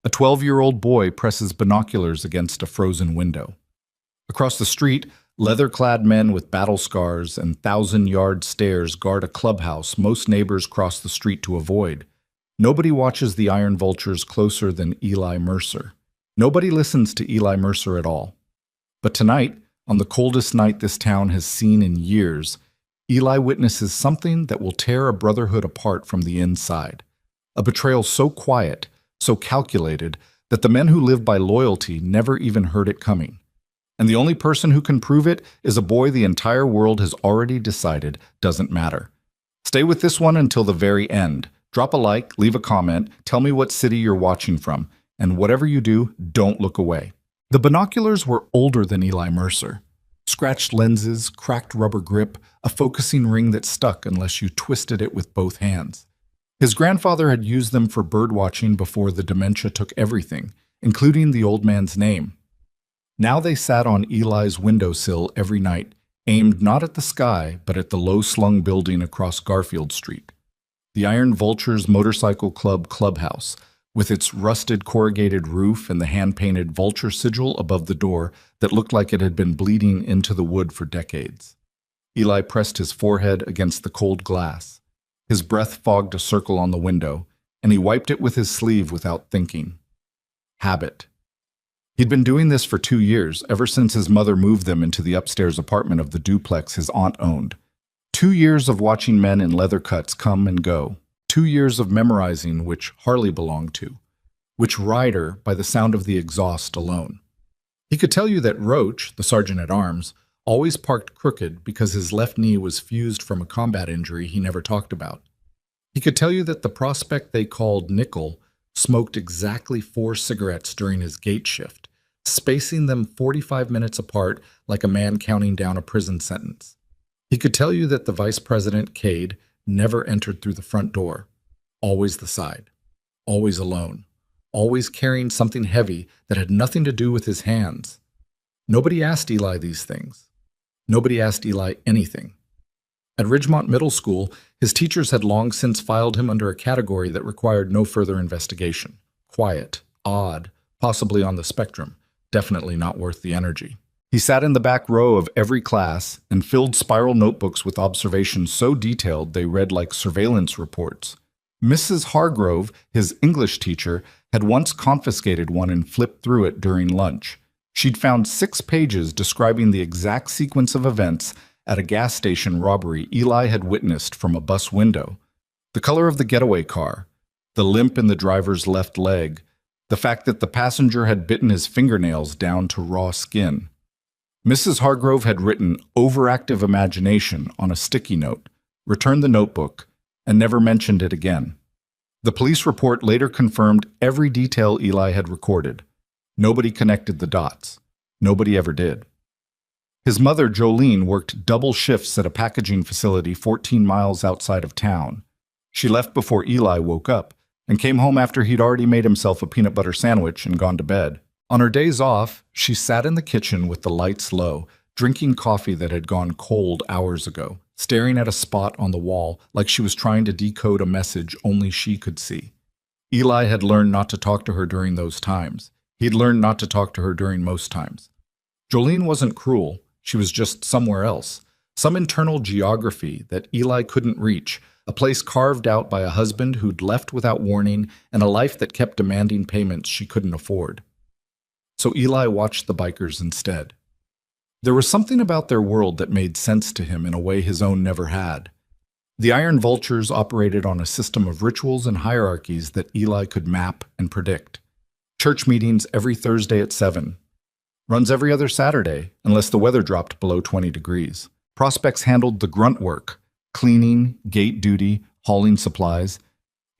A 12-year-old boy presses binoculars against a frozen window. Across the street, leather-clad men with battle scars and thousand-yard stares guard a clubhouse most neighbors cross the street to avoid. Nobody watches the Iron Vultures closer than Eli Mercer. Nobody listens to Eli Mercer at all. But tonight, on the coldest night this town has seen in years, Eli witnesses something that will tear a brotherhood apart from the inside. A betrayal so quiet, so calculated, that the men who live by loyalty never even heard it coming. And the only person who can prove it is a boy the entire world has already decided doesn't matter. Stay with this one until the very end. Drop a like, leave a comment, tell me what city you're watching from, and whatever you do, don't look away. The binoculars were older than Eli Mercer. Scratched lenses, cracked rubber grip, a focusing ring that stuck unless you twisted it with both hands. His grandfather had used them for birdwatching before the dementia took everything, including the old man's name. Now they sat on Eli's windowsill every night, aimed not at the sky, but at the low-slung building across Garfield Street. The Iron Vultures Motorcycle Club clubhouse, with its rusted corrugated roof and the hand-painted vulture sigil above the door that looked like it had been bleeding into the wood for decades. Eli pressed his forehead against the cold glass. His breath fogged a circle on the window, and he wiped it with his sleeve without thinking. Habit. He'd been doing this for 2 years, ever since his mother moved them into the upstairs apartment of the duplex his aunt owned. 2 years of watching men in leather cuts come and go. 2 years of memorizing which Harley belonged to, which rider by the sound of the exhaust alone. He could tell you that Roach, the sergeant-at-arms, always parked crooked because his left knee was fused from a combat injury he never talked about. He could tell you that the prospect they called Nickel smoked exactly 4 cigarettes during his gate shift, spacing them 45 minutes apart like a man counting down a prison sentence. He could tell you that the vice president, Cade, never entered through the front door, always the side, always alone, always carrying something heavy that had nothing to do with his hands. Nobody asked Eli these things. Nobody asked Eli anything. At Ridgemont Middle School, his teachers had long since filed him under a category that required no further investigation. Quiet, odd, possibly on the spectrum, definitely not worth the energy. He sat in the back row of every class and filled spiral notebooks with observations so detailed they read like surveillance reports. Mrs. Hargrove, his English teacher, had once confiscated one and flipped through it during lunch. She'd found 6 pages describing the exact sequence of events at a gas station robbery Eli had witnessed from a bus window. The color of the getaway car, the limp in the driver's left leg, the fact that the passenger had bitten his fingernails down to raw skin. Mrs. Hargrove had written overactive imagination on a sticky note, returned the notebook, and never mentioned it again. The police report later confirmed every detail Eli had recorded. Nobody connected the dots. Nobody ever did. His mother, Jolene, worked double shifts at a packaging facility 14 miles outside of town. She left before Eli woke up and came home after he'd already made himself a peanut butter sandwich and gone to bed. On her days off, she sat in the kitchen with the lights low, drinking coffee that had gone cold hours ago, staring at a spot on the wall like she was trying to decode a message only she could see. Eli had learned not to talk to her during those times. He'd learned not to talk to her during most times. Jolene wasn't cruel. She was just somewhere else. Some internal geography that Eli couldn't reach, a place carved out by a husband who'd left without warning and a life that kept demanding payments she couldn't afford. So Eli watched the bikers instead. There was something about their world that made sense to him in a way his own never had. The Iron Vultures operated on a system of rituals and hierarchies that Eli could map and predict. Church meetings every Thursday at 7. Runs every other Saturday, unless the weather dropped below 20 degrees. Prospects handled the grunt work, cleaning, gate duty, hauling supplies,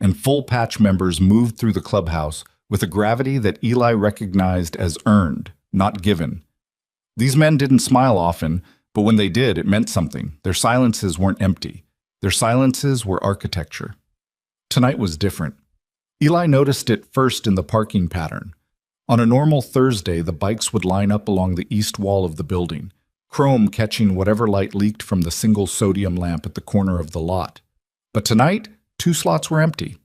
and full patch members moved through the clubhouse with a gravity that Eli recognized as earned, not given. These men didn't smile often, but when they did, it meant something. Their silences weren't empty. Their silences were architecture. Tonight was different. Eli noticed it first in the parking pattern. On a normal Thursday, the bikes would line up along the east wall of the building, chrome catching whatever light leaked from the single sodium lamp at the corner of the lot. But tonight, 2 slots were empty.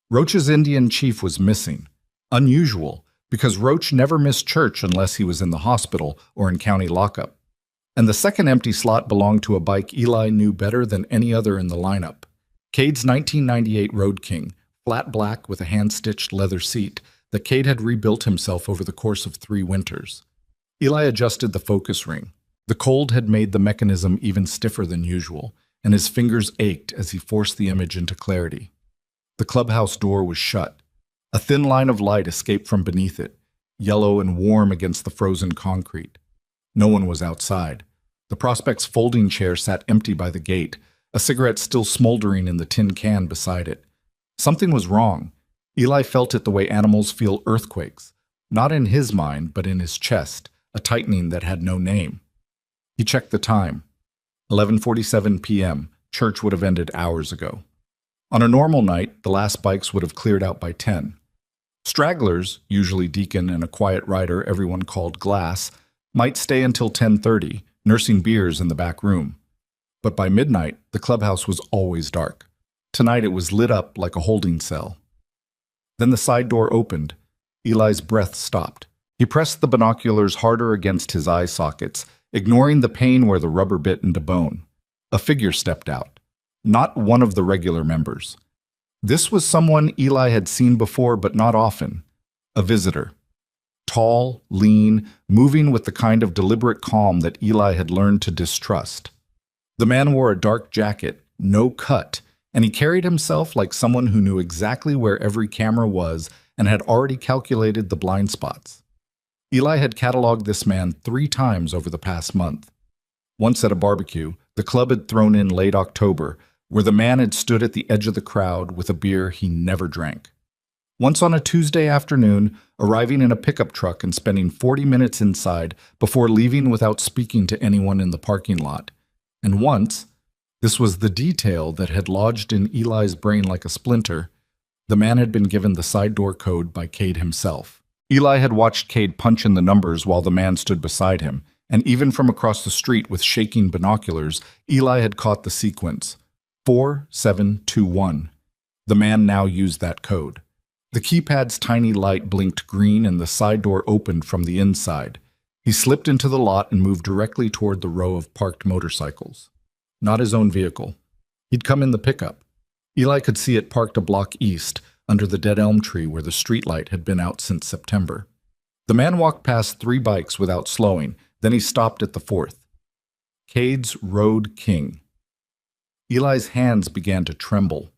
Roach's Indian chief was missing. Unusual, because Roach never missed church unless he was in the hospital or in county lockup. And the second empty slot belonged to a bike Eli knew better than any other in the lineup. Cade's 1998 Road King, flat black with a hand-stitched leather seat that Cade had rebuilt himself over the course of 3 winters. Eli adjusted the focus ring. The cold had made the mechanism even stiffer than usual, and his fingers ached as he forced the image into clarity. The clubhouse door was shut. A thin line of light escaped from beneath it, yellow and warm against the frozen concrete. No one was outside. The prospect's folding chair sat empty by the gate, a cigarette still smoldering in the tin can beside it. Something was wrong. Eli felt it the way animals feel earthquakes, not in his mind, but in his chest, a tightening that had no name. He checked the time. 11:47 p.m. Church would have ended hours ago. On a normal night, the last bikes would have cleared out by 10. Stragglers, usually Deacon and a quiet rider everyone called Glass, might stay until 10:30, nursing beers in the back room. But by midnight, the clubhouse was always dark. Tonight it was lit up like a holding cell. Then the side door opened. Eli's breath stopped. He pressed the binoculars harder against his eye sockets, ignoring the pain where the rubber bit into bone. A figure stepped out. Not one of the regular members. This was someone Eli had seen before, but not often. A visitor. Tall, lean, moving with the kind of deliberate calm that Eli had learned to distrust. The man wore a dark jacket, no cut, and he carried himself like someone who knew exactly where every camera was and had already calculated the blind spots. Eli had cataloged this man 3 times over the past month. Once at a barbecue, the club had thrown in late October, where the man had stood at the edge of the crowd with a beer he never drank. Once on a Tuesday afternoon, arriving in a pickup truck and spending 40 minutes inside before leaving without speaking to anyone in the parking lot. And once, this was the detail that had lodged in Eli's brain like a splinter, the man had been given the side door code by Cade himself. Eli had watched Cade punch in the numbers while the man stood beside him, and even from across the street with shaking binoculars, Eli had caught the sequence. 4721. The man now used that code. The keypad's tiny light blinked green and the side door opened from the inside. He slipped into the lot and moved directly toward the row of parked motorcycles. Not his own vehicle. He'd come in the pickup. Eli could see it parked a block east, under the dead elm tree where the streetlight had been out since September. The man walked past 3 bikes without slowing, then he stopped at the 4th. Cade's Road King. Eli's hands began to tremble.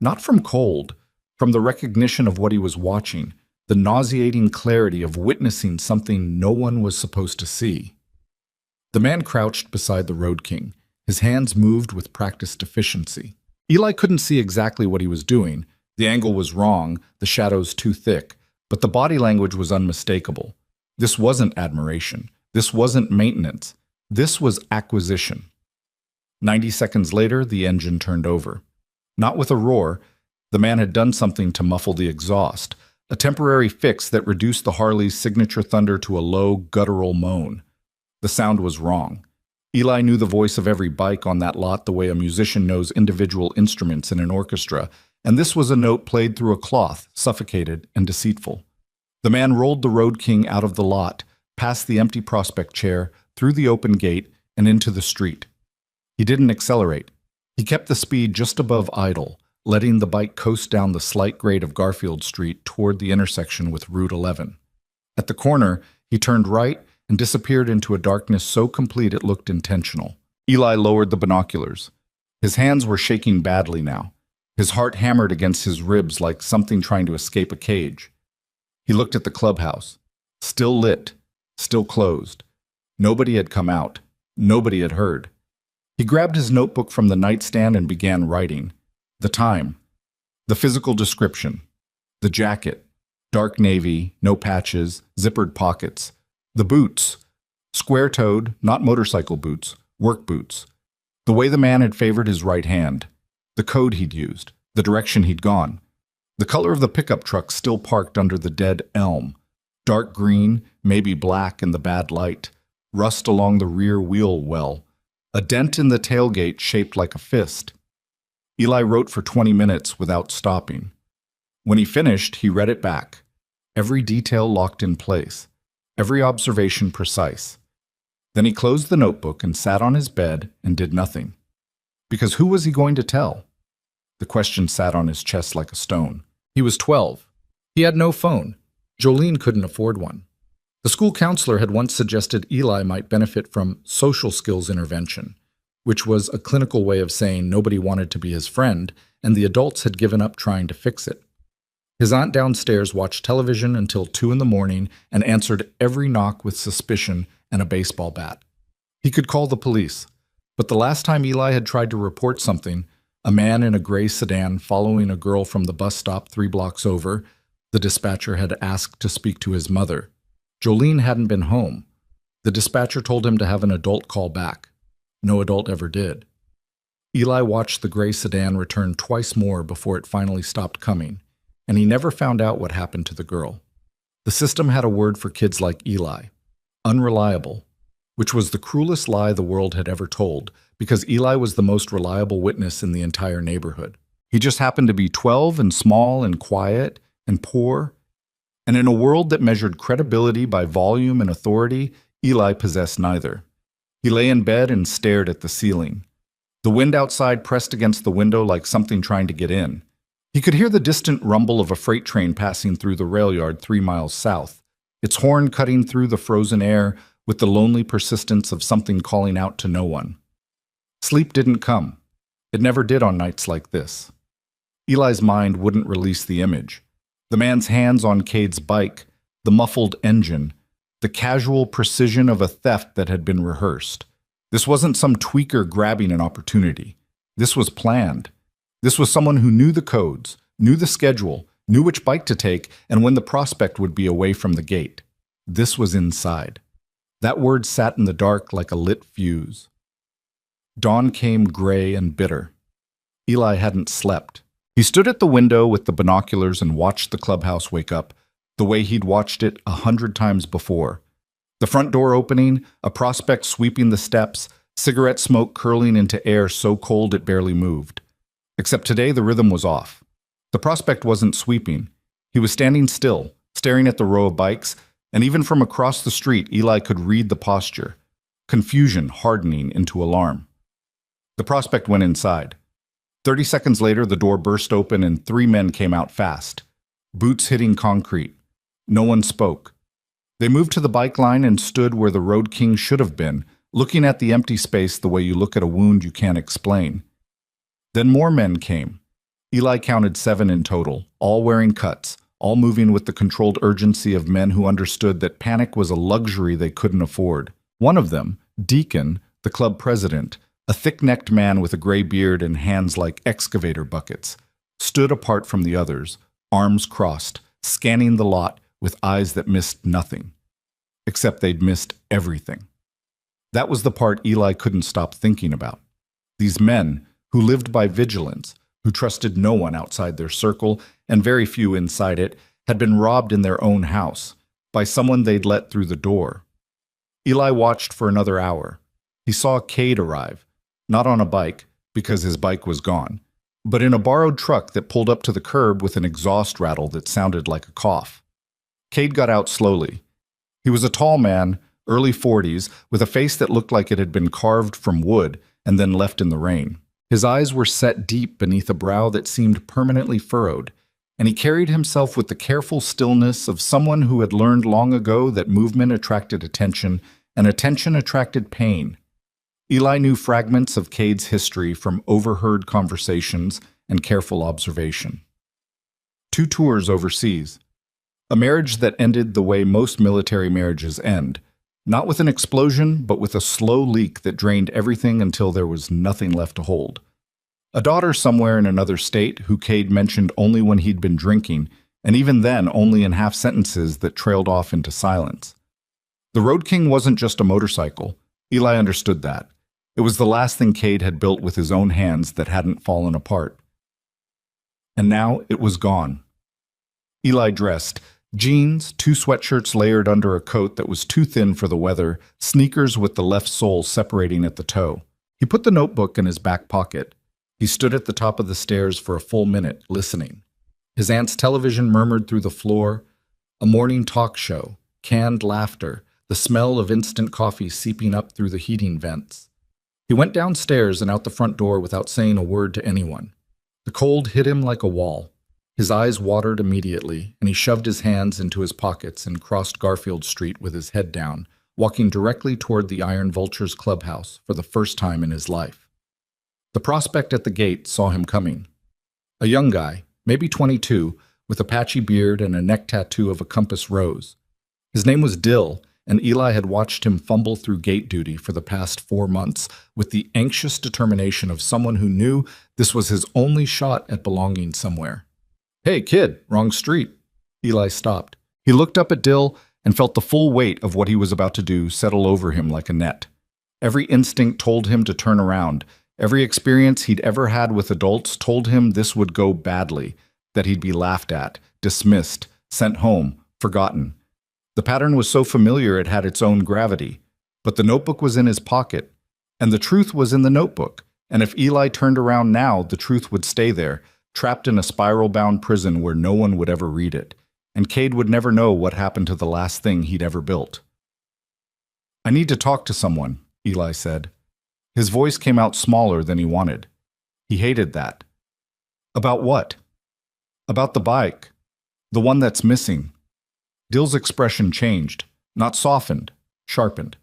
Not from cold, from the recognition of what he was watching, the nauseating clarity of witnessing something no one was supposed to see. The man crouched beside the Road King. His hands moved with practiced efficiency. Eli couldn't see exactly what he was doing. The angle was wrong, the shadows too thick, but the body language was unmistakable. This wasn't admiration. This wasn't maintenance. This was acquisition. 90 seconds later, the engine turned over. Not with a roar. The man had done something to muffle the exhaust, a temporary fix that reduced the Harley's signature thunder to a low, guttural moan. The sound was wrong. Eli knew the voice of every bike on that lot the way a musician knows individual instruments in an orchestra, and this was a note played through a cloth, suffocated and deceitful. The man rolled the Road King out of the lot, past the empty prospect chair, through the open gate, and into the street. He didn't accelerate. He kept the speed just above idle, letting the bike coast down the slight grade of Garfield Street toward the intersection with Route 11. At the corner, he turned right and disappeared into a darkness so complete it looked intentional. Eli lowered the binoculars. His hands were shaking badly now. His heart hammered against his ribs like something trying to escape a cage. He looked at the clubhouse. Still lit, still closed. Nobody had come out. Nobody had heard. He grabbed his notebook from the nightstand and began writing. The time. The physical description. The jacket. Dark navy, no patches, zippered pockets. The boots. Square-toed, not motorcycle boots, work boots. The way the man had favored his right hand. The code he'd used. The direction he'd gone. The color of the pickup truck still parked under the dead elm. Dark green, maybe black in the bad light. Rust along the rear wheel well. A dent in the tailgate shaped like a fist. Eli wrote for 20 minutes without stopping. When he finished, he read it back. every detail locked in place, every observation precise. Then he closed the notebook and sat on his bed and did nothing. Because who was he going to tell? The question sat on his chest like a stone. He was 12. He had no phone. Jolene couldn't afford one. The school counselor had once suggested Eli might benefit from social skills intervention, which was a clinical way of saying nobody wanted to be his friend, and the adults had given up trying to fix it. His aunt downstairs watched television until 2 in the morning and answered every knock with suspicion and a baseball bat. He could call the police, but the last time Eli had tried to report something, a man in a gray sedan following a girl from the bus stop 3 blocks over, the dispatcher had asked to speak to his mother. Jolene hadn't been home. The dispatcher told him to have an adult call back. No adult ever did. Eli watched the gray sedan return twice more before it finally stopped coming, and he never found out what happened to the girl. The system had a word for kids like Eli: unreliable, which was the cruelest lie the world had ever told, because Eli was the most reliable witness in the entire neighborhood. He just happened to be 12 and small and quiet and poor, and in a world that measured credibility by volume and authority, Eli possessed neither. He lay in bed and stared at the ceiling. The wind outside pressed against the window like something trying to get in. He could hear the distant rumble of a freight train passing through the rail yard 3 miles south, its horn cutting through the frozen air with the lonely persistence of something calling out to no one. Sleep didn't come. It never did on nights like this. Eli's mind wouldn't release the image. The man's hands on Cade's bike, the muffled engine, the casual precision of a theft that had been rehearsed. This wasn't some tweaker grabbing an opportunity. This was planned. This was someone who knew the codes, knew the schedule, knew which bike to take, and when the prospect would be away from the gate. This was inside. That word sat in the dark like a lit fuse. Dawn came gray and bitter. Eli hadn't slept. He stood at the window with the binoculars and watched the clubhouse wake up, the way he'd watched it 100 times before. The front door opening, a prospect sweeping the steps, cigarette smoke curling into air so cold it barely moved. Except today the rhythm was off. The prospect wasn't sweeping. He was standing still, staring at the row of bikes, and even from across the street Eli could read the posture, confusion hardening into alarm. The prospect went inside. 30 seconds later, the door burst open and 3 men came out fast, boots hitting concrete. No one spoke. They moved to the bike line and stood where the Road King should have been, looking at the empty space the way you look at a wound you can't explain. Then more men came. Eli counted 7 in total, all wearing cuts, all moving with the controlled urgency of men who understood that panic was a luxury they couldn't afford. One of them, Deacon, the club president, a thick-necked man with a gray beard and hands like excavator buckets, stood apart from the others, arms crossed, scanning the lot with eyes that missed nothing. Except they'd missed everything. That was the part Eli couldn't stop thinking about. These men, who lived by vigilance, who trusted no one outside their circle and very few inside it, had been robbed in their own house, by someone they'd let through the door. Eli watched for another hour. He saw Cade arrive, not on a bike, because his bike was gone, but in a borrowed truck that pulled up to the curb with an exhaust rattle that sounded like a cough. Cade got out slowly. He was a tall man, early 40s, with a face that looked like it had been carved from wood and then left in the rain. His eyes were set deep beneath a brow that seemed permanently furrowed, and he carried himself with the careful stillness of someone who had learned long ago that movement attracted attention and attention attracted pain. Eli knew fragments of Cade's history from overheard conversations and careful observation. 2 tours overseas. A marriage that ended the way most military marriages end, not with an explosion, but with a slow leak that drained everything until there was nothing left to hold. A daughter somewhere in another state who Cade mentioned only when he'd been drinking, and even then only in half sentences that trailed off into silence. The Road King wasn't just a motorcycle. Eli understood that. It was the last thing Cade had built with his own hands that hadn't fallen apart. And now it was gone. Eli dressed. Jeans, 2 sweatshirts layered under a coat that was too thin for the weather, sneakers with the left sole separating at the toe. He put the notebook in his back pocket. He stood at the top of the stairs for a full minute, listening. His aunt's television murmured through the floor. A morning talk show, canned laughter, the smell of instant coffee seeping up through the heating vents. He went downstairs and out the front door without saying a word to anyone. The cold hit him like a wall. His eyes watered immediately, and he shoved his hands into his pockets and crossed Garfield Street with his head down, walking directly toward the Iron Vulture's clubhouse for the first time in his life. The prospect at the gate saw him coming. A young guy, maybe 22, with a patchy beard and a neck tattoo of a compass rose. His name was Dill, and Eli had watched him fumble through gate duty for the past 4 months with the anxious determination of someone who knew this was his only shot at belonging somewhere. "Hey, kid, wrong street." Eli stopped. He looked up at Dill and felt the full weight of what he was about to do settle over him like a net. Every instinct told him to turn around. Every experience he'd ever had with adults told him this would go badly, that he'd be laughed at, dismissed, sent home, forgotten. The pattern was so familiar it had its own gravity. But the notebook was in his pocket, and the truth was in the notebook. And if Eli turned around now, the truth would stay there, trapped in a spiral-bound prison where no one would ever read it. And Cade would never know what happened to the last thing he'd ever built. "I need to talk to someone," Eli said. His voice came out smaller than he wanted. He hated that. "About what?" "About the bike. The one that's missing." Dill's expression changed, not softened, sharpened.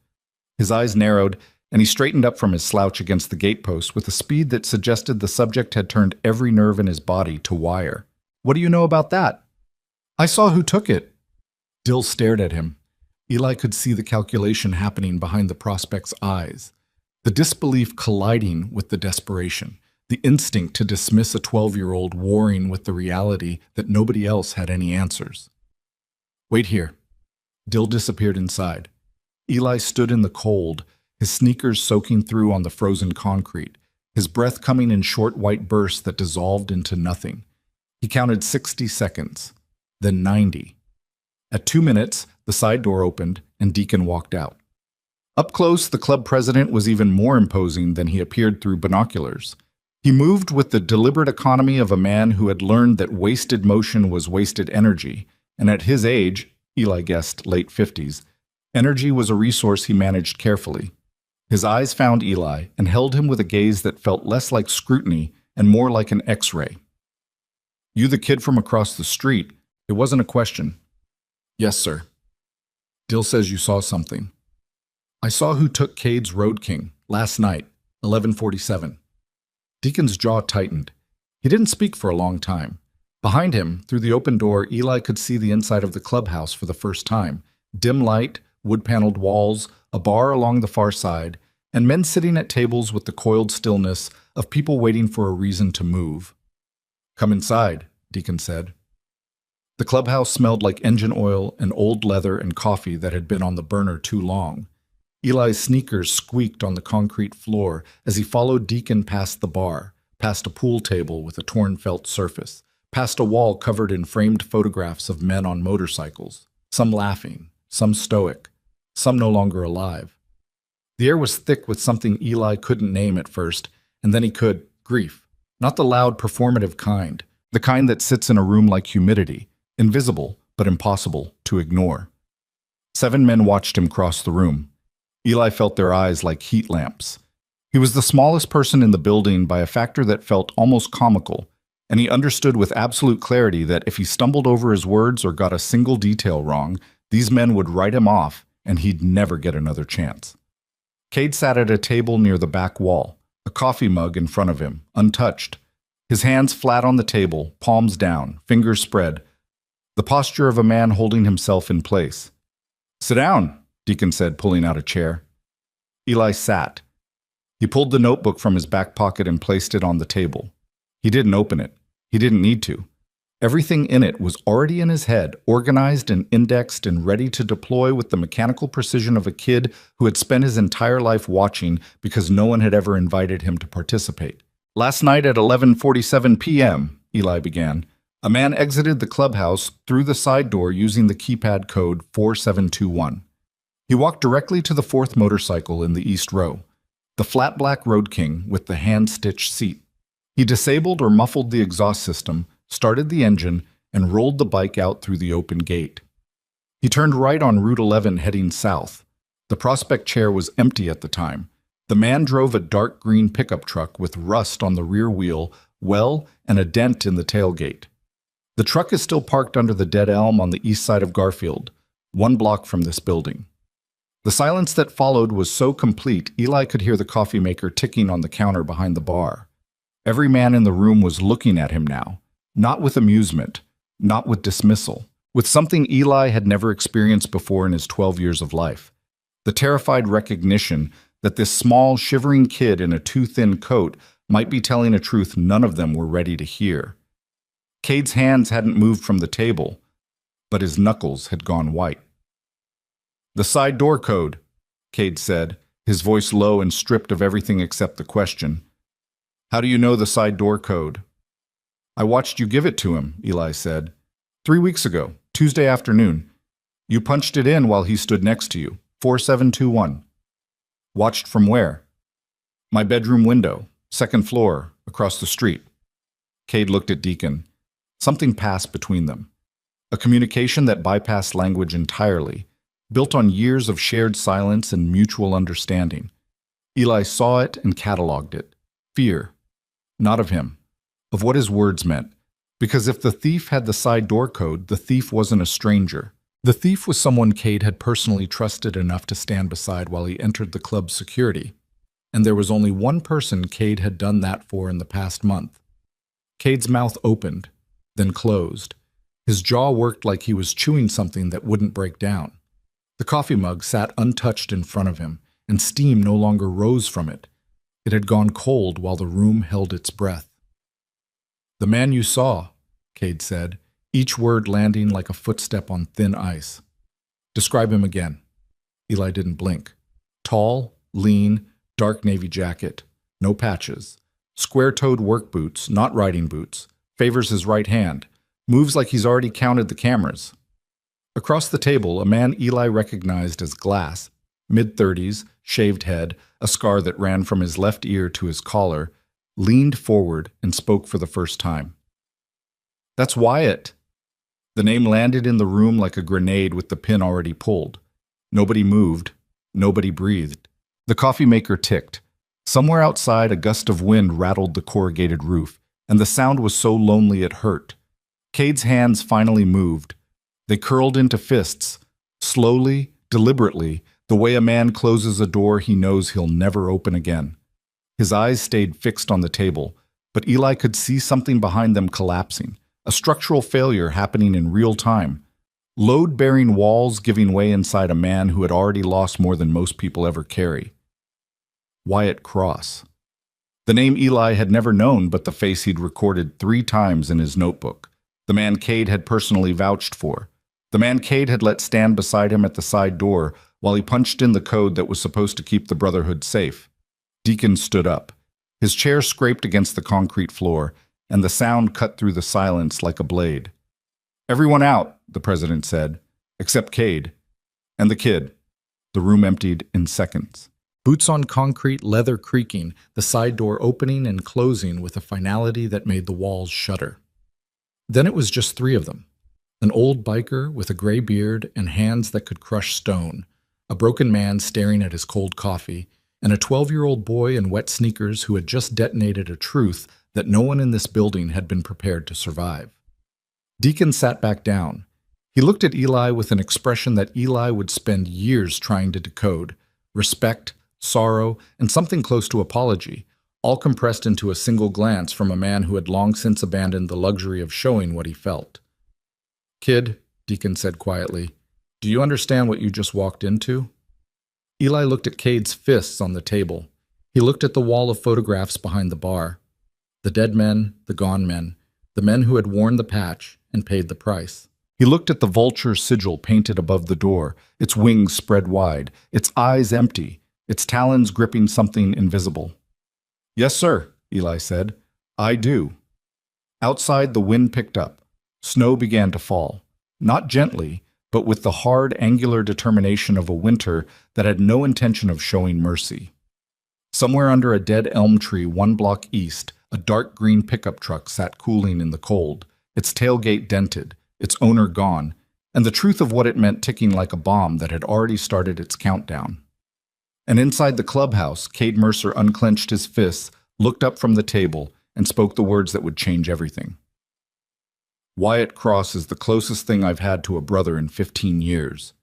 His eyes narrowed, and he straightened up from his slouch against the gatepost with a speed that suggested the subject had turned every nerve in his body to wire. "What do you know about that?" "I saw who took it." Dill stared at him. Eli could see the calculation happening behind the prospect's eyes, the disbelief colliding with the desperation, the instinct to dismiss a 12-year-old warring with the reality that nobody else had any answers. "Wait here." Dill disappeared inside. Eli stood in the cold, his sneakers soaking through on the frozen concrete, his breath coming in short white bursts that dissolved into nothing. He counted 60 seconds, then 90. At 2 minutes, the side door opened and Deacon walked out. Up close, the club president was even more imposing than he appeared through binoculars. He moved with the deliberate economy of a man who had learned that wasted motion was wasted energy, and at his age, Eli guessed late 50s, energy was a resource he managed carefully. His eyes found Eli and held him with a gaze that felt less like scrutiny and more like an X-ray. "You the kid from across the street?" It wasn't a question. "Yes, sir." "Dill says you saw something." "I saw who took Cade's Road King last night, 11:47. Deacon's jaw tightened. He didn't speak for a long time. Behind him, through the open door, Eli could see the inside of the clubhouse for the first time. Dim light, wood-paneled walls, a bar along the far side, and men sitting at tables with the coiled stillness of people waiting for a reason to move. "Come inside," Deacon said. The clubhouse smelled like engine oil and old leather and coffee that had been on the burner too long. Eli's sneakers squeaked on the concrete floor as he followed Deacon past the bar, past a pool table with a torn felt surface, past a wall covered in framed photographs of men on motorcycles, some laughing, some stoic, some no longer alive. The air was thick with something Eli couldn't name at first, and then he could: grief. Not the loud, performative kind, the kind that sits in a room like humidity, invisible but impossible to ignore. 7 men watched him cross the room. Eli felt their eyes like heat lamps. He was the smallest person in the building by a factor that felt almost comical, and he understood with absolute clarity that if he stumbled over his words or got a single detail wrong, these men would write him off and he'd never get another chance. Cade sat at a table near the back wall, a coffee mug in front of him, untouched. His hands flat on the table, palms down, fingers spread, the posture of a man holding himself in place. "Sit down," Deacon said, pulling out a chair. Eli sat. He pulled the notebook from his back pocket and placed it on the table. He didn't open it. He didn't need to. Everything in it was already in his head, organized and indexed and ready to deploy with the mechanical precision of a kid who had spent his entire life watching because no one had ever invited him to participate. "Last night at 11:47 p.m., Eli began, a man exited the clubhouse through the side door using the keypad code 4721. He walked directly to the 4th motorcycle in the east row, the flat black Road King with the hand-stitched seat. He disabled or muffled the exhaust system, started the engine, and rolled the bike out through the open gate. He turned right on Route 11 heading south. The prospect chair was empty at the time. The man drove a dark green pickup truck with rust on the rear wheel, well, and a dent in the tailgate. The truck is still parked under the dead elm on the east side of Garfield, 1 block from this building. The silence that followed was so complete, Eli could hear the coffee maker ticking on the counter behind the bar. Every man in the room was looking at him now, not with amusement, not with dismissal, with something Eli had never experienced before in his 12 years of life. The terrified recognition that this small, shivering kid in a too-thin coat might be telling a truth none of them were ready to hear. Cade's hands hadn't moved from the table, but his knuckles had gone white. "The side door code," Cade said, his voice low and stripped of everything except the question. "How do you know the side door code?" "I watched you give it to him," Eli said. 3 weeks ago, Tuesday afternoon. You punched it in while he stood next to you. 4721. Watched from where?" "My bedroom window, second floor, across the street." Cade looked at Deacon. Something passed between them. A communication that bypassed language entirely, built on years of shared silence and mutual understanding. Eli saw it and cataloged it. Fear. Not of him. Of what his words meant. Because if the thief had the side door code, the thief wasn't a stranger. The thief was someone Cade had personally trusted enough to stand beside while he entered the club's security. And there was only one person Cade had done that for in the past month. Cade's mouth opened, then closed. His jaw worked like he was chewing something that wouldn't break down. The coffee mug sat untouched in front of him, and steam no longer rose from it. It had gone cold while the room held its breath. "The man you saw," Cade said, each word landing like a footstep on thin ice. "Describe him again." Eli didn't blink. Tall, lean, dark navy jacket, no patches. Square-toed work boots, not riding boots. Favors his right hand. Moves like he's already counted the cameras. Across the table, a man Eli recognized as Glass, mid-30s, shaved head, a scar that ran from his left ear to his collar, leaned forward and spoke for the first time. "That's Wyatt." The name landed in the room like a grenade with the pin already pulled. Nobody moved. Nobody breathed. The coffee maker ticked. Somewhere outside, a gust of wind rattled the corrugated roof, and the sound was so lonely it hurt. Cade's hands finally moved. They curled into fists, slowly, deliberately, the way a man closes a door he knows he'll never open again. His eyes stayed fixed on the table, but Eli could see something behind them collapsing, a structural failure happening in real time. Load-bearing walls giving way inside a man who had already lost more than most people ever carry. Wyatt Cross. The name Eli had never known, but the face he'd recorded 3 times in his notebook. The man Cade had personally vouched for. The man Cade had let stand beside him at the side door while he punched in the code that was supposed to keep the Brotherhood safe. Deacon stood up. His chair scraped against the concrete floor, and the sound cut through the silence like a blade. "Everyone out," the president said, "except Cade. And the kid." The room emptied in seconds. Boots on concrete, leather creaking, the side door opening and closing with a finality that made the walls shudder. Then it was just 3 of them. An old biker with a gray beard and hands that could crush stone, a broken man staring at his cold coffee, and a 12-year-old boy in wet sneakers who had just detonated a truth that no one in this building had been prepared to survive. Deacon sat back down. He looked at Eli with an expression that Eli would spend years trying to decode: respect, sorrow, and something close to apology, all compressed into a single glance from a man who had long since abandoned the luxury of showing what he felt. "Kid," Deacon said quietly, "do you understand what you just walked into?" Eli looked at Cade's fists on the table. He looked at the wall of photographs behind the bar. The dead men, the gone men, the men who had worn the patch and paid the price. He looked at the vulture sigil painted above the door, its wings spread wide, its eyes empty, its talons gripping something invisible. "Yes, sir," Eli said. "I do." Outside, the wind picked up. Snow began to fall, not gently, but with the hard, angular determination of a winter that had no intention of showing mercy. Somewhere under a dead elm tree 1 block east, a dark green pickup truck sat cooling in the cold, its tailgate dented, its owner gone, and the truth of what it meant ticking like a bomb that had already started its countdown. And inside the clubhouse, Cade Mercer unclenched his fists, looked up from the table, and spoke the words that would change everything. "Wyatt Cross is the closest thing I've had to a brother in 15 years.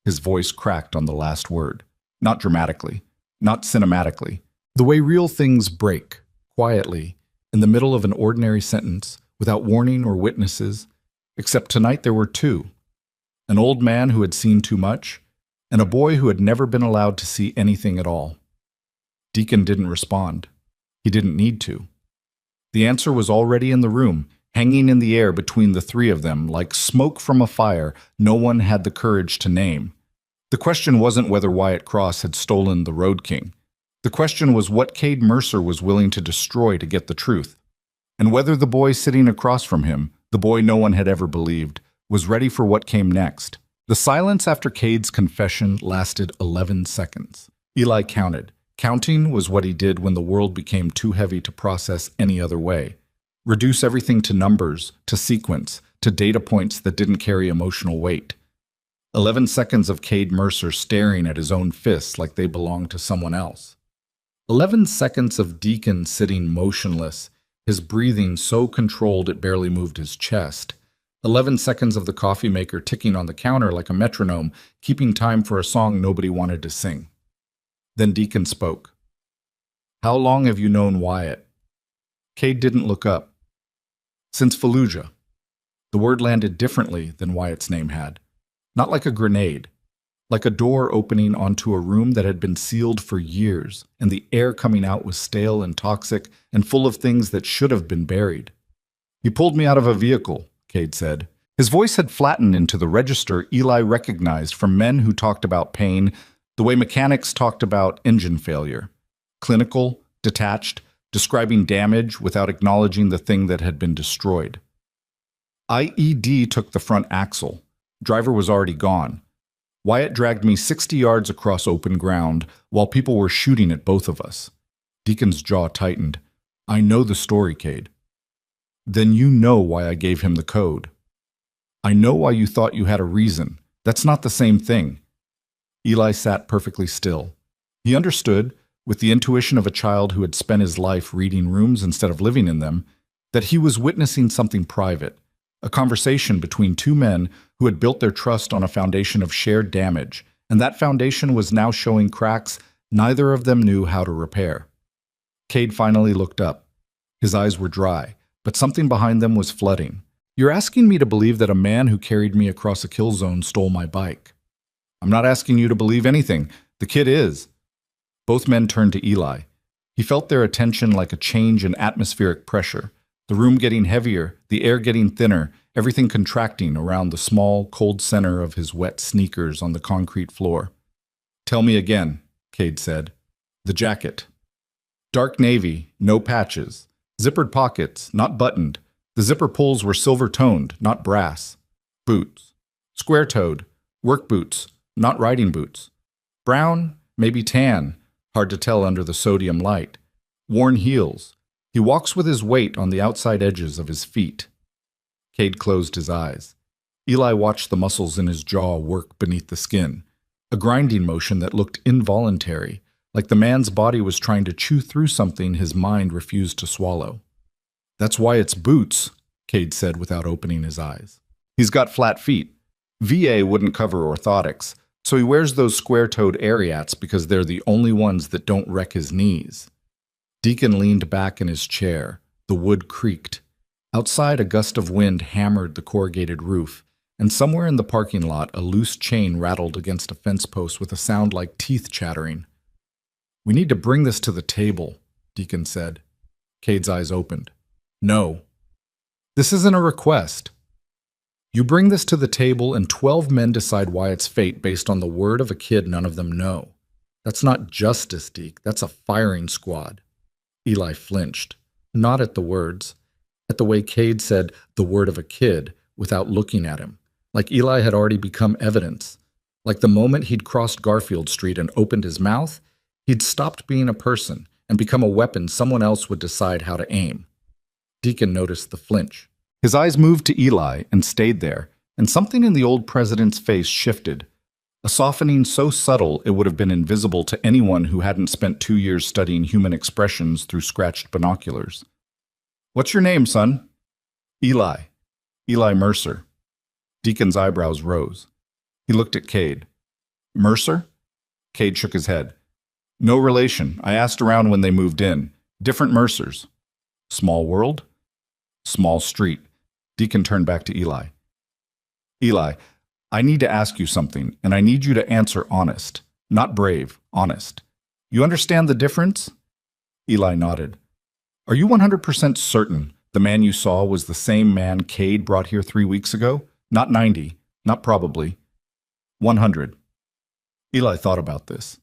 His voice cracked on the last word. Not dramatically, not cinematically. The way real things break, quietly, in the middle of an ordinary sentence, without warning or witnesses, except tonight there were two. An old man who had seen too much, and a boy who had never been allowed to see anything at all. Deacon didn't respond. He didn't need to. The answer was already in the room, hanging in the air between the three of them, like smoke from a fire no one had the courage to name. The question wasn't whether Wyatt Cross had stolen the Road King. The question was what Cade Mercer was willing to destroy to get the truth, and whether the boy sitting across from him, the boy no one had ever believed, was ready for what came next. The silence after Cade's confession lasted 11 seconds. Eli counted. Counting was what he did when the world became too heavy to process any other way. Reduce everything to numbers, to sequence, to data points that didn't carry emotional weight. 11 seconds of Cade Mercer staring at his own fists like they belonged to someone else. 11 seconds of Deacon sitting motionless, his breathing so controlled it barely moved his chest. 11 seconds of the coffee maker ticking on the counter like a metronome, keeping time for a song nobody wanted to sing. Then Deacon spoke. "How long have you known Wyatt?" Cade didn't look up. "Since Fallujah." The word landed differently than Wyatt's name had. Not like a grenade, like a door opening onto a room that had been sealed for years, and the air coming out was stale and toxic and full of things that should have been buried. "He pulled me out of a vehicle," Cade said. His voice had flattened into the register Eli recognized from men who talked about pain the way mechanics talked about engine failure. Clinical, detached, describing damage without acknowledging the thing that had been destroyed. IED took the front axle. Driver was already gone. Wyatt dragged me 60 yards across open ground while people were shooting at both of us. Deacon's jaw tightened. "I know the story, Cade." "Then you know why I gave him the code." "I know why you thought you had a reason. That's not the same thing." Eli sat perfectly still. He understood, with the intuition of a child who had spent his life reading rooms instead of living in them, that he was witnessing something private, a conversation between two men who had built their trust on a foundation of shared damage, and that foundation was now showing cracks neither of them knew how to repair. Cade finally looked up. His eyes were dry, but something behind them was flooding. "You're asking me to believe that a man who carried me across a kill zone stole my bike." "I'm not asking you to believe anything. The kid is." Both men turned to Eli. He felt their attention like a change in atmospheric pressure, the room getting heavier, the air getting thinner, everything contracting around the small, cold center of his wet sneakers on the concrete floor. "Tell me again," Cade said. "The jacket." "Dark navy, no patches. Zippered pockets, not buttoned. The zipper pulls were silver-toned, not brass. Boots. Square-toed. Work boots, not riding boots. Brown, maybe tan, hard to tell under the sodium light. Worn heels. He walks with his weight on the outside edges of his feet." Cade closed his eyes. Eli watched the muscles in his jaw work beneath the skin, a grinding motion that looked involuntary, like the man's body was trying to chew through something his mind refused to swallow. "That's why it's boots," Cade said without opening his eyes. "He's got flat feet. VA wouldn't cover orthotics, so he wears those square-toed Ariats because they're the only ones that don't wreck his knees." Deacon leaned back in his chair. The wood creaked. Outside, a gust of wind hammered the corrugated roof, and somewhere in the parking lot, a loose chain rattled against a fence post with a sound like teeth chattering. "We need to bring this to the table," Deacon said. Cade's eyes opened. "No. This isn't a request. You bring this to the table and 12 men decide Wyatt's fate based on the word of a kid none of them know. That's not justice, Deke. That's a firing squad." Eli flinched, not at the words, at the way Cade said the word of a kid without looking at him, like Eli had already become evidence, like the moment he'd crossed Garfield Street and opened his mouth, he'd stopped being a person and become a weapon someone else would decide how to aim. Deacon noticed the flinch. His eyes moved to Eli and stayed there, and something in the old president's face shifted, a softening so subtle it would have been invisible to anyone who hadn't spent 2 years studying human expressions through scratched binoculars. "What's your name, son?" "Eli. Eli Mercer." Deacon's eyebrows rose. He looked at Cade. "Mercer?" Cade shook his head. "No relation. I asked around when they moved in. Different Mercers." "Small world?" "Small street." Deacon turned back to Eli. "Eli, I need to ask you something, and I need you to answer honest. Not brave, honest. You understand the difference?" Eli nodded. "Are you 100% certain the man you saw was the same man Cade brought here 3 weeks ago? Not 90, not probably. 100. Eli thought about this.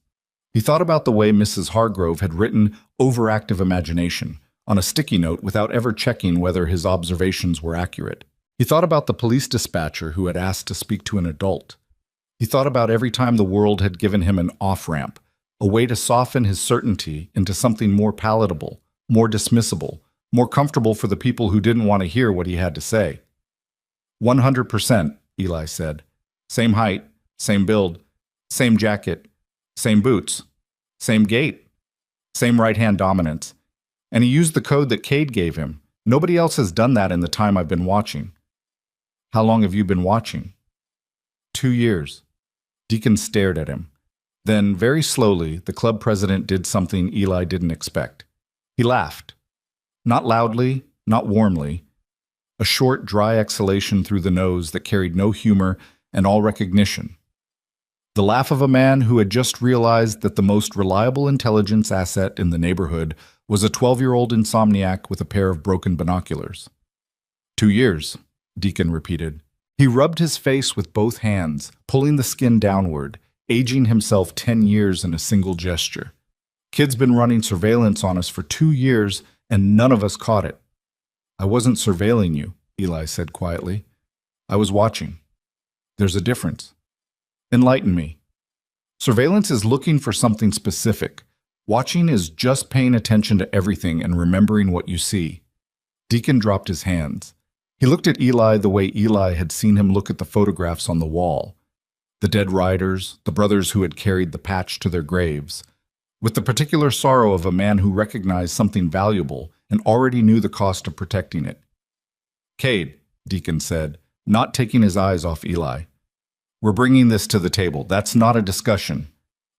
He thought about the way Mrs. Hargrove had written overactive imagination on a sticky note without ever checking whether his observations were accurate. He thought about the police dispatcher who had asked to speak to an adult. He thought about every time the world had given him an off-ramp, a way to soften his certainty into something more palatable, more dismissible, more comfortable for the people who didn't want to hear what he had to say. 100%, Eli said. Same height, same build, same jacket, same boots, same gait, same right-hand dominance. And he used the code that Cade gave him. Nobody else has done that in the time I've been watching. How long have you been watching? 2 years. Deacon stared at him. Then, very slowly, the club president did something Eli didn't expect. He laughed. Not loudly, not warmly. A short, dry exhalation through the nose that carried no humor and all recognition. The laugh of a man who had just realized that the most reliable intelligence asset in the neighborhood was a 12-year-old insomniac with a pair of broken binoculars. 2 years, Deacon repeated. He rubbed his face with both hands, pulling the skin downward, aging himself 10 years in a single gesture. Kid's been running surveillance on us for 2 years, and none of us caught it. I wasn't surveilling you, Eli said quietly. I was watching. There's a difference. Enlighten me. Surveillance is looking for something specific. Watching is just paying attention to everything and remembering what you see. Deacon dropped his hands. He looked at Eli the way Eli had seen him look at the photographs on the wall. The dead riders, the brothers who had carried the patch to their graves, with the particular sorrow of a man who recognized something valuable and already knew the cost of protecting it. Cade, Deacon said, not taking his eyes off Eli. We're bringing this to the table. That's not a discussion.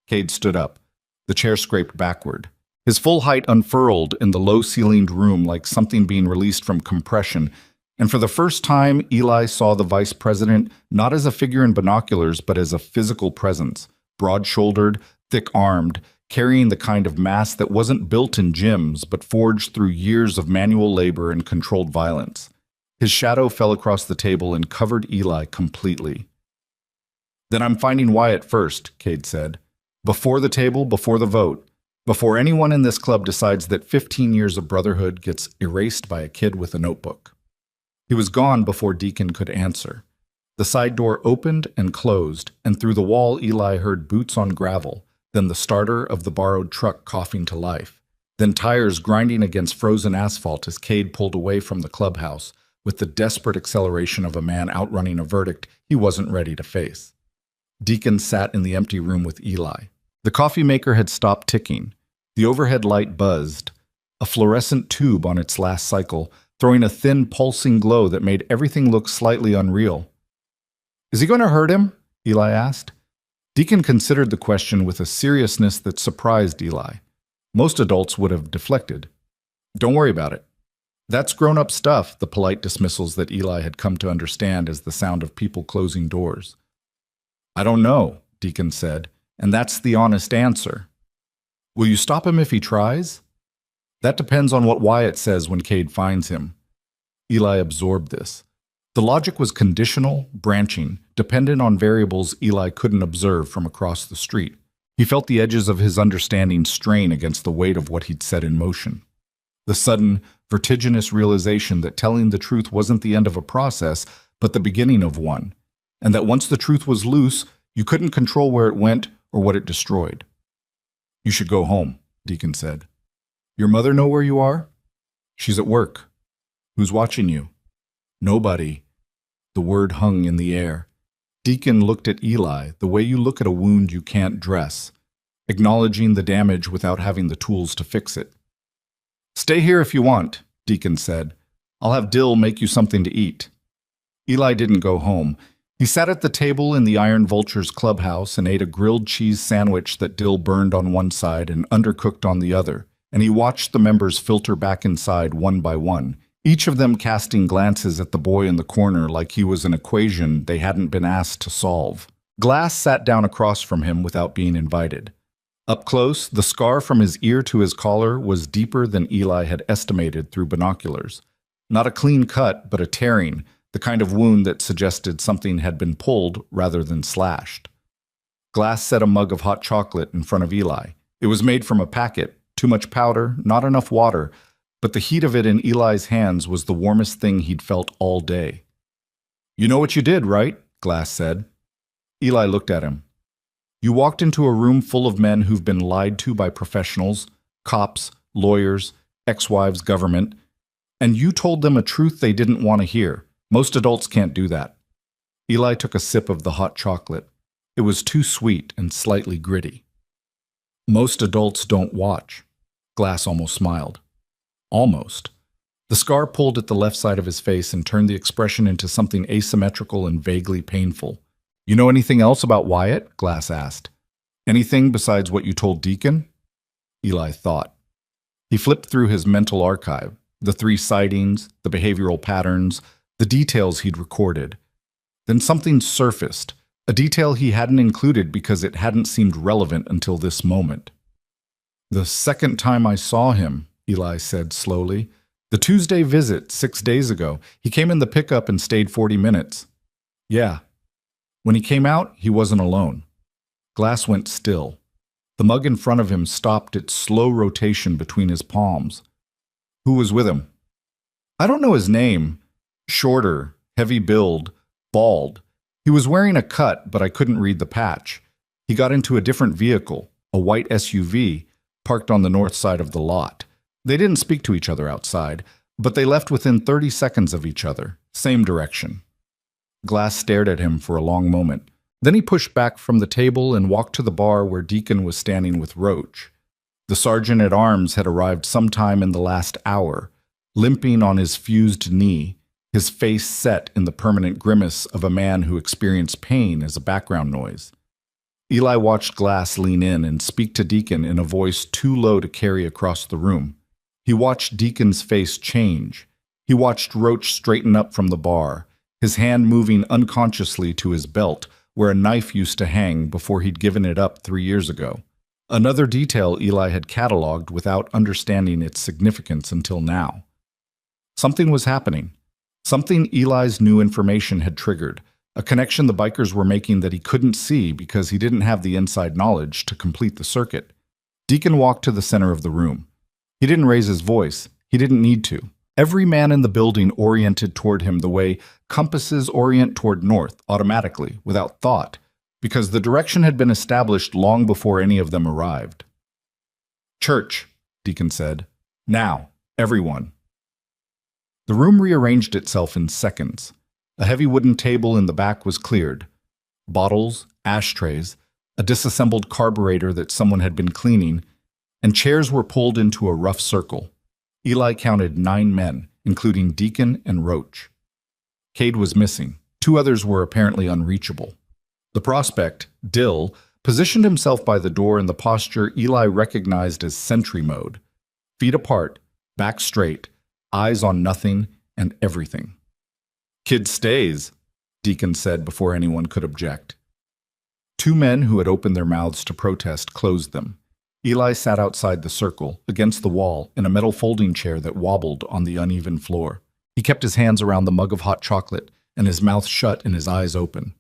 Cade stood up. The chair scraped backward. His full height unfurled in the low-ceilinged room like something being released from compression, and for the first time, Eli saw the vice president not as a figure in binoculars, but as a physical presence, broad-shouldered, thick-armed, carrying the kind of mass that wasn't built in gyms, but forged through years of manual labor and controlled violence. His shadow fell across the table and covered Eli completely. Then I'm finding Wyatt first, Cade said. Before the table, before the vote, before anyone in this club decides that 15 years of brotherhood gets erased by a kid with a notebook. He was gone before Deacon could answer. The side door opened and closed, and through the wall Eli heard boots on gravel, then the starter of the borrowed truck coughing to life, then tires grinding against frozen asphalt as Cade pulled away from the clubhouse with the desperate acceleration of a man outrunning a verdict he wasn't ready to face. Deacon sat in the empty room with Eli. The coffee maker had stopped ticking. The overhead light buzzed, a fluorescent tube on its last cycle, throwing a thin, pulsing glow that made everything look slightly unreal. Is he going to hurt him? Eli asked. Deacon considered the question with a seriousness that surprised Eli. Most adults would have deflected. Don't worry about it. That's grown-up stuff, the polite dismissals that Eli had come to understand as the sound of people closing doors. I don't know, Deacon said, and that's the honest answer. Will you stop him if he tries? That depends on what Wyatt says when Cade finds him. Eli absorbed this. The logic was conditional, branching, dependent on variables Eli couldn't observe from across the street. He felt the edges of his understanding strain against the weight of what he'd set in motion. The sudden, vertiginous realization that telling the truth wasn't the end of a process, but the beginning of one, and that once the truth was loose, you couldn't control where it went or what it destroyed. You should go home, Deacon said. Your mother know where you are? She's at work. Who's watching you? Nobody. The word hung in the air. Deacon looked at Eli the way you look at a wound you can't dress, acknowledging the damage without having the tools to fix it. "Stay here if you want," Deacon said. "I'll have Dill make you something to eat." Eli didn't go home. He sat at the table in the Iron Vulture's clubhouse and ate a grilled cheese sandwich that Dill burned on one side and undercooked on the other, and he watched the members filter back inside one by one, each of them casting glances at the boy in the corner like he was an equation they hadn't been asked to solve. Glass sat down across from him without being invited. Up close, the scar from his ear to his collar was deeper than Eli had estimated through binoculars. Not a clean cut, but a tearing, the kind of wound that suggested something had been pulled rather than slashed. Glass set a mug of hot chocolate in front of Eli. It was made from a packet, too much powder, not enough water, but the heat of it in Eli's hands was the warmest thing he'd felt all day. "You know what you did, right?" Glass said. Eli looked at him. "You walked into a room full of men who've been lied to by professionals, cops, lawyers, ex-wives, government, and you told them a truth they didn't want to hear. Most adults can't do that." Eli took a sip of the hot chocolate. It was too sweet and slightly gritty. "Most adults don't watch." Glass almost smiled. Almost. The scar pulled at the left side of his face and turned the expression into something asymmetrical and vaguely painful. "You know anything else about Wyatt?" Glass asked. "Anything besides what you told Deacon?" Eli thought. He flipped through his mental archive, the 3 sightings, the behavioral patterns, the details he'd recorded. Then something surfaced, a detail he hadn't included because it hadn't seemed relevant until this moment. "The second time I saw him," Eli said slowly, "the Tuesday visit 6 days ago, he came in the pickup and stayed 40 minutes. Yeah. When he came out, he wasn't alone." Glass went still. The mug in front of him stopped its slow rotation between his palms. "Who was with him?" "I don't know his name. Shorter, heavy build, bald. He was wearing a cut, but I couldn't read the patch. He got into a different vehicle, a white SUV, parked on the north side of the lot. They didn't speak to each other outside, but they left within 30 seconds of each other, same direction." Glass stared at him for a long moment. Then he pushed back from the table and walked to the bar where Deacon was standing with Roach. The sergeant-at-arms had arrived sometime in the last hour, limping on his fused knee, his face set in the permanent grimace of a man who experienced pain as a background noise. Eli watched Glass lean in and speak to Deacon in a voice too low to carry across the room. He watched Deacon's face change. He watched Roach straighten up from the bar, his hand moving unconsciously to his belt, where a knife used to hang before he'd given it up 3 years ago. Another detail Eli had cataloged without understanding its significance until now. Something was happening. Something Eli's new information had triggered, a connection the bikers were making that he couldn't see because he didn't have the inside knowledge to complete the circuit. Deacon walked to the center of the room. He didn't raise his voice. He didn't need to. Every man in the building oriented toward him the way compasses orient toward north automatically, without thought, because the direction had been established long before any of them arrived. "Church," Deacon said. "Now, everyone." The room rearranged itself in seconds. A heavy wooden table in the back was cleared. Bottles, ashtrays, a disassembled carburetor that someone had been cleaning, and chairs were pulled into a rough circle. Eli counted 9 men, including Deacon and Roach. Cade was missing. 2 others were apparently unreachable. The prospect, Dill, positioned himself by the door in the posture Eli recognized as sentry mode. Feet apart, back straight, eyes on nothing and everything. "Kid stays," Deacon said before anyone could object. 2 men who had opened their mouths to protest closed them. Eli sat outside the circle, against the wall, in a metal folding chair that wobbled on the uneven floor. He kept his hands around the mug of hot chocolate, and his mouth shut and his eyes open.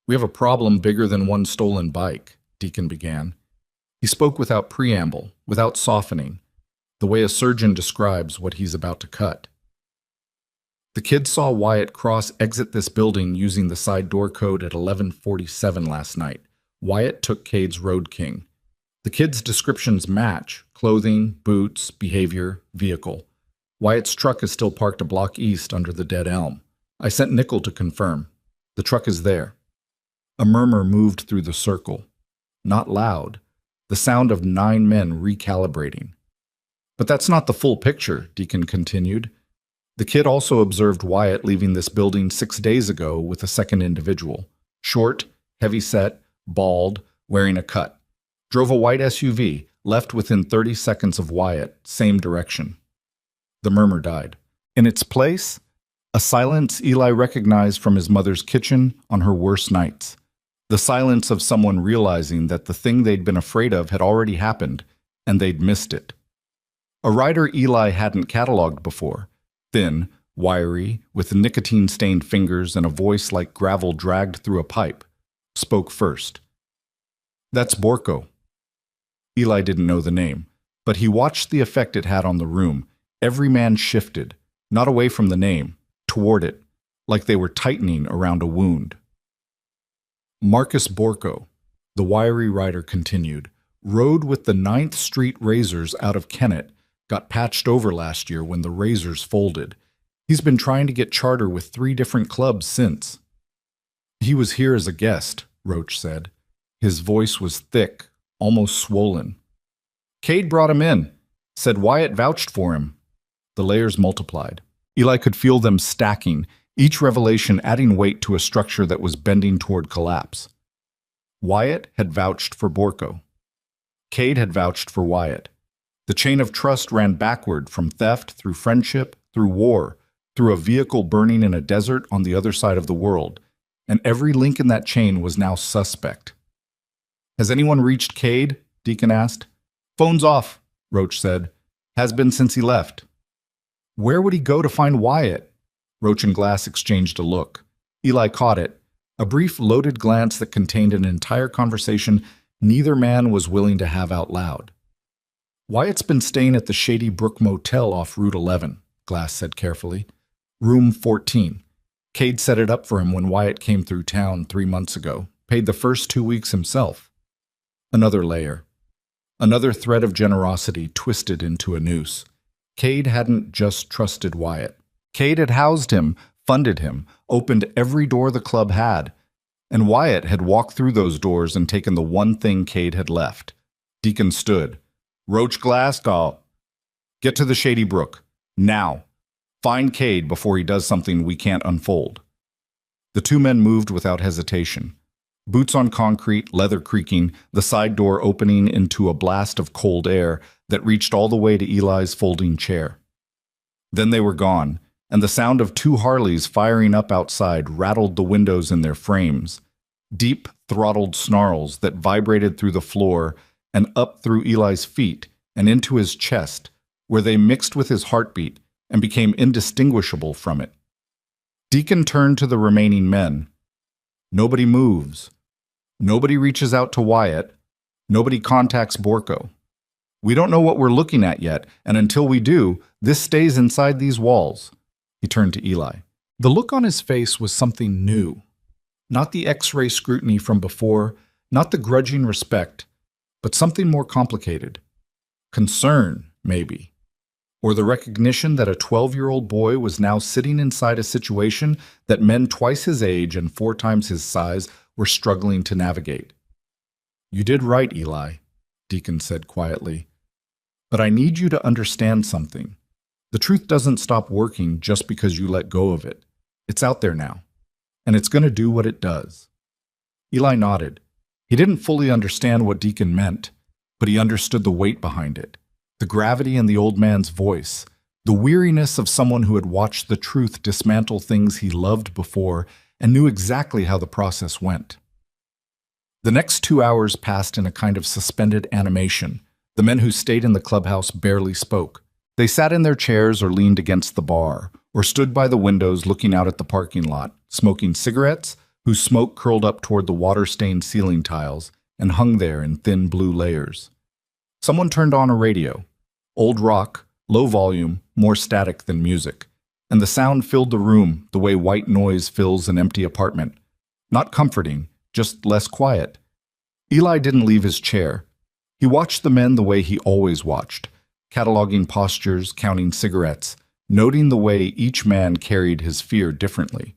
"We have a problem bigger than one stolen bike," Deacon began. He spoke without preamble, without softening, the way a surgeon describes what he's about to cut. "The kids saw Wyatt Cross exit this building using the side door code at 11:47 last night. Wyatt took Cade's Road King. The kids' descriptions match: clothing, boots, behavior, vehicle. Wyatt's truck is still parked a block east under the dead elm. I sent Nickel to confirm. The truck is there. A murmur moved through the circle. Not loud. The sound of 9 men recalibrating. But that's not the full picture, Deacon continued. The kid also observed Wyatt leaving this building 6 days ago with a second individual. Short, heavy-set, bald, wearing a cut. Drove a white SUV, left within 30 seconds of Wyatt, same direction. The murmur died. In its place, a silence Eli recognized from his mother's kitchen on her worst nights. The silence of someone realizing that the thing they'd been afraid of had already happened, and they'd missed it. A rider Eli hadn't cataloged before, thin, wiry, with nicotine-stained fingers and a voice like gravel dragged through a pipe, spoke first. "That's Borko." Eli didn't know the name, but he watched the effect it had on the room. Every man shifted, not away from the name, toward it, like they were tightening around a wound. Marcus Borko, the wiry rider continued, rode with the 9th Street Razors out of Kennett, got patched over last year when the Razors folded. He's been trying to get charter with 3 different clubs since. "He was here as a guest," Roach said. His voice was thick, almost swollen. "Cade brought him in, said Wyatt vouched for him." The layers multiplied. Eli could feel them stacking, each revelation adding weight to a structure that was bending toward collapse. Wyatt had vouched for Borko. Cade had vouched for Wyatt. The chain of trust ran backward from theft through friendship, through war, through a vehicle burning in a desert on the other side of the world, and every link in that chain was now suspect. "Has anyone reached Cade?" Deacon asked. "Phone's off," Roach said. "Has been since he left." "Where would he go to find Wyatt?" Roach and Glass exchanged a look. Eli caught it, a brief loaded glance that contained an entire conversation neither man was willing to have out loud. "Wyatt's been staying at the Shady Brook Motel off Route 11, Glass said carefully. "Room 14. Cade set it up for him when Wyatt came through town 3 months ago. Paid the first 2 weeks himself." Another layer. Another thread of generosity twisted into a noose. Cade hadn't just trusted Wyatt. Cade had housed him, funded him, opened every door the club had. And Wyatt had walked through those doors and taken the one thing Cade had left. Deacon stood. "Roach, Glass, call. Get to the Shady Brook. Now. Find Cade before he does something we can't unfold." The 2 men moved without hesitation. Boots on concrete, leather creaking, the side door opening into a blast of cold air that reached all the way to Eli's folding chair. Then they were gone, and the sound of 2 Harleys firing up outside rattled the windows in their frames. Deep, throttled snarls that vibrated through the floor and up through Eli's feet and into his chest, where they mixed with his heartbeat and became indistinguishable from it. Deacon turned to the remaining men. Nobody moves. Nobody reaches out to Wyatt. Nobody contacts Borko. We don't know what we're looking at yet, and until we do, this stays inside these walls. He turned to Eli. The look on his face was something new. Not the X-ray scrutiny from before, not the grudging respect, but something more complicated. Concern, maybe. Or the recognition that a 12-year-old boy was now sitting inside a situation that men twice his age and 4 times his size were struggling to navigate. "You did right, Eli," Deacon said quietly. "But I need you to understand something. The truth doesn't stop working just because you let go of it. It's out there now, and it's going to do what it does." Eli nodded. He didn't fully understand what Deacon meant, but he understood the weight behind it, the gravity in the old man's voice, the weariness of someone who had watched the truth dismantle things he loved before and knew exactly how the process went. The next 2 hours passed in a kind of suspended animation. The men who stayed in the clubhouse barely spoke. They sat in their chairs or leaned against the bar, or stood by the windows looking out at the parking lot, smoking cigarettes, whose smoke curled up toward the water-stained ceiling tiles and hung there in thin blue layers. Someone turned on a radio. Old rock, low volume, more static than music. And the sound filled the room the way white noise fills an empty apartment. Not comforting, just less quiet. Eli didn't leave his chair. He watched the men the way he always watched, cataloging postures, counting cigarettes, noting the way each man carried his fear differently.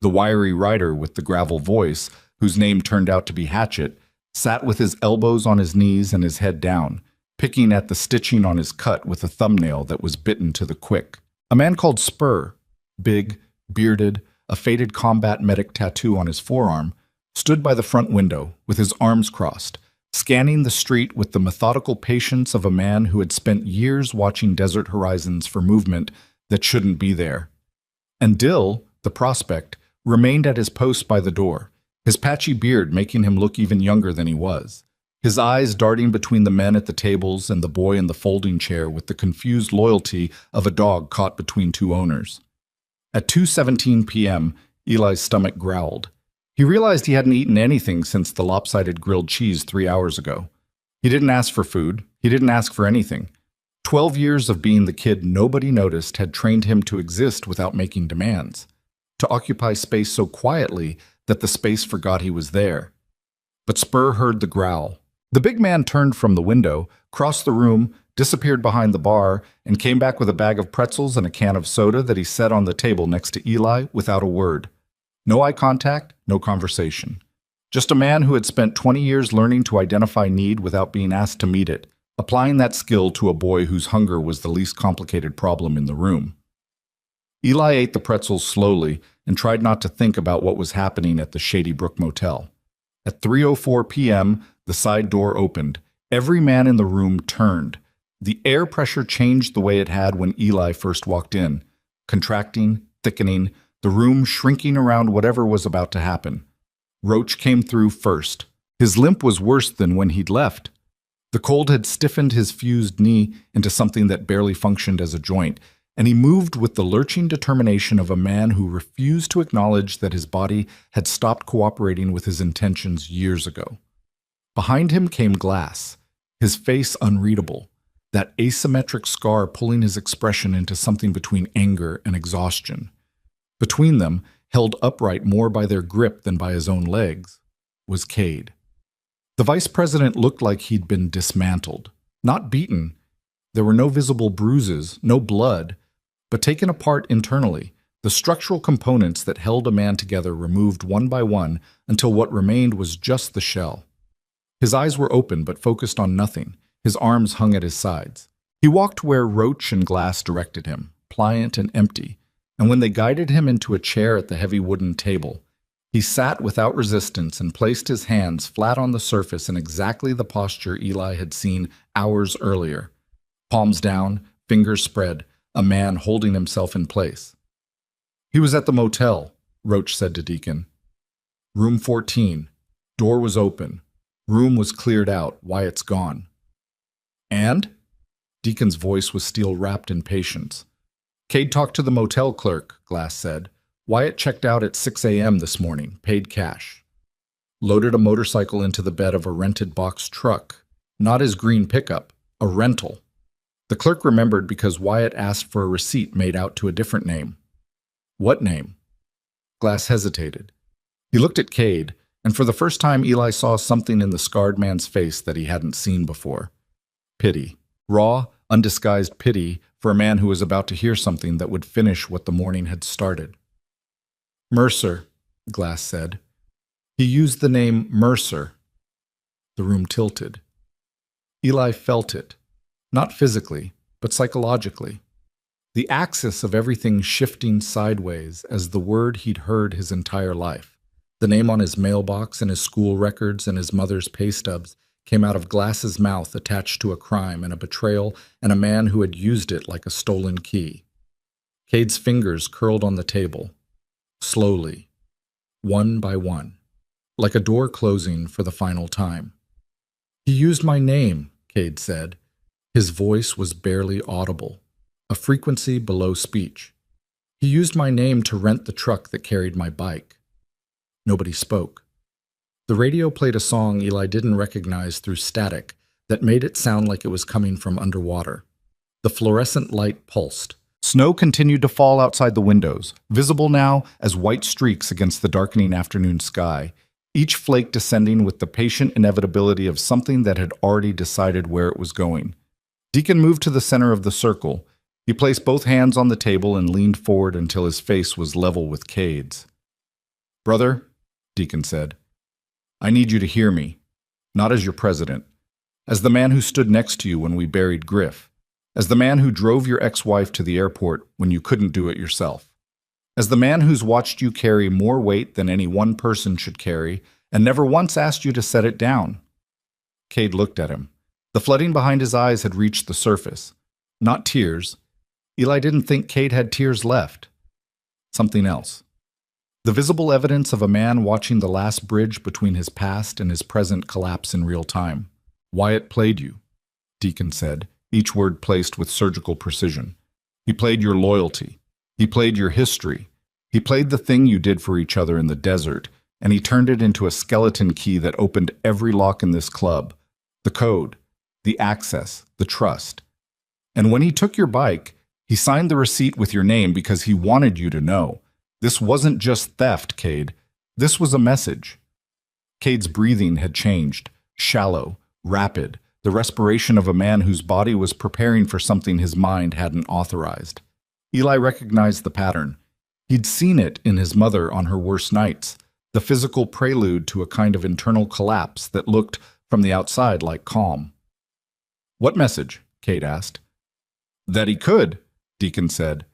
The wiry rider with the gravel voice, whose name turned out to be Hatchet, sat with his elbows on his knees and his head down, picking at the stitching on his cut with a thumbnail that was bitten to the quick. A man called Spur, big, bearded, a faded combat medic tattoo on his forearm, stood by the front window with his arms crossed, scanning the street with the methodical patience of a man who had spent years watching desert horizons for movement that shouldn't be there. And Dill, the prospect, remained at his post by the door, his patchy beard making him look even younger than he was, his eyes darting between the men at the tables and the boy in the folding chair with the confused loyalty of a dog caught between two owners. At 2:17 p.m., Eli's stomach growled. He realized he hadn't eaten anything since the lopsided grilled cheese 3 hours ago. He didn't ask for food. He didn't ask for anything. 12 years of being the kid nobody noticed had trained him to exist without making demands, to occupy space so quietly that the space forgot he was there. But Spur heard the growl. The big man turned from the window, crossed the room, disappeared behind the bar, and came back with a bag of pretzels and a can of soda that he set on the table next to Eli without a word. No eye contact, no conversation. Just a man who had spent 20 years learning to identify need without being asked to meet it, applying that skill to a boy whose hunger was the least complicated problem in the room. Eli ate the pretzels slowly and tried not to think about what was happening at the Shady Brook Motel. At 3:04 p.m., the side door opened. Every man in the room turned. The air pressure changed the way it had when Eli first walked in, contracting, thickening, the room shrinking around whatever was about to happen. Roach came through first. His limp was worse than when he'd left. The cold had stiffened his fused knee into something that barely functioned as a joint, and he moved with the lurching determination of a man who refused to acknowledge that his body had stopped cooperating with his intentions years ago. Behind him came Glass, his face unreadable, that asymmetric scar pulling his expression into something between anger and exhaustion. Between them, held upright more by their grip than by his own legs, was Cade. The vice president looked like he'd been dismantled, not beaten. There were no visible bruises, no blood, but taken apart internally, the structural components that held a man together removed one by one until what remained was just the shell. His eyes were open but focused on nothing. His arms hung at his sides. He walked where Roach and Glass directed him, pliant and empty, and when they guided him into a chair at the heavy wooden table, he sat without resistance and placed his hands flat on the surface in exactly the posture Eli had seen hours earlier. Palms down, fingers spread, a man holding himself in place. He was at the motel, Roach said to Deacon. Room 14. Door was open. Room was cleared out. Wyatt's gone. And? Deacon's voice was steel-wrapped in patience. Cade talked to the motel clerk, Glass said. Wyatt checked out at 6 a.m. this morning, paid cash. Loaded a motorcycle into the bed of a rented box truck. Not his green pickup, a rental. The clerk remembered because Wyatt asked for a receipt made out to a different name. What name? Glass hesitated. He looked at Cade, and for the first time Eli saw something in the scarred man's face that he hadn't seen before. Pity. Raw, undisguised pity for a man who was about to hear something that would finish what the morning had started. Mercer, Glass said. He used the name Mercer. The room tilted. Eli felt it, not physically, but psychologically. The axis of everything shifting sideways as the word he'd heard his entire life. The name on his mailbox and his school records and his mother's pay stubs came out of Glass's mouth attached to a crime and a betrayal and a man who had used it like a stolen key. Cade's fingers curled on the table, slowly, one by one, like a door closing for the final time. He used my name, Cade said. His voice was barely audible, a frequency below speech. He used my name to rent the truck that carried my bike. Nobody spoke. The radio played a song Eli didn't recognize through static that made it sound like it was coming from underwater. The fluorescent light pulsed. Snow continued to fall outside the windows, visible now as white streaks against the darkening afternoon sky, each flake descending with the patient inevitability of something that had already decided where it was going. Deacon moved to the center of the circle. He placed both hands on the table and leaned forward until his face was level with Cade's. "Brother," Deacon said, "I need you to hear me, not as your president, as the man who stood next to you when we buried Griff, as the man who drove your ex-wife to the airport when you couldn't do it yourself, as the man who's watched you carry more weight than any one person should carry and never once asked you to set it down." Cade looked at him. The flooding behind his eyes had reached the surface. Not tears. Eli didn't think Cade had tears left. Something else. The visible evidence of a man watching the last bridge between his past and his present collapse in real time. "Wyatt played you," Deacon said, each word placed with surgical precision. "He played your loyalty. He played your history. He played the thing you did for each other in the desert, and he turned it into a skeleton key that opened every lock in this club. The code, the access, the trust. And when he took your bike, he signed the receipt with your name because he wanted you to know. This wasn't just theft, Cade. This was a message." Cade's breathing had changed, shallow, rapid, the respiration of a man whose body was preparing for something his mind hadn't authorized. Eli recognized the pattern. He'd seen it in his mother on her worst nights, the physical prelude to a kind of internal collapse that looked, from the outside, like calm. "What message?" Cade asked. "That he could," Deacon said.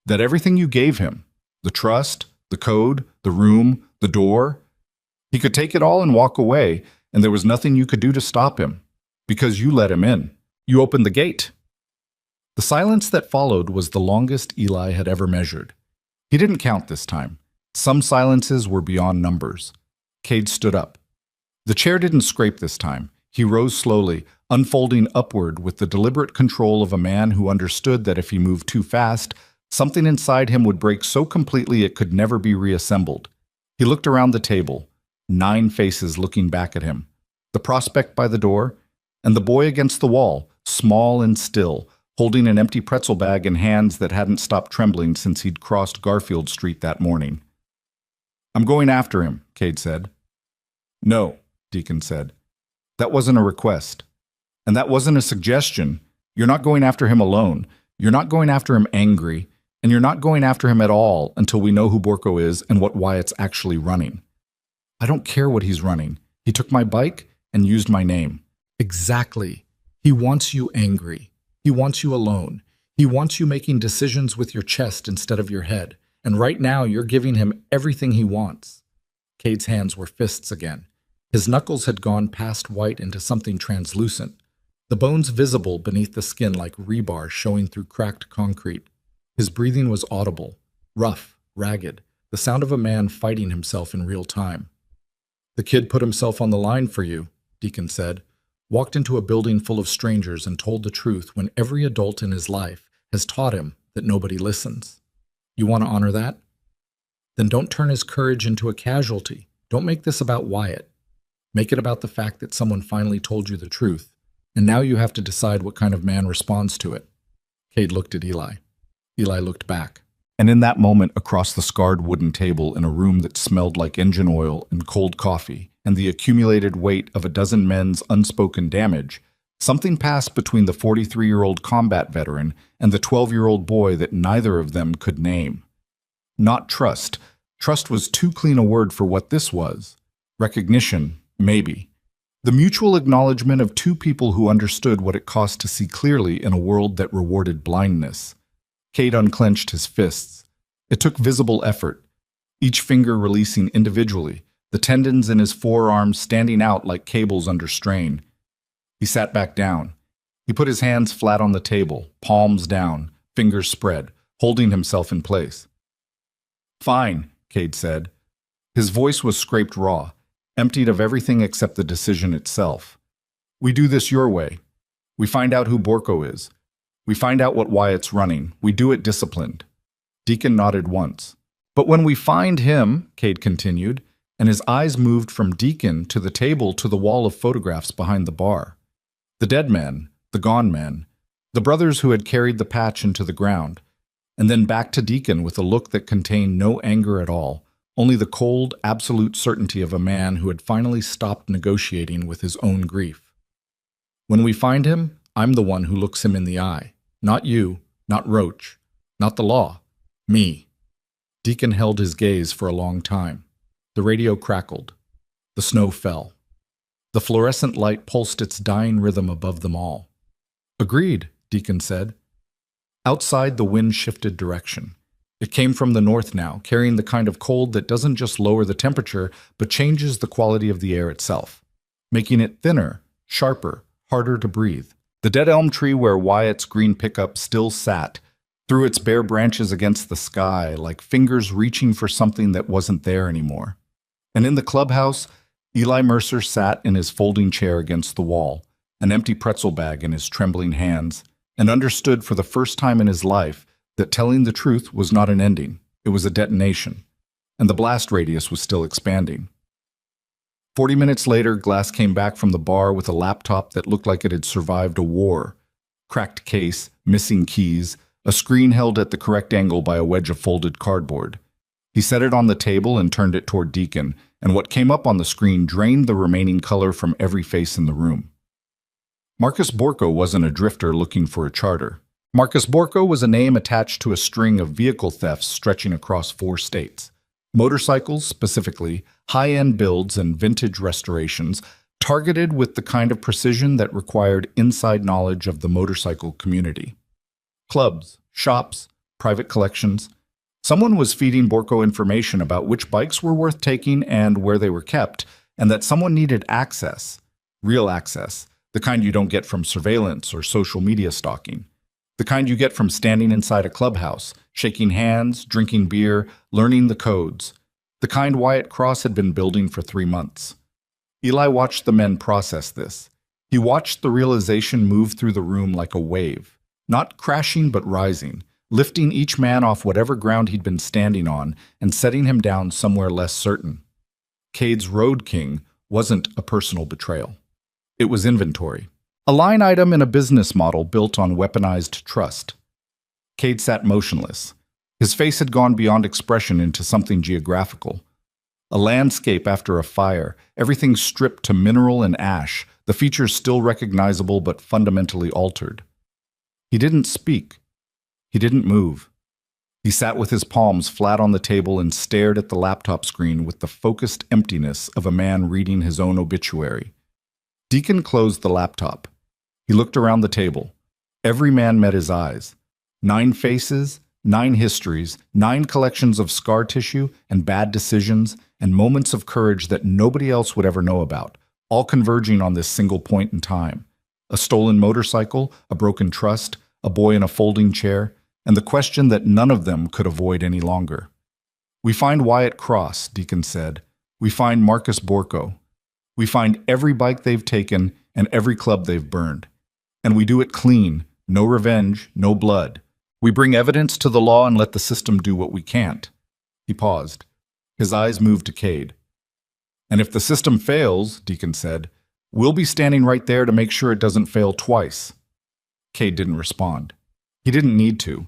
"That everything you gave him, the trust, the code, the room, the door, he could take it all and walk away, and there was nothing you could do to stop him, because you let him in. You opened the gate." The silence that followed was the longest Eli had ever measured. He didn't count this time. Some silences were beyond numbers. Cade stood up. The chair didn't scrape this time. He rose slowly, unfolding upward with the deliberate control of a man who understood that if he moved too fast, something inside him would break so completely it could never be reassembled. He looked around the table, 9 faces looking back at him, the prospect by the door, and the boy against the wall, small and still, holding an empty pretzel bag in hands that hadn't stopped trembling since he'd crossed Garfield Street that morning. "I'm going after him," Cade said. "No," Deacon said. "That wasn't a request. And that wasn't a suggestion. You're not going after him alone. You're not going after him angry. And you're not going after him at all until we know who Borko is and what Wyatt's actually running. I don't care what he's running. He took my bike and used my name." "Exactly. He wants you angry. He wants you alone. He wants you making decisions with your chest instead of your head. And right now you're giving him everything he wants." Cade's hands were fists again. His knuckles had gone past white into something translucent, the bones visible beneath the skin like rebar showing through cracked concrete. His breathing was audible, rough, ragged, the sound of a man fighting himself in real time. "The kid put himself on the line for you," Deacon said, "walked into a building full of strangers and told the truth when every adult in his life has taught him that nobody listens. You want to honor that? Then don't turn his courage into a casualty. Don't make this about Wyatt. Make it about the fact that someone finally told you the truth, and now you have to decide what kind of man responds to it." Cade looked at Eli. Eli looked back. And in that moment, across the scarred wooden table in a room that smelled like engine oil and cold coffee, and the accumulated weight of a dozen men's unspoken damage, something passed between the 43-year-old combat veteran and the 12-year-old boy that neither of them could name. Not trust. Trust was too clean a word for what this was. Recognition, maybe. The mutual acknowledgement of two people who understood what it cost to see clearly in a world that rewarded blindness. Cade unclenched his fists. It took visible effort, each finger releasing individually, the tendons in his forearms standing out like cables under strain. He sat back down. He put his hands flat on the table, palms down, fingers spread, holding himself in place. "Fine," Cade said. His voice was scraped raw, emptied of everything except the decision itself. "We do this your way. We find out who Borko is. We find out what Wyatt's running. We do it disciplined." Deacon nodded once. "But when we find him," Cade continued, and his eyes moved from Deacon to the table to the wall of photographs behind the bar. The dead men, the gone men, the brothers who had carried the patch into the ground, and then back to Deacon with a look that contained no anger at all, only the cold, absolute certainty of a man who had finally stopped negotiating with his own grief. "When we find him, I'm the one who looks him in the eye. Not you, Not Roach. Not the law. Me. Deacon held his gaze for a long time. The radio crackled. The snow fell. The fluorescent light pulsed its dying rhythm above them all. Agreed, Deacon said. Outside, the wind shifted direction. It came from the north now, carrying the kind of cold that doesn't just lower the temperature, but changes the quality of the air itself, making it thinner, sharper, harder to breathe. The dead elm tree where Wyatt's green pickup still sat threw its bare branches against the sky like fingers reaching for something that wasn't there anymore. And in the clubhouse, Eli Mercer sat in his folding chair against the wall, an empty pretzel bag in his trembling hands, and understood for the first time in his life that telling the truth was not an ending, it was a detonation, and the blast radius was still expanding. 40 minutes later, Glass came back from the bar with a laptop that looked like it had survived a war. Cracked case, missing keys, a screen held at the correct angle by a wedge of folded cardboard. He set it on the table and turned it toward Deacon, and what came up on the screen drained the remaining color from every face in the room. Marcus Borko wasn't a drifter looking for a charter. Marcus Borko was a name attached to a string of vehicle thefts stretching across 4 states. Motorcycles, specifically, high-end builds and vintage restorations, targeted with the kind of precision that required inside knowledge of the motorcycle community. Clubs, shops, private collections. Someone was feeding Borko information about which bikes were worth taking and where they were kept, and that someone needed access, real access, the kind you don't get from surveillance or social media stalking, the kind you get from standing inside a clubhouse, shaking hands, drinking beer, learning the codes, the kind Wyatt Cross had been building for 3 months. Eli watched the men process this. He watched the realization move through the room like a wave, not crashing but rising, lifting each man off whatever ground he'd been standing on and setting him down somewhere less certain. Cade's Road King wasn't a personal betrayal. It was inventory, a line item in a business model built on weaponized trust. Cade sat motionless. His face had gone beyond expression into something geographical. A landscape after a fire, everything stripped to mineral and ash, the features still recognizable but fundamentally altered. He didn't speak. He didn't move. He sat with his palms flat on the table and stared at the laptop screen with the focused emptiness of a man reading his own obituary. Deacon closed the laptop. He looked around the table. Every man met his eyes. 9 faces, 9 histories, 9 collections of scar tissue and bad decisions and moments of courage that nobody else would ever know about, all converging on this single point in time. A stolen motorcycle, a broken trust, a boy in a folding chair, and the question that none of them could avoid any longer. We find Wyatt Cross, Deacon said. We find Marcus Borko. We find every bike they've taken and every club they've burned. And we do it clean, no revenge, no blood. We bring evidence to the law and let the system do what we can't. He paused. His eyes moved to Cade. And if the system fails, Deacon said, we'll be standing right there to make sure it doesn't fail twice. Cade didn't respond. He didn't need to.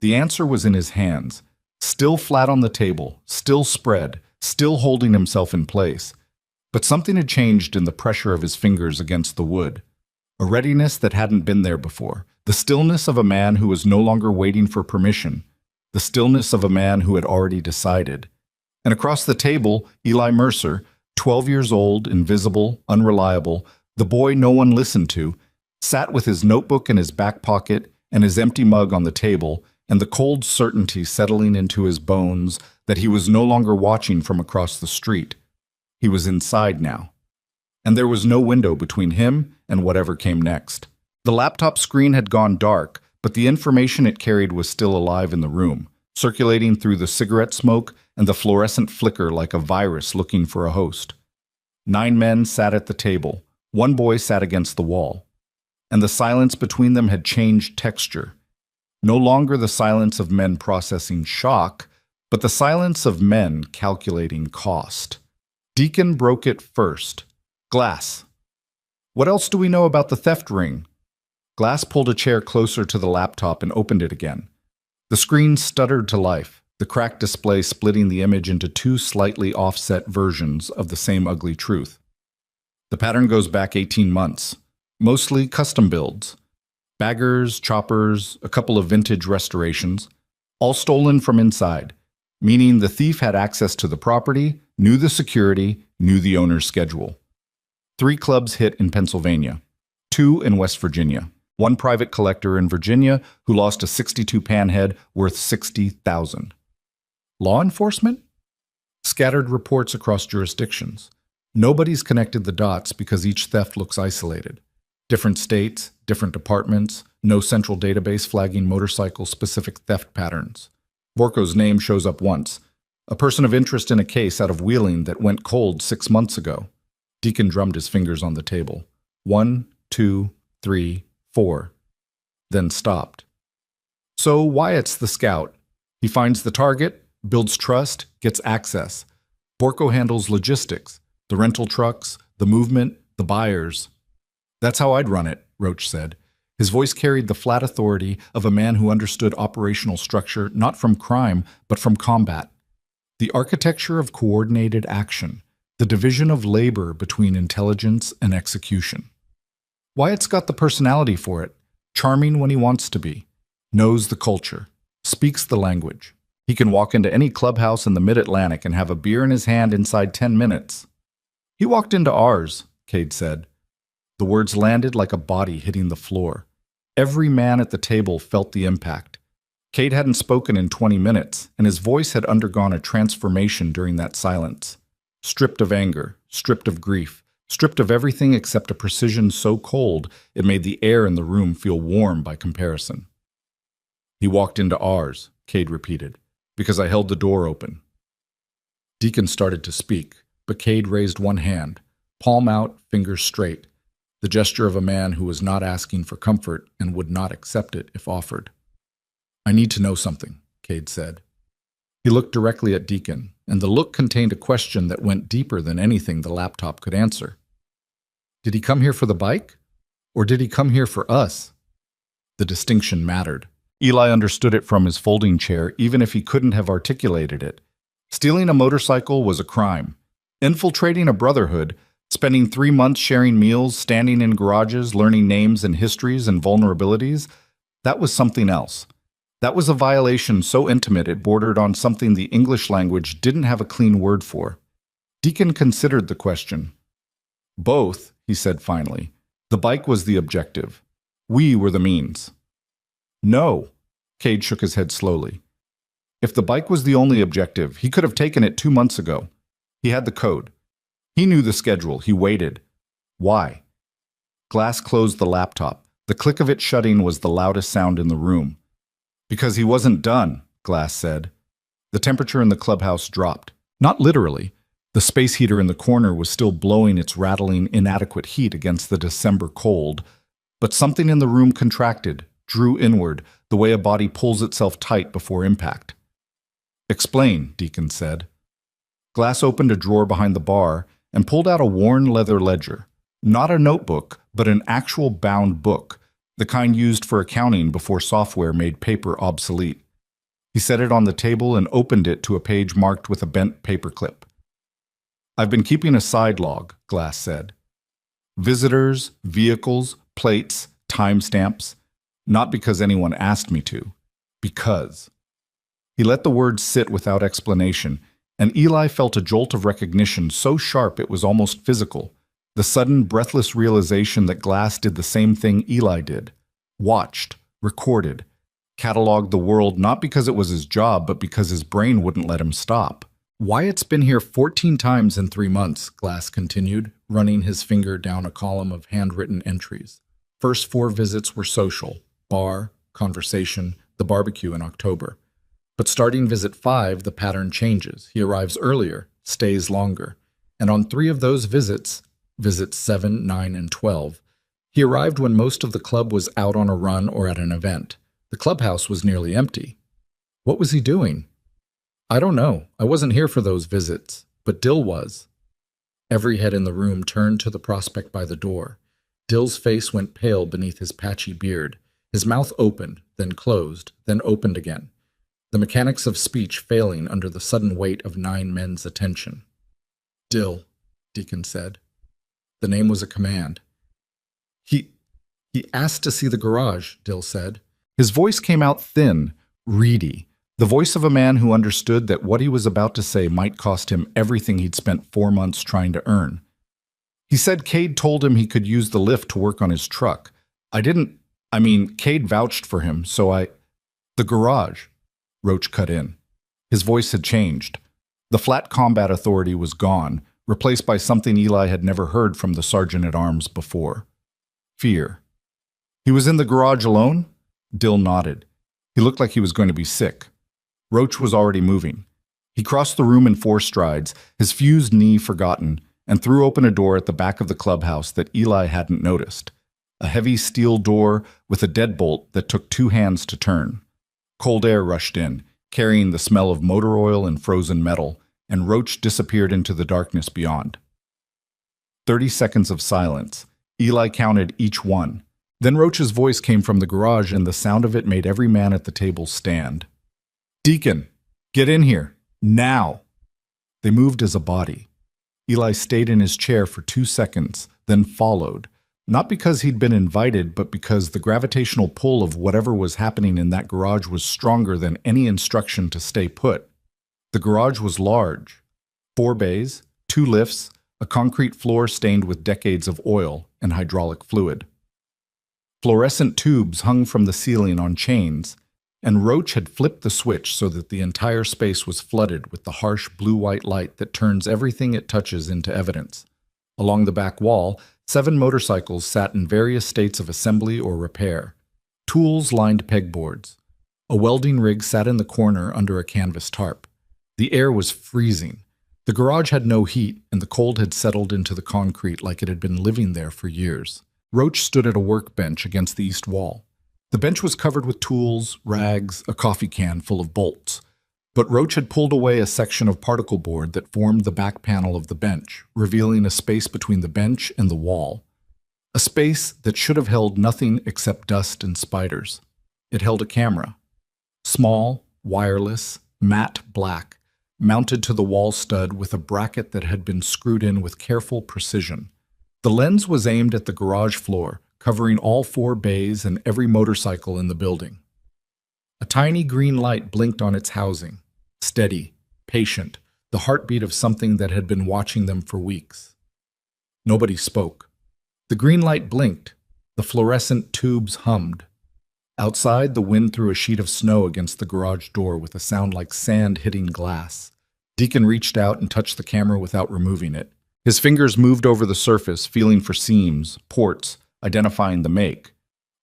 The answer was in his hands, still flat on the table, still spread, still holding himself in place. But something had changed in the pressure of his fingers against the wood. A readiness that hadn't been there before. The stillness of a man who was no longer waiting for permission. The stillness of a man who had already decided. And across the table, Eli Mercer, 12 years old, invisible, unreliable, the boy no one listened to, sat with his notebook in his back pocket and his empty mug on the table, and the cold certainty settling into his bones that he was no longer watching from across the street. He was inside now. And there was no window between him and whatever came next. The laptop screen had gone dark, but the information it carried was still alive in the room, circulating through the cigarette smoke and the fluorescent flicker like a virus looking for a host. 9 men sat at the table. 1 boy sat against the wall. And the silence between them had changed texture. No longer the silence of men processing shock, but the silence of men calculating cost. Deacon broke it first. Glass. What else do we know about the theft ring? Glass pulled a chair closer to the laptop and opened it again. The screen stuttered to life, the cracked display splitting the image into 2 slightly offset versions of the same ugly truth. The pattern goes back 18 months, mostly custom builds. Baggers, choppers, a couple of vintage restorations, all stolen from inside, meaning the thief had access to the property, knew the security, knew the owner's schedule. 3 clubs hit in Pennsylvania, 2 in West Virginia, 1 private collector in Virginia who lost a 62 panhead worth $60,000. Law enforcement? Scattered reports across jurisdictions. Nobody's connected the dots because each theft looks isolated. Different states, different departments, no central database flagging motorcycle-specific theft patterns. Borko's name shows up once, a person of interest in a case out of Wheeling that went cold 6 months ago. Deacon drummed his fingers on the table. 1, 2, 3, 4. Then stopped. So Wyatt's the scout. He finds the target, builds trust, gets access. Borko handles logistics, the rental trucks, the movement, the buyers. That's how I'd run it, Roach said. His voice carried the flat authority of a man who understood operational structure not from crime, but from combat. The architecture of coordinated action, the division of labor between intelligence and execution. Wyatt's got the personality for it, charming when he wants to be, knows the culture, speaks the language. He can walk into any clubhouse in the mid-Atlantic and have a beer in his hand inside 10 minutes. He walked into ours, Cade said. The words landed like a body hitting the floor. Every man at the table felt the impact. Cade hadn't spoken in 20 minutes, and his voice had undergone a transformation during that silence. Stripped of anger, stripped of grief, stripped of everything except a precision so cold it made the air in the room feel warm by comparison. He walked into ours, Cade repeated, because I held the door open. Deacon started to speak, but Cade raised one hand, palm out, fingers straight, the gesture of a man who was not asking for comfort and would not accept it if offered. I need to know something, Cade said. He looked directly at Deacon, and the look contained a question that went deeper than anything the laptop could answer. Did he come here for the bike? Or did he come here for us? The distinction mattered. Eli understood it from his folding chair, even if he couldn't have articulated it. Stealing a motorcycle was a crime. Infiltrating a brotherhood, spending 3 months sharing meals, standing in garages, learning names and histories and vulnerabilities, that was something else. That was a violation so intimate it bordered on something the English language didn't have a clean word for. Deacon considered the question. Both, he said finally. The bike was the objective. We were the means. No, Cade shook his head slowly. If the bike was the only objective, he could have taken it 2 months ago. He had the code. He knew the schedule. He waited. Why? Glass closed the laptop. The click of it shutting was the loudest sound in the room. Because he wasn't done, Glass said. The temperature in the clubhouse dropped. Not literally. The space heater in the corner was still blowing its rattling, inadequate heat against the December cold, but something in the room contracted, drew inward, the way a body pulls itself tight before impact. Explain, Deacon said. Glass opened a drawer behind the bar and pulled out a worn leather ledger. Not a notebook, but an actual bound book, the kind used for accounting before software made paper obsolete. He set it on the table and opened it to a page marked with a bent paperclip. I've been keeping a side log, Glass said. Visitors, vehicles, plates, timestamps. Not because anyone asked me to. Because. He let the words sit without explanation, and Eli felt a jolt of recognition so sharp it was almost physical. The sudden, breathless realization that Glass did the same thing Eli did. Watched, recorded, cataloged the world not because it was his job, but because his brain wouldn't let him stop. Wyatt's been here 14 times in 3 months, Glass continued, running his finger down a column of handwritten entries. First 4 visits were social, bar, conversation, the barbecue in October. But starting visit 5, the pattern changes. He arrives earlier, stays longer. And on 3 of those visits 7, 9, and 12, he arrived when most of the club was out on a run or at an event. The clubhouse was nearly empty. What was he doing? I don't know. I wasn't here for those visits, but Dill was. Every head in the room turned to the prospect by the door. Dill's face went pale beneath his patchy beard. His mouth opened, then closed, then opened again. The mechanics of speech failing under the sudden weight of 9 men's attention. Dill, Deacon said. The name was a command. He asked to see the garage, Dill said. His voice came out thin, reedy, the voice of a man who understood that what he was about to say might cost him everything he'd spent 4 months trying to earn. He said Cade told him he could use the lift to work on his truck. Cade vouched for him, so The garage, Roach cut in. His voice had changed. The flat combat authority was gone, replaced by something Eli had never heard from the sergeant-at-arms before. Fear. He was in the garage alone? Dill nodded. He looked like he was going to be sick. Roach was already moving. He crossed the room in 4 strides, his fused knee forgotten, and threw open a door at the back of the clubhouse that Eli hadn't noticed. A heavy steel door with a deadbolt that took 2 hands to turn. Cold air rushed in, carrying the smell of motor oil and frozen metal, and Roach disappeared into the darkness beyond. 30 seconds of silence. Eli counted each one. Then Roach's voice came from the garage, and the sound of it made every man at the table stand. "Deacon, get in here. Now!" They moved as a body. Eli stayed in his chair for 2 seconds, then followed. Not because he'd been invited, but because the gravitational pull of whatever was happening in that garage was stronger than any instruction to stay put. The garage was large. 4 bays, 2 lifts, a concrete floor stained with decades of oil and hydraulic fluid. Fluorescent tubes hung from the ceiling on chains, and Roach had flipped the switch so that the entire space was flooded with the harsh blue-white light that turns everything it touches into evidence. Along the back wall, 7 motorcycles sat in various states of assembly or repair. Tools lined pegboards. A welding rig sat in the corner under a canvas tarp. The air was freezing. The garage had no heat, and the cold had settled into the concrete like it had been living there for years. Roach stood at a workbench against the east wall. The bench was covered with tools, rags, a coffee can full of bolts. But Roach had pulled away a section of particle board that formed the back panel of the bench, revealing a space between the bench and the wall. A space that should have held nothing except dust and spiders. It held a camera. Small, wireless, matte black, mounted to the wall stud with a bracket that had been screwed in with careful precision. The lens was aimed at the garage floor, covering all 4 bays and every motorcycle in the building. A tiny green light blinked on its housing, steady, patient, the heartbeat of something that had been watching them for weeks. Nobody spoke. The green light blinked. The fluorescent tubes hummed. Outside, the wind threw a sheet of snow against the garage door with a sound like sand hitting glass. Deacon reached out and touched the camera without removing it. His fingers moved over the surface, feeling for seams, ports, identifying the make.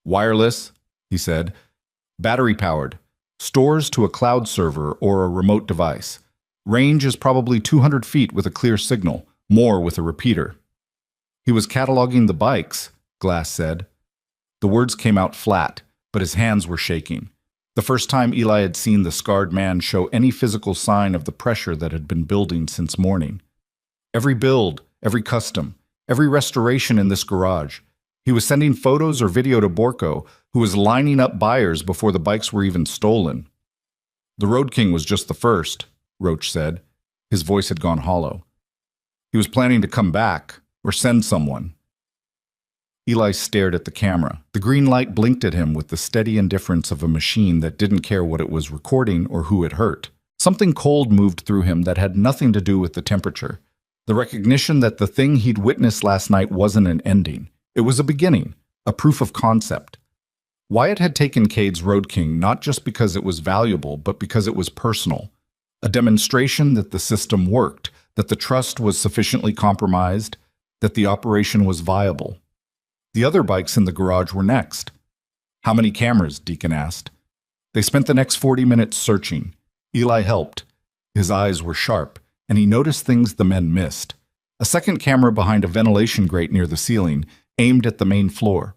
"Wireless," he said. "Battery-powered. Stores to a cloud server or a remote device. Range is probably 200 feet with a clear signal, more with a repeater." "He was cataloging the bikes," Glass said. The words came out flat, but his hands were shaking. The first time Eli had seen the scarred man show any physical sign of the pressure that had been building since morning. Every build, every custom, every restoration in this garage. He was sending photos or video to Borko, who was lining up buyers before the bikes were even stolen. "The Road King was just the first," Roach said. His voice had gone hollow. "He was planning to come back, or send someone." Eli stared at the camera. The green light blinked at him with the steady indifference of a machine that didn't care what it was recording or who it hurt. Something cold moved through him that had nothing to do with the temperature. The recognition that the thing he'd witnessed last night wasn't an ending. It was a beginning, a proof of concept. Wyatt had taken Cade's Road King not just because it was valuable, but because it was personal. A demonstration that the system worked, that the trust was sufficiently compromised, that the operation was viable. The other bikes in the garage were next. "How many cameras?" Deacon asked. They spent the next 40 minutes searching. Eli helped. His eyes were sharp, and he noticed things the men missed. A second camera behind a ventilation grate near the ceiling, aimed at the main floor.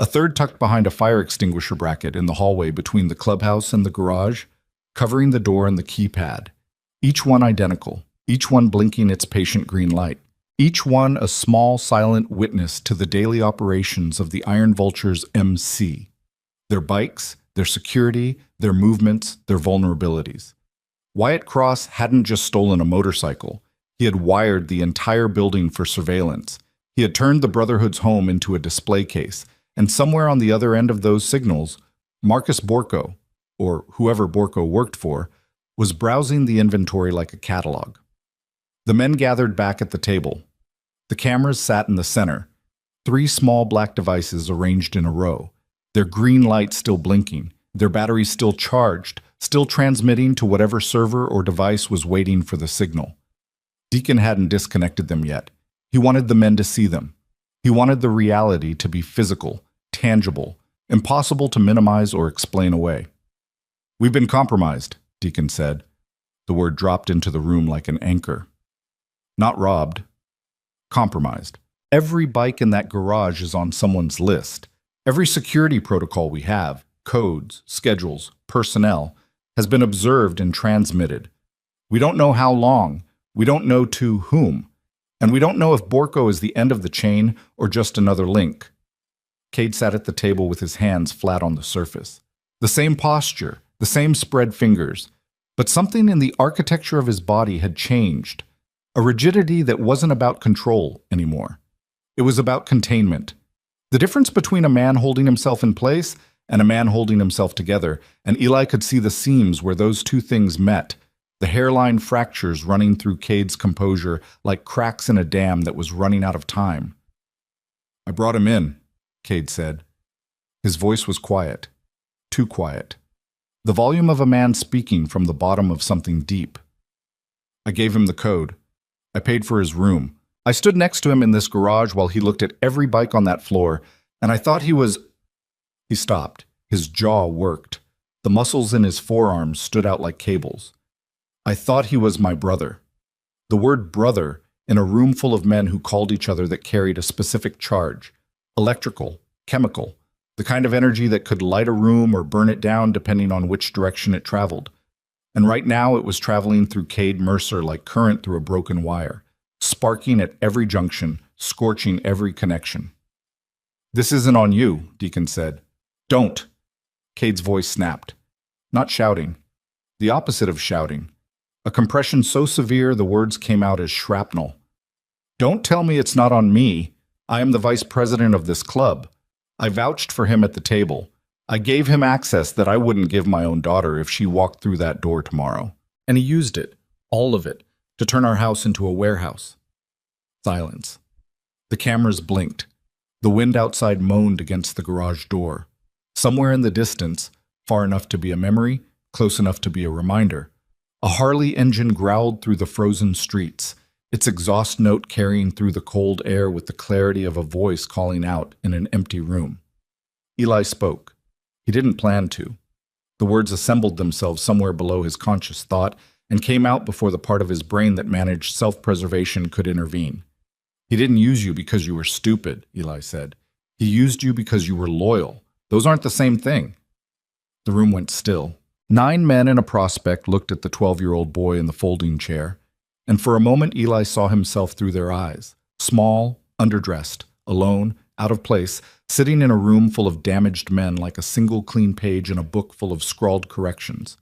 A third tucked behind a fire extinguisher bracket in the hallway between the clubhouse and the garage, covering the door and the keypad. Each one identical, each one blinking its patient green light. Each one a small, silent witness to the daily operations of the Iron Vulture's MC. Their bikes, their security, their movements, their vulnerabilities. Wyatt Cross hadn't just stolen a motorcycle. He had wired the entire building for surveillance. He had turned the Brotherhood's home into a display case, And somewhere on the other end of those signals, Marcus Borko, or whoever Borko worked for, was browsing the inventory like a catalog. The men gathered back at the table. The cameras sat in the center, 3 small black devices arranged in a row, their green lights still blinking, their batteries still charged, still transmitting to whatever server or device was waiting for the signal. Deacon hadn't disconnected them yet. He wanted the men to see them. He wanted the reality to be physical, tangible, impossible to minimize or explain away. "We've been compromised," Deacon said. The word dropped into the room like an anchor. Not robbed. Compromised. Every bike in that garage is on someone's list. Every security protocol we have, codes, schedules, personnel, has been observed and transmitted. We don't know how long, we don't know to whom, and we don't know if Borko is the end of the chain or just another link. Cade sat at the table with his hands flat on the surface. The same posture, the same spread fingers, but something in the architecture of his body had changed. A rigidity that wasn't about control anymore. It was about containment. The difference between a man holding himself in place and a man holding himself together, and Eli could see the seams where those two things met, the hairline fractures running through Cade's composure like cracks in a dam that was running out of time. "I brought him in," Cade said. His voice was quiet. Too quiet. The volume of a man speaking from the bottom of something deep. "I gave him the code. I paid for his room. I stood next to him in this garage while he looked at every bike on that floor, and I thought he was—" He stopped. His jaw worked. The muscles in his forearms stood out like cables. "I thought he was my brother." The word brother, in a room full of men who called each other that carried a specific charge. Electrical, chemical, the kind of energy that could light a room or burn it down depending on which direction it traveled. And right now it was traveling through Cade Mercer like current through a broken wire, sparking at every junction, scorching every connection. "This isn't on you," Deacon said. "Don't." Cade's voice snapped. Not shouting. The opposite of shouting. A compression so severe the words came out as shrapnel. "Don't tell me it's not on me. I am the vice president of this club. I vouched for him at the table. I gave him access that I wouldn't give my own daughter if she walked through that door tomorrow. And he used it, all of it, to turn our house into a warehouse." Silence. The cameras blinked. The wind outside moaned against the garage door. Somewhere in the distance, far enough to be a memory, close enough to be a reminder, a Harley engine growled through the frozen streets, its exhaust note carrying through the cold air with the clarity of a voice calling out in an empty room. Eli spoke. He didn't plan to. The words assembled themselves somewhere below his conscious thought and came out before the part of his brain that managed self-preservation could intervene. "He didn't use you because you were stupid," Eli said. "He used you because you were loyal. Those aren't the same thing." The room went still. 9 men and a prospect looked at the 12-year-old boy in the folding chair, and for a moment Eli saw himself through their eyes, small, underdressed, alone, out of place, sitting in a room full of damaged men like a single clean page in a book full of scrawled corrections.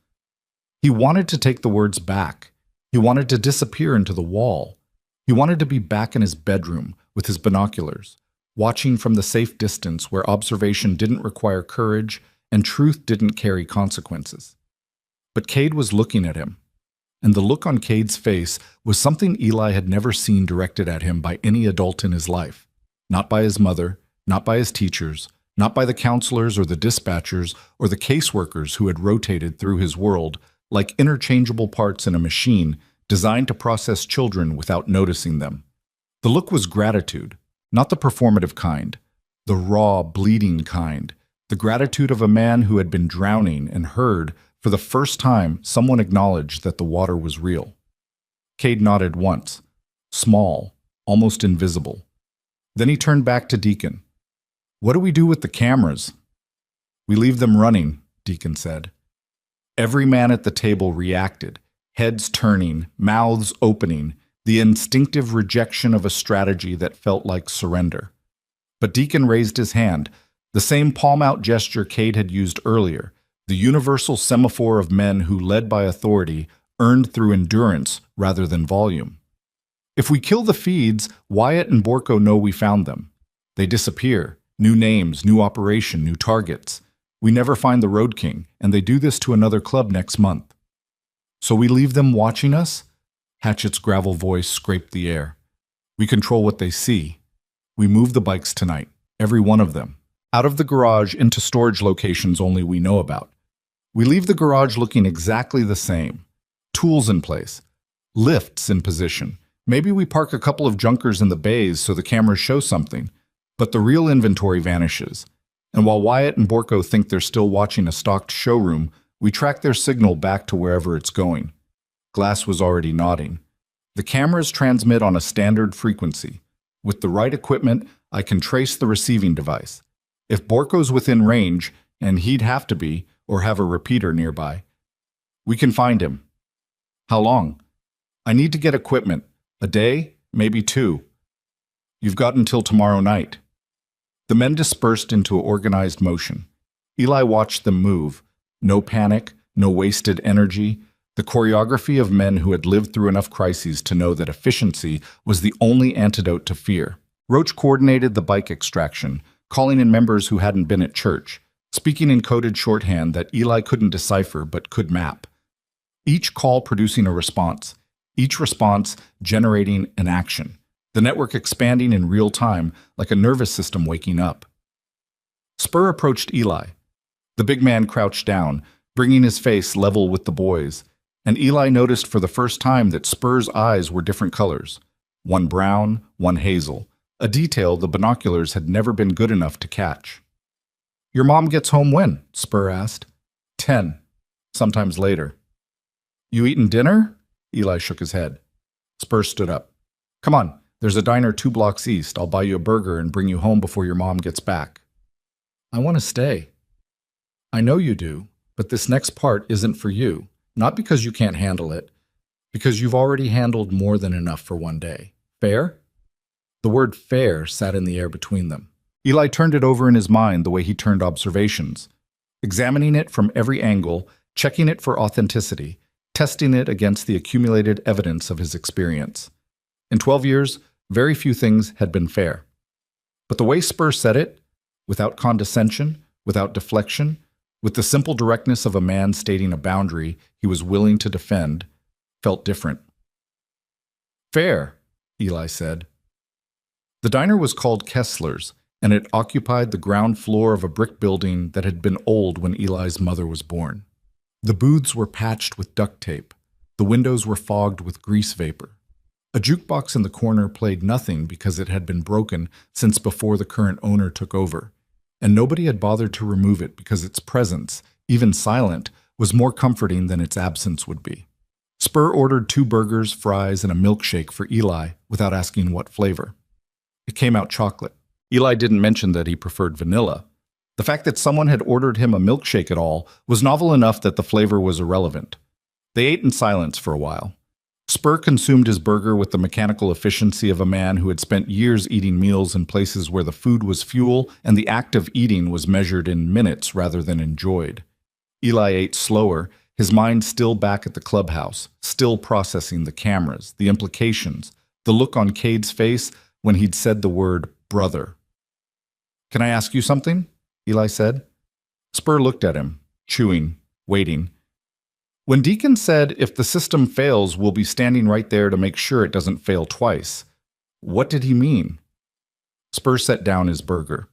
He wanted to take the words back. He wanted to disappear into the wall. He wanted to be back in his bedroom with his binoculars, watching from the safe distance where observation didn't require courage and truth didn't carry consequences. But Cade was looking at him, and the look on Cade's face was something Eli had never seen directed at him by any adult in his life. Not by his mother, not by his teachers, not by the counselors or the dispatchers or the caseworkers who had rotated through his world like interchangeable parts in a machine designed to process children without noticing them. The look was gratitude, not the performative kind, the raw, bleeding kind, the gratitude of a man who had been drowning and heard, for the first time, someone acknowledge that the water was real. Cade nodded once, small, almost invisible. Then he turned back to Deacon. "What do we do with the cameras?" "We leave them running," Deacon said. Every man at the table reacted, heads turning, mouths opening, the instinctive rejection of a strategy that felt like surrender. But Deacon raised his hand, the same palm-out gesture Cade had used earlier, the universal semaphore of men who, led by authority, earned through endurance rather than volume. "If we kill the feeds, Wyatt and Borko know we found them. They disappear. New names, new operation, new targets. We never find the Road King, and they do this to another club next month. So we leave them watching us? Hatchet's gravel voice scraped the air. We control what they see. We move the bikes tonight, every one of them, out of the garage into storage locations only we know about. We leave the garage looking exactly the same. Tools in place. Lifts in position. Maybe we park a couple of junkers in the bays so the cameras show something. But the real inventory vanishes. And while Wyatt and Borko think they're still watching a stocked showroom, we track their signal back to wherever it's going. Glass was already nodding. The cameras transmit on a standard frequency. With the right equipment, I can trace the receiving device. If Borko's within range, and he'd have to be, or have a repeater nearby, we can find him. How long? I need to get equipment. A day, maybe 2. You've got until tomorrow night. The men dispersed into organized motion. Eli watched them move. No panic, no wasted energy. The choreography of men who had lived through enough crises to know that efficiency was the only antidote to fear. Roach coordinated the bike extraction, calling in members who hadn't been at church, speaking in coded shorthand that Eli couldn't decipher but could map. Each call producing a response, each response generating an action. The network expanding in real time like a nervous system waking up. Spur approached Eli. The big man crouched down, bringing his face level with the boys, and Eli noticed for the first time that Spur's eyes were different colors. One brown, one hazel, a detail the binoculars had never been good enough to catch. "Your mom gets home when?" Spur asked. 10, sometimes later. "You eaten dinner?" Eli shook his head. Spur stood up. "Come on. There's a diner 2 blocks east. I'll buy you a burger and bring you home before your mom gets back." "I want to stay." "I know you do, but this next part isn't for you. Not because you can't handle it, because you've already handled more than enough for one day. Fair?" The word fair sat in the air between them. Eli turned it over in his mind the way he turned observations, examining it from every angle, checking it for authenticity, testing it against the accumulated evidence of his experience. In 12 years, very few things had been fair. But the way Spur said it, without condescension, without deflection, with the simple directness of a man stating a boundary he was willing to defend, felt different. "Fair," Eli said. The diner was called Kessler's, and it occupied the ground floor of a brick building that had been old when Eli's mother was born. The booths were patched with duct tape. The windows were fogged with grease vapor. A jukebox in the corner played nothing because it had been broken since before the current owner took over, and nobody had bothered to remove it because its presence, even silent, was more comforting than its absence would be. Spur ordered 2 burgers, fries, and a milkshake for Eli without asking what flavor. It came out chocolate. Eli didn't mention that he preferred vanilla. The fact that someone had ordered him a milkshake at all was novel enough that the flavor was irrelevant. They ate in silence for a while. Spur consumed his burger with the mechanical efficiency of a man who had spent years eating meals in places where the food was fuel and the act of eating was measured in minutes rather than enjoyed. Eli ate slower, his mind still back at the clubhouse, still processing the cameras, the implications, the look on Cade's face when he'd said the word brother. "Can I ask you something?" Eli said. Spur looked at him, chewing, waiting. "When Deacon said, if the system fails, we'll be standing right there to make sure it doesn't fail twice, what did he mean?" Spur set down his burger.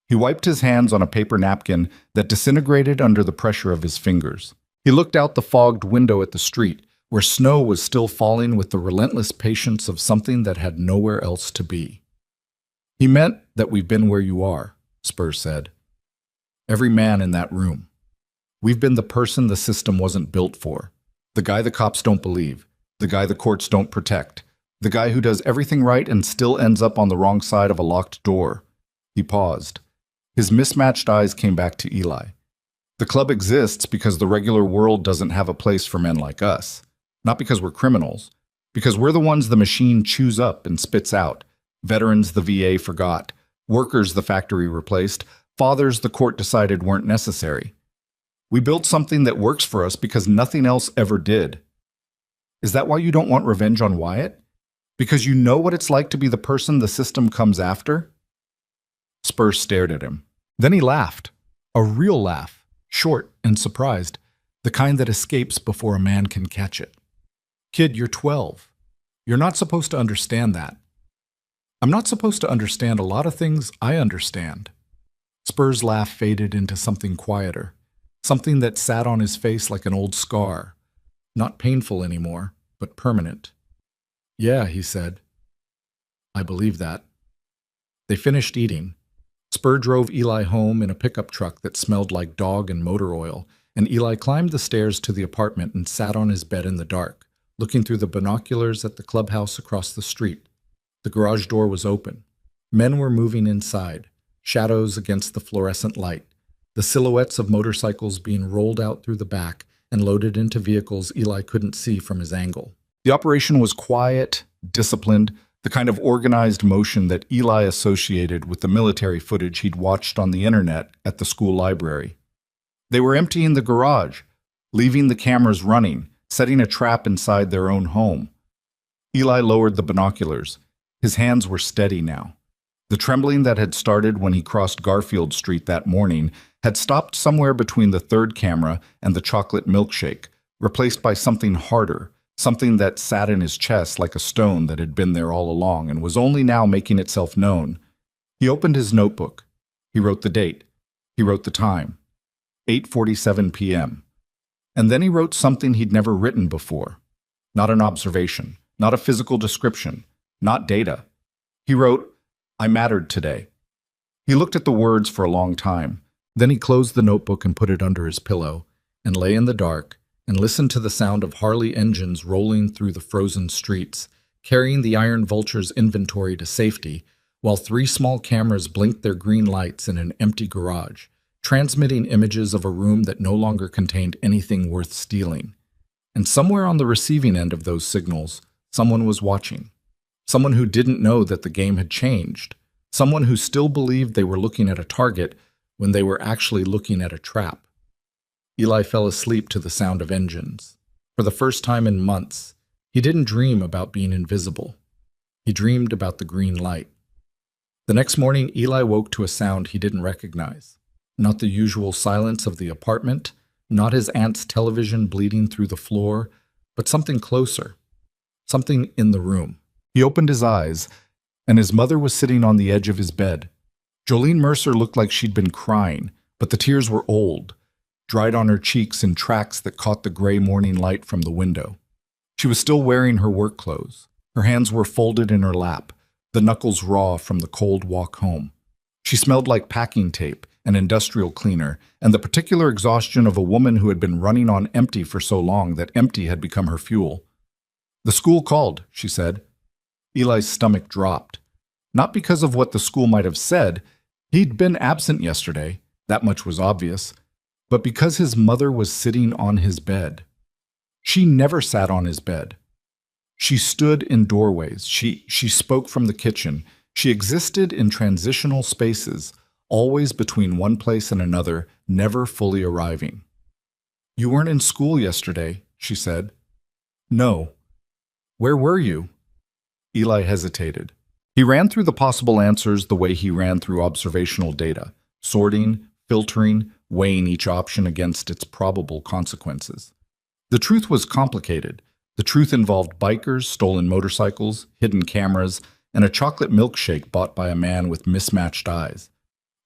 He wiped his hands on a paper napkin that disintegrated under the pressure of his fingers. He looked out the fogged window at the street, where snow was still falling with the relentless patience of something that had nowhere else to be. "He meant that we've been where you are," Spur said. "Every man in that room. We've been the person the system wasn't built for. The guy the cops don't believe. The guy the courts don't protect. The guy who does everything right and still ends up on the wrong side of a locked door." He paused. His mismatched eyes came back to Eli. "The club exists because the regular world doesn't have a place for men like us. Not because we're criminals. Because we're the ones the machine chews up and spits out. Veterans the VA forgot. Workers the factory replaced. Fathers the court decided weren't necessary. We built something that works for us because nothing else ever did. Is that why you don't want revenge on Wyatt? Because you know what it's like to be the person the system comes after?" Spur stared at him. Then he laughed. A real laugh, short and surprised, the kind that escapes before a man can catch it. Kid, you're 12. You're not supposed to understand that. I'm not supposed to understand a lot of things I understand. Spur's laugh faded into something quieter, something that sat on his face like an old scar, not painful anymore, but permanent. Yeah, he said. I believe that. They finished eating. Spur drove Eli home in a pickup truck that smelled like dog and motor oil, and Eli climbed the stairs to the apartment and sat on his bed in the dark, looking through the binoculars at the clubhouse across the street. The garage door was open. Men were moving inside, shadows against the fluorescent light, the silhouettes of motorcycles being rolled out through the back and loaded into vehicles Eli couldn't see from his angle. The operation was quiet, disciplined, the kind of organized motion that Eli associated with the military footage he'd watched on the internet at the school library. They were emptying the garage, leaving the cameras running, setting a trap inside their own home. Eli lowered the binoculars. His hands were steady now. The trembling that had started when he crossed Garfield Street that morning had stopped somewhere between the third camera and the chocolate milkshake, replaced by something harder, something that sat in his chest like a stone that had been there all along and was only now making itself known. He opened his notebook. He wrote the date. He wrote the time. 8:47 p.m. And then he wrote something he'd never written before. Not an observation, not a physical description, not data. He wrote, I mattered today. He looked at the words for a long time. Then he closed the notebook and put it under his pillow, and lay in the dark, and listened to the sound of Harley engines rolling through the frozen streets, carrying the Iron Vulture's inventory to safety, while 3 small cameras blinked their green lights in an empty garage, transmitting images of a room that no longer contained anything worth stealing. And somewhere on the receiving end of those signals, someone was watching. Someone who didn't know that the game had changed. Someone who still believed they were looking at a target when they were actually looking at a trap. Eli fell asleep to the sound of engines. For the first time in months, he didn't dream about being invisible. He dreamed about the green light. The next morning, Eli woke to a sound he didn't recognize. Not the usual silence of the apartment, not his aunt's television bleeding through the floor, but something closer, something in the room. He opened his eyes, and his mother was sitting on the edge of his bed. Jolene Mercer looked like she'd been crying, but the tears were old, dried on her cheeks in tracks that caught the gray morning light from the window. She was still wearing her work clothes. Her hands were folded in her lap, the knuckles raw from the cold walk home. She smelled like packing tape, an industrial cleaner, and the particular exhaustion of a woman who had been running on empty for so long that empty had become her fuel. The school called, she said. Eli's stomach dropped. Not because of what the school might have said. He'd been absent yesterday, that much was obvious, but because his mother was sitting on his bed. She never sat on his bed. She stood in doorways. She spoke from the kitchen. She existed in transitional spaces, always between one place and another, never fully arriving. You weren't in school yesterday, she said. No. Where were you? Eli hesitated. He ran through the possible answers the way he ran through observational data, sorting, filtering, weighing each option against its probable consequences. The truth was complicated. The truth involved bikers, stolen motorcycles, hidden cameras, and a chocolate milkshake bought by a man with mismatched eyes.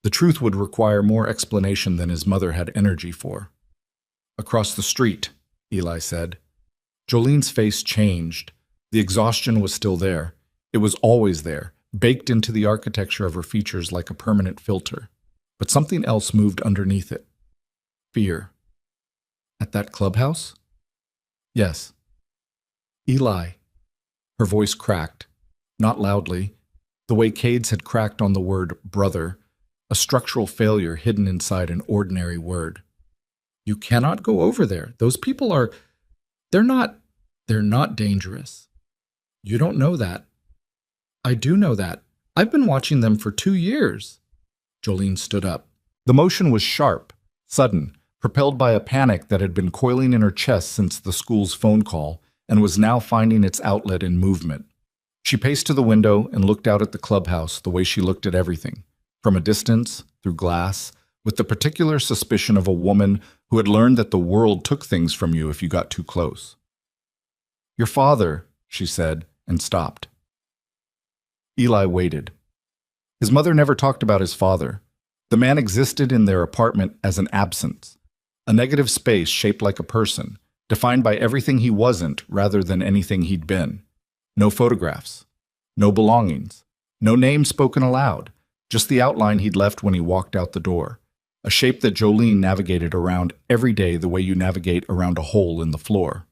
The truth would require more explanation than his mother had energy for. Across the street, Eli said. Jolene's face changed. The exhaustion was still there. It was always there, baked into the architecture of her features like a permanent filter. But something else moved underneath it. Fear. At that clubhouse? Yes. Eli. Her voice cracked. Not loudly. The way Cade's had cracked on the word brother, a structural failure hidden inside an ordinary word. You cannot go over there. Those people are... They're not dangerous. You don't know that. I do know that. I've been watching them for 2 years. Jolene stood up. The motion was sharp, sudden, propelled by a panic that had been coiling in her chest since the school's phone call and was now finding its outlet in movement. She paced to the window and looked out at the clubhouse the way she looked at everything. from a distance, through glass, with the particular suspicion of a woman who had learned that the world took things from you if you got too close. "Your father," she said, and stopped. Eli waited. His mother never talked about his father. The man existed in their apartment as an absence, a negative space shaped like a person, defined by everything he wasn't rather than anything he'd been. No photographs, no belongings, no name spoken aloud, just the outline he'd left when he walked out the door, a shape that Jolene navigated around every day the way you navigate around a hole in the floor.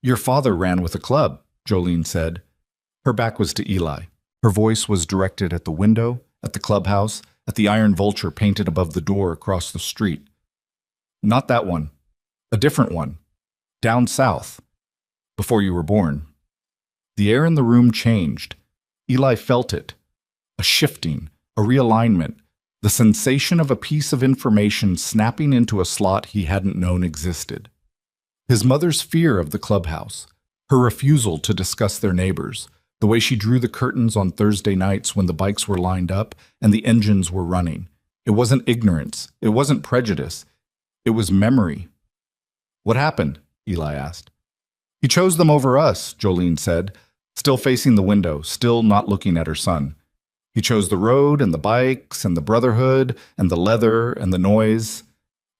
"Your father ran with a club," Jolene said. Her back was to Eli. Her voice was directed at the window, at the clubhouse, at the iron vulture painted above the door across the street. "Not that one. A different one. Down south. Before you were born." The air in the room changed. Eli felt it. A shifting, a realignment, the sensation of a piece of information snapping into a slot he hadn't known existed. His mother's fear of the clubhouse, her refusal to discuss their neighbors, the way she drew the curtains on Thursday nights when the bikes were lined up and the engines were running. It wasn't ignorance. It wasn't prejudice. It was memory. "What happened?" Eli asked. "He chose them over us," Jolene said, still facing the window, still not looking at her son. "He chose the road and the bikes and the brotherhood and the leather and the noise.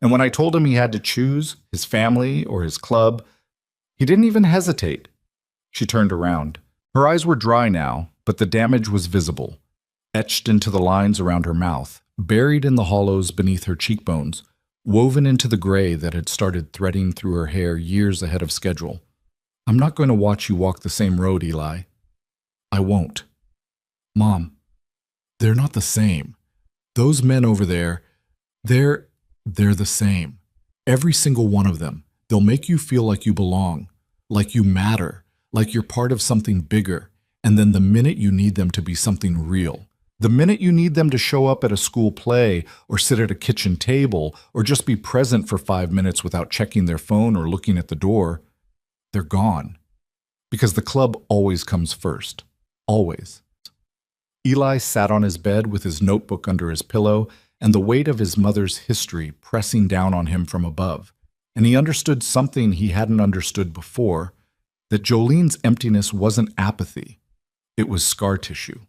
And when I told him he had to choose his family or his club, he didn't even hesitate." She turned around. Her eyes were dry now, but the damage was visible, etched into the lines around her mouth, buried in the hollows beneath her cheekbones, woven into the gray that had started threading through her hair years ahead of schedule. "I'm not going to watch you walk the same road, Eli. I won't." "Mom, they're not the same. Those men over there, they're the same. Every single one of them. They'll make you feel like you belong, like you matter, like you're part of something bigger. And then the minute you need them to be something real, the minute you need them to show up at a school play or sit at a kitchen table or just be present for 5 minutes without checking their phone or looking at the door, they're gone. Because the club always comes first. Always." Eli sat on his bed with his notebook under his pillow and the weight of his mother's history pressing down on him from above, and he understood something he hadn't understood before, that Jolene's emptiness wasn't apathy. It was scar tissue,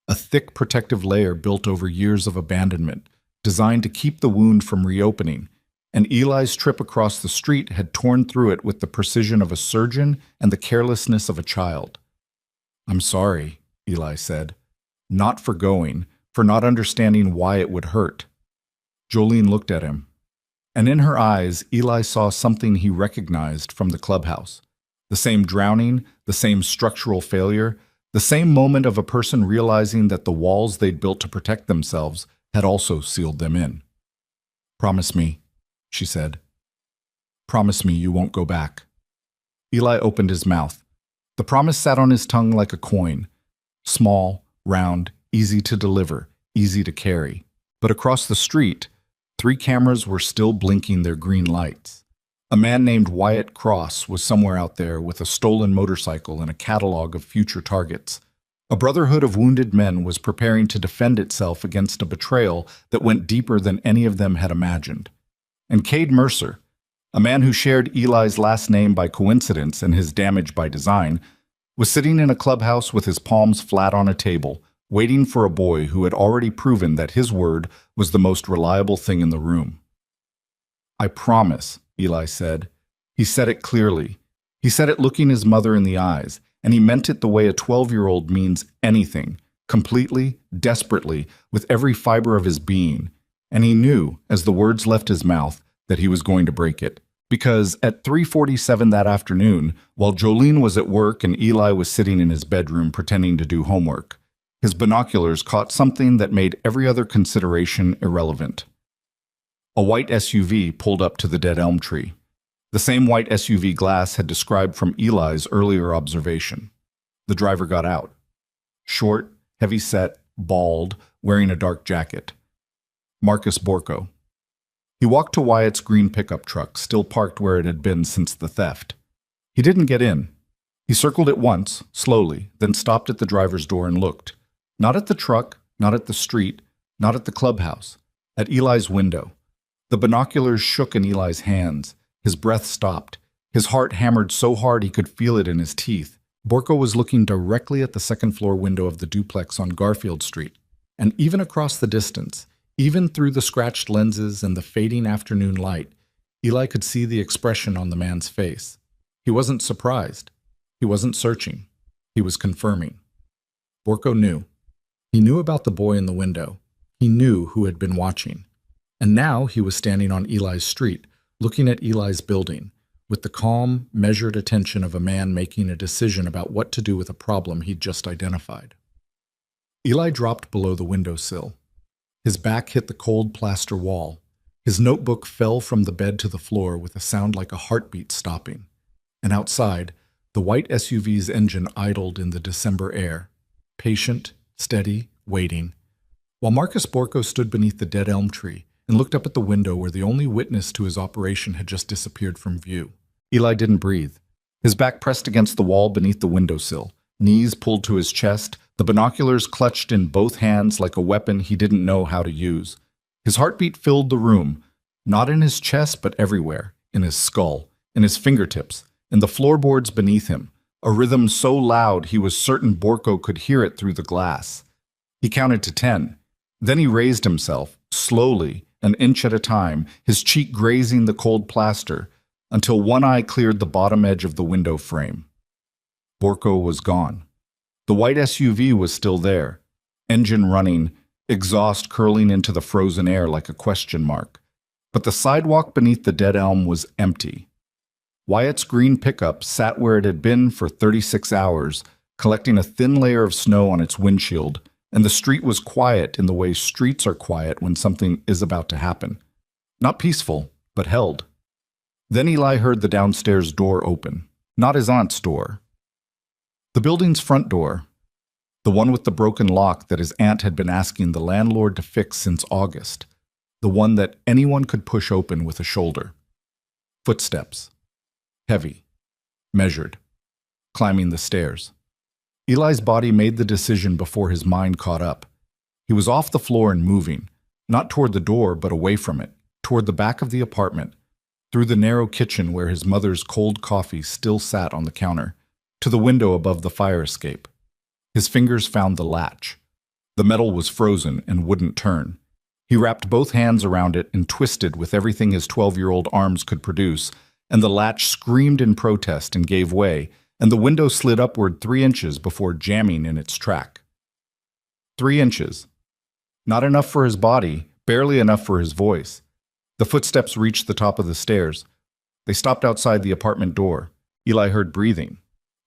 a thick protective layer built over years of abandonment, designed to keep the wound from reopening, and Eli's trip across the street had torn through it with the precision of a surgeon and the carelessness of a child. "I'm sorry," Eli said. "Not for going, for not understanding why it would hurt." Jolene looked at him, and in her eyes Eli saw something he recognized from the clubhouse. The same drowning, the same structural failure, the same moment of a person realizing that the walls they'd built to protect themselves had also sealed them in. "Promise me," she said. "Promise me you won't go back." Eli opened his mouth. The promise sat on his tongue like a coin, small, round, easy to deliver, easy to carry. But across the street, 3 cameras were still blinking their green lights. A man named Wyatt Cross was somewhere out there with a stolen motorcycle and a catalog of future targets. A brotherhood of wounded men was preparing to defend itself against a betrayal that went deeper than any of them had imagined. And Cade Mercer, a man who shared Eli's last name by coincidence and his damage by design, was sitting in a clubhouse with his palms flat on a table, waiting for a boy who had already proven that his word was the most reliable thing in the room. "I promise," Eli said. He said it clearly. He said it looking his mother in the eyes, and he meant it the way a 12-year-old means anything, completely, desperately, with every fiber of his being. And he knew, as the words left his mouth, that he was going to break it. Because at 3:47 that afternoon, while Jolene was at work and Eli was sitting in his bedroom pretending to do homework, his binoculars caught something that made every other consideration irrelevant. A white SUV pulled up to the dead elm tree. The same white SUV Glass had described from Eli's earlier observation. The driver got out. Short, heavy-set, bald, wearing a dark jacket. Marcus Borko. He walked to Wyatt's green pickup truck, still parked where it had been since the theft. He didn't get in. He circled it once, slowly, then stopped at the driver's door and looked. Not at the truck, not at the street, Not at the clubhouse. At Eli's window. The binoculars shook in Eli's hands. His breath stopped. His heart hammered so hard he could feel it in his teeth. Borko was looking directly at the second-floor window of the duplex on Garfield Street. And even across the distance, even through the scratched lenses and the fading afternoon light, Eli could see the expression on the man's face. He wasn't surprised. He wasn't searching. He was confirming. Borko knew. He knew about the boy in the window. He knew who had been watching. And now he was standing on Eli's street, looking at Eli's building, with the calm, measured attention of a man making a decision about what to do with a problem he'd just identified. Eli dropped below the windowsill. His back hit the cold plaster wall. His notebook fell from the bed to the floor with a sound like a heartbeat stopping. And outside, the white SUV's engine idled in the December air, patient, steady, waiting, while Marcus Borko stood beneath the dead elm tree and looked up at the window where the only witness to his operation had just disappeared from view. Eli didn't breathe. His back pressed against the wall beneath the windowsill, knees pulled to his chest, the binoculars clutched in both hands like a weapon he didn't know how to use. His heartbeat filled the room, not in his chest but everywhere, in his skull, in his fingertips, in the floorboards beneath him, a rhythm so loud he was certain Borko could hear it through the glass. He counted to 10. Then he raised himself, slowly, an inch at a time, his cheek grazing the cold plaster, until one eye cleared the bottom edge of the window frame. Borko was gone. The white SUV was still there, engine running, exhaust curling into the frozen air like a question mark. But the sidewalk beneath the dead elm was empty. Wyatt's green pickup sat where it had been for 36 hours, collecting a thin layer of snow on its windshield, and the street was quiet in the way streets are quiet when something is about to happen. Not peaceful, but held. Then Eli heard the downstairs door open. Not his aunt's door. The building's front door. The one with the broken lock that his aunt had been asking the landlord to fix since August. The one that anyone could push open with a shoulder. Footsteps. Heavy. Measured. Climbing the stairs. Eli's body made the decision before his mind caught up. He was off the floor and moving, not toward the door but away from it, toward the back of the apartment, through the narrow kitchen where his mother's cold coffee still sat on the counter, to the window above the fire escape. His fingers found the latch. The metal was frozen and wouldn't turn. He wrapped both hands around it and twisted with everything his 12-year-old arms could produce, and the latch screamed in protest and gave way, and the window slid upward 3 inches before jamming in its track. 3 inches. Not enough for his body, barely enough for his voice. The footsteps reached the top of the stairs. They stopped outside the apartment door. Eli heard breathing.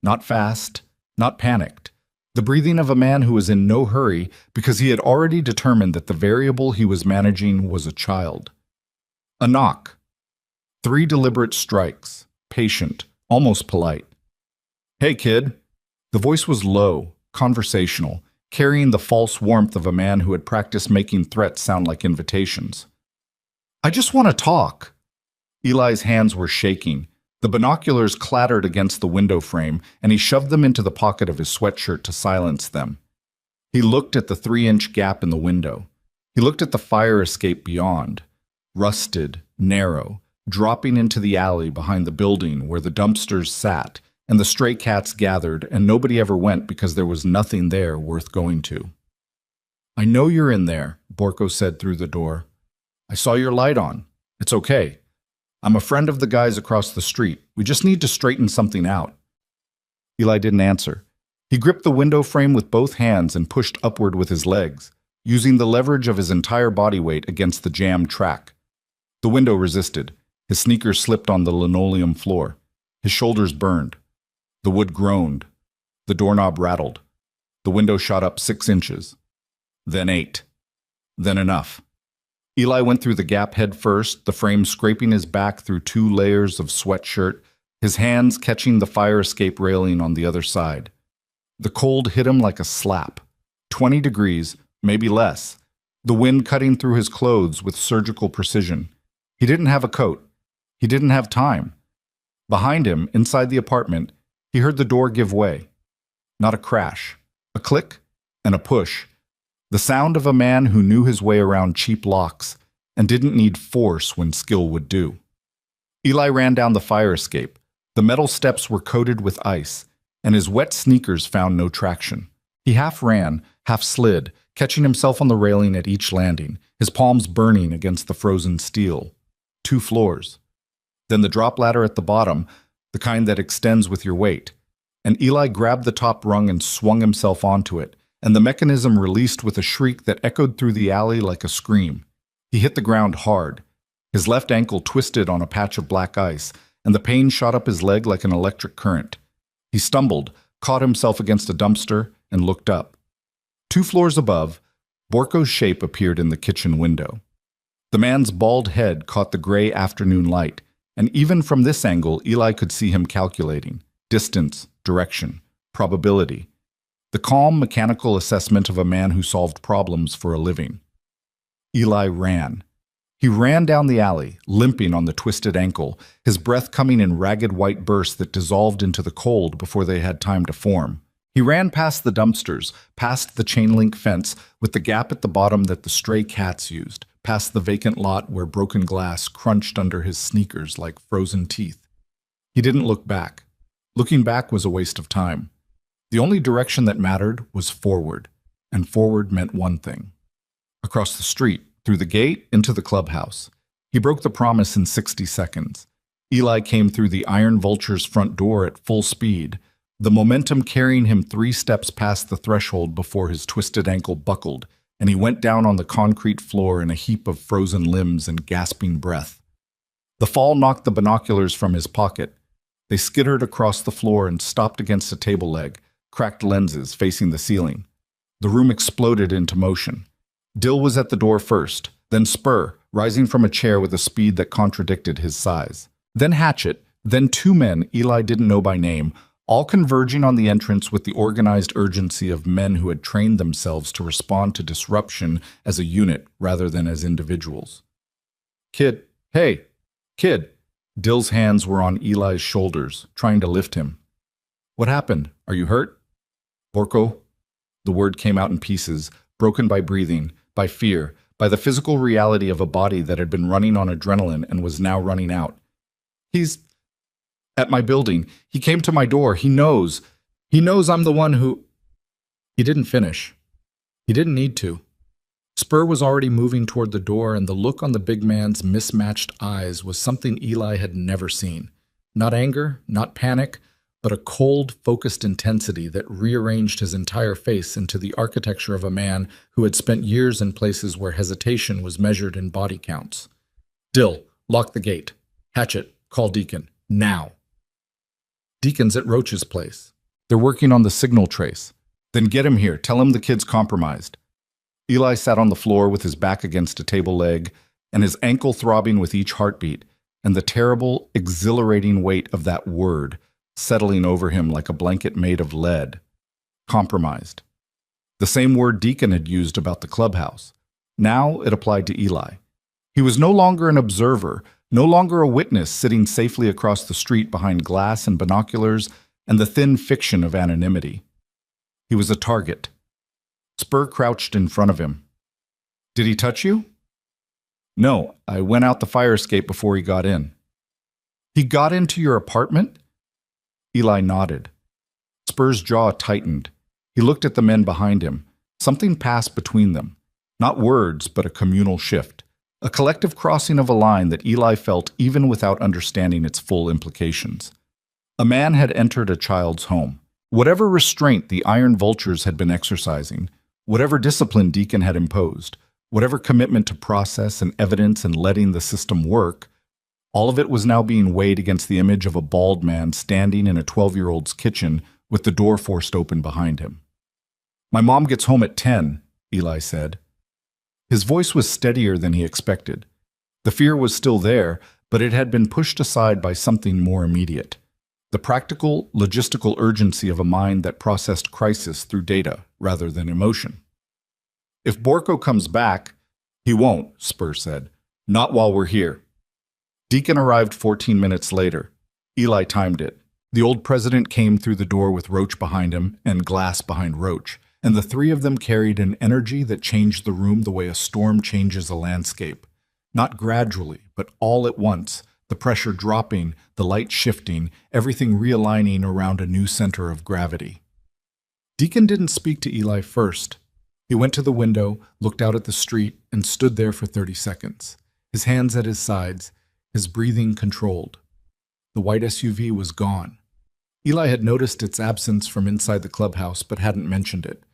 Not fast, not panicked. The breathing of a man who was in no hurry because he had already determined that the variable he was managing was a child. A knock. 3 deliberate strikes, patient, almost polite. "Hey, kid." The voice was low, conversational, carrying the false warmth of a man who had practiced making threats sound like invitations. "I just want to talk." Eli's hands were shaking. The binoculars clattered against the window frame, and he shoved them into the pocket of his sweatshirt to silence them. He looked at the 3-inch gap in the window. He looked at the fire escape beyond, rusted, narrow, dropping into the alley behind the building where the dumpsters sat, and the stray cats gathered, and nobody ever went because there was nothing there worth going to. "I know you're in there," Borko said through the door. "I saw your light on. It's okay. I'm a friend of the guys across the street. We just need to straighten something out." Eli didn't answer. He gripped the window frame with both hands and pushed upward with his legs, using the leverage of his entire body weight against the jammed track. The window resisted. His sneakers slipped on the linoleum floor. His shoulders burned. The wood groaned. The doorknob rattled. The window shot up 6 inches. Then 8. Then enough. Eli went through the gap head first, the frame scraping his back through 2 layers of sweatshirt, his hands catching the fire escape railing on the other side. The cold hit him like a slap. 20 degrees, maybe less. The wind cutting through his clothes with surgical precision. He didn't have a coat. He didn't have time. Behind him, inside the apartment, he heard the door give way. Not a crash. A click and a push. The sound of a man who knew his way around cheap locks and didn't need force when skill would do. Eli ran down the fire escape. The metal steps were coated with ice, and his wet sneakers found no traction. He half ran, half slid, catching himself on the railing at each landing, his palms burning against the frozen steel. 2 floors. Then the drop ladder at the bottom, the kind that extends with your weight. And Eli grabbed the top rung and swung himself onto it, and the mechanism released with a shriek that echoed through the alley like a scream. He hit the ground hard. His left ankle twisted on a patch of black ice, and the pain shot up his leg like an electric current. He stumbled, caught himself against a dumpster, and looked up. 2 floors above, Borko's shape appeared in the kitchen window. The man's bald head caught the gray afternoon light, and even from this angle, Eli could see him calculating distance, direction, probability. The calm, mechanical assessment of a man who solved problems for a living. Eli ran. He ran down the alley, limping on the twisted ankle, his breath coming in ragged white bursts that dissolved into the cold before they had time to form. He ran past the dumpsters, past the chain-link fence with the gap at the bottom that the stray cats used, past the vacant lot where broken glass crunched under his sneakers like frozen teeth. He didn't look back. Looking back was a waste of time. The only direction that mattered was forward, and forward meant one thing. Across the street, through the gate, into the clubhouse. He broke the promise in 60 seconds. Eli came through the Iron Vulture's front door at full speed, the momentum carrying him 3 steps past the threshold before his twisted ankle buckled, and he went down on the concrete floor in a heap of frozen limbs and gasping breath. The fall knocked the binoculars from his pocket. They skittered across the floor and stopped against a table leg, cracked lenses facing the ceiling. The room exploded into motion. Dill was at the door first, then Spur, rising from a chair with a speed that contradicted his size. Then Hatchet, then 2 men Eli didn't know by name, all converging on the entrance with the organized urgency of men who had trained themselves to respond to disruption as a unit rather than as individuals. "Kid, hey, kid." Dill's hands were on Eli's shoulders, trying to lift him. "What happened? Are you hurt?" "Borko." The word came out in pieces, broken by breathing, by fear, by the physical reality of a body that had been running on adrenaline and was now running out. "He's at my building. He came to my door. He knows. He knows I'm the one who—" He didn't finish. He didn't need to. Spur was already moving toward the door, and the look on the big man's mismatched eyes was something Eli had never seen. Not anger, not panic, but a cold, focused intensity that rearranged his entire face into the architecture of a man who had spent years in places where hesitation was measured in body counts. "Dill, lock the gate. Hatchet, call Deacon. Now." "Deacon's at Roach's place. They're working on the signal trace. Then get him here. Tell him the kid's compromised." Eli sat on the floor with his back against a table leg and his ankle throbbing with each heartbeat, and the terrible, exhilarating weight of that word settling over him like a blanket made of lead. Compromised. The same word Deacon had used about the clubhouse. Now it applied to Eli. He was no longer an observer, no longer a witness sitting safely across the street behind glass and binoculars and the thin fiction of anonymity. He was a target. Spur crouched in front of him. "Did he touch you?" "No, I went out the fire escape before he got in." "He got into your apartment?" Eli nodded. Spur's jaw tightened. He looked at the men behind him. Something passed between them. Not words, but a communal shift. A collective crossing of a line that Eli felt even without understanding its full implications. A man had entered a child's home. Whatever restraint the Iron Vultures had been exercising, whatever discipline Deacon had imposed, whatever commitment to process and evidence and letting the system work, all of it was now being weighed against the image of a bald man standing in a 12-year-old's kitchen with the door forced open behind him. "My mom gets home at 10, Eli said. His voice was steadier than he expected. The fear was still there, but it had been pushed aside by something more immediate. The practical, logistical urgency of a mind that processed crisis through data rather than emotion. "If Borko comes back—" "He won't," Spur said. "Not while we're here." Deacon arrived 14 minutes later. Eli timed it. The old president came through the door with Roach behind him and Glass behind Roach. and the three of them carried an energy that changed the room the way a storm changes a landscape. Not gradually, but all at once, the pressure dropping, the light shifting, everything realigning around a new center of gravity. Deacon didn't speak to Eli first. He went to the window, looked out at the street, and stood there for 30 seconds, his hands at his sides, his breathing controlled. The white SUV was gone. Eli had noticed its absence from inside the clubhouse but hadn't mentioned it.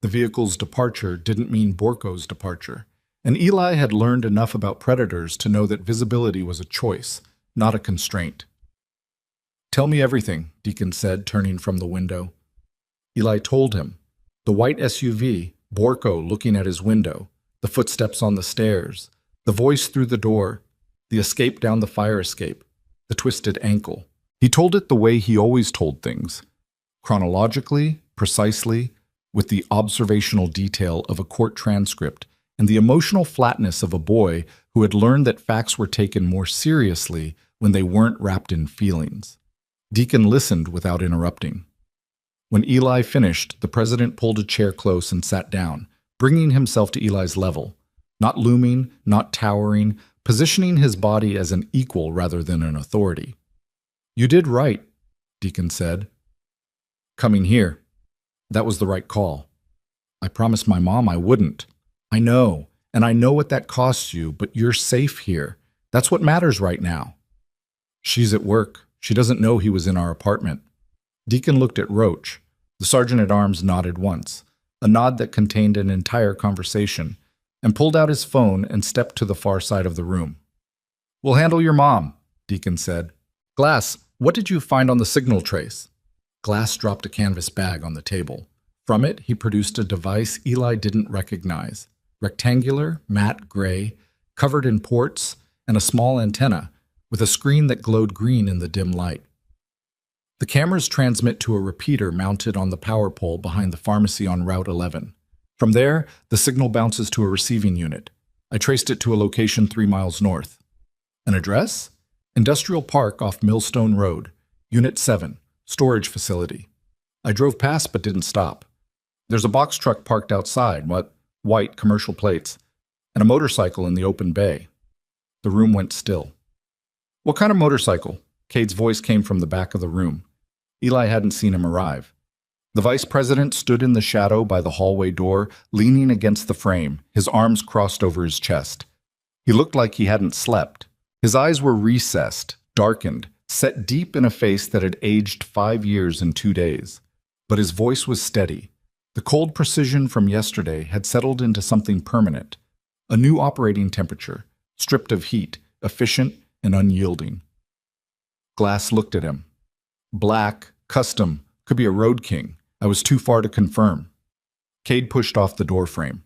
The vehicle's departure didn't mean Borko's departure, and Eli had learned enough about predators to know that visibility was a choice, not a constraint. "Tell me everything," Deacon said, turning from the window. Eli told him. The white SUV, Borko looking at his window, the footsteps on the stairs, the voice through the door, the escape down the fire escape, the twisted ankle. He told it the way he always told things, chronologically, precisely, with the observational detail of a court transcript and the emotional flatness of a boy who had learned that facts were taken more seriously when they weren't wrapped in feelings. Deacon listened without interrupting. When Eli finished, the president pulled a chair close and sat down, bringing himself to Eli's level, not looming, not towering, positioning his body as an equal rather than an authority. "You did right," Deacon said. "Coming here. That was the right call. I promised my mom I wouldn't. I know, and I know what that costs you, but you're safe here. That's what matters right now." "She's at work. She doesn't know he was in our apartment." Deacon looked at Roach. The sergeant-at-arms nodded once, a nod that contained an entire conversation, and pulled out his phone and stepped to the far side of the room. "We'll handle your mom," Deacon said. "Glass, what did you find on the signal trace?" Glass dropped a canvas bag on the table. From it, he produced a device Eli didn't recognize. Rectangular, matte gray, covered in ports, and a small antenna, with a screen that glowed green in the dim light. The cameras transmit to a repeater mounted on the power pole behind the pharmacy on Route 11. From there, the signal bounces to a receiving unit. I traced it to a location 3 miles north. An address? Industrial Park off Millstone Road, Unit 7, storage facility. I drove past but didn't stop. There's a box truck parked outside, white commercial plates, and a motorcycle in the open bay. The room went still. "What kind of motorcycle?" Cade's voice came from the back of the room. Eli hadn't seen him arrive. The vice president stood in the shadow by the hallway door, leaning against the frame, his arms crossed over his chest. He looked like he hadn't slept. His eyes were recessed, darkened, set deep in a face that had aged 5 years in 2 days. But his voice was steady. The cold precision from yesterday had settled into something permanent, a new operating temperature, stripped of heat, efficient and unyielding. Glass looked at him. Black, custom, could be a road king. I was too far to confirm. Cade pushed off the doorframe.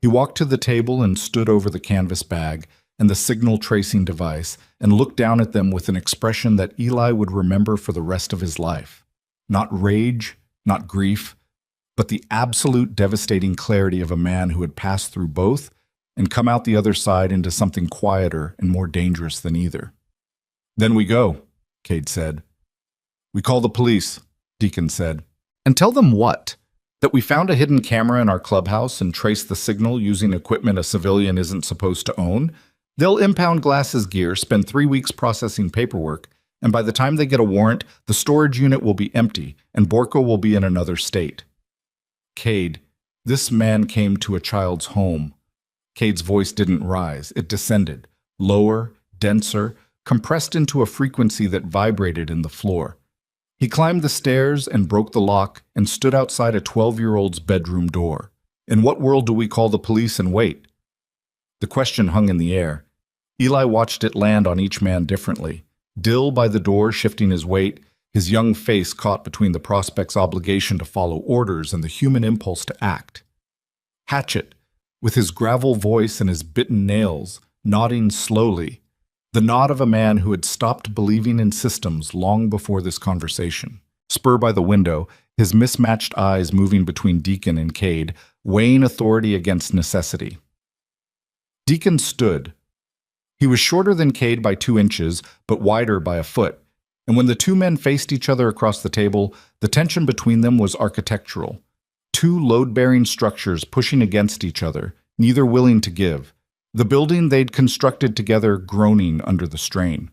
He walked to the table and stood over the canvas bag and the signal tracing device and looked down at them with an expression that Eli would remember for the rest of his life. Not rage, not grief, but the absolute devastating clarity of a man who had passed through both and come out the other side into something quieter and more dangerous than either. "Then we go," Cade said. "We call the police," Deacon said. "And tell them what? That we found a hidden camera in our clubhouse and traced the signal using equipment a civilian isn't supposed to own? They'll impound Glass's gear, spend 3 weeks processing paperwork, and by the time they get a warrant, the storage unit will be empty and Borko will be in another state." "Cade, this man came to a child's home." Cade's voice didn't rise. It descended, lower, denser, compressed into a frequency that vibrated in the floor. He climbed the stairs and broke the lock and stood outside a 12-year-old's bedroom door. In what world do we call the police and wait? The question hung in the air. Eli watched it land on each man differently. Dill by the door shifting his weight, his young face caught between the prospect's obligation to follow orders and the human impulse to act. Hatchet, with his gravel voice and his bitten nails, nodding slowly, the nod of a man who had stopped believing in systems long before this conversation. Spur by the window, his mismatched eyes moving between Deacon and Cade, weighing authority against necessity. Deacon stood. He was shorter than Cade by 2 inches, but wider by a foot, and when the two men faced each other across the table, the tension between them was architectural. Two load-bearing structures pushing against each other, neither willing to give. The building they'd constructed together groaning under the strain.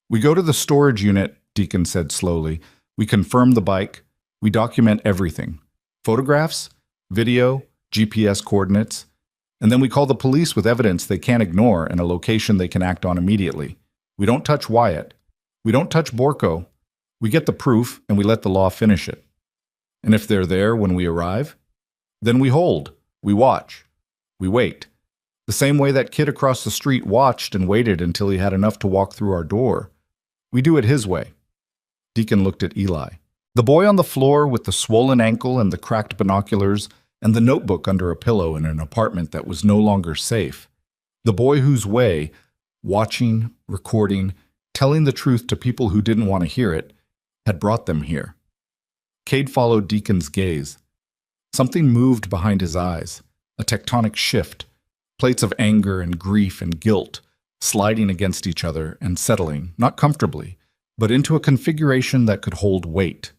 "We go to the storage unit," Deacon said slowly. "We confirm the bike. We document everything. Photographs, video, GPS coordinates. And then we call the police with evidence they can't ignore and a location they can act on immediately. We don't touch Wyatt. We don't touch Borko. We get the proof and we let the law finish it. And if they're there when we arrive, then we hold, we watch, we wait. The same way that kid across the street watched and waited until he had enough to walk through our door. We do it his way." Deacon looked at Eli. The boy on the floor with the swollen ankle and the cracked binoculars and the notebook under a pillow in an apartment that was no longer safe. The boy whose way, watching, recording, telling the truth to people who didn't want to hear it, had brought them here. Cade followed Deacon's gaze. Something moved behind his eyes, a tectonic shift, plates of anger and grief and guilt, sliding against each other and settling, not comfortably, but into a configuration that could hold weight.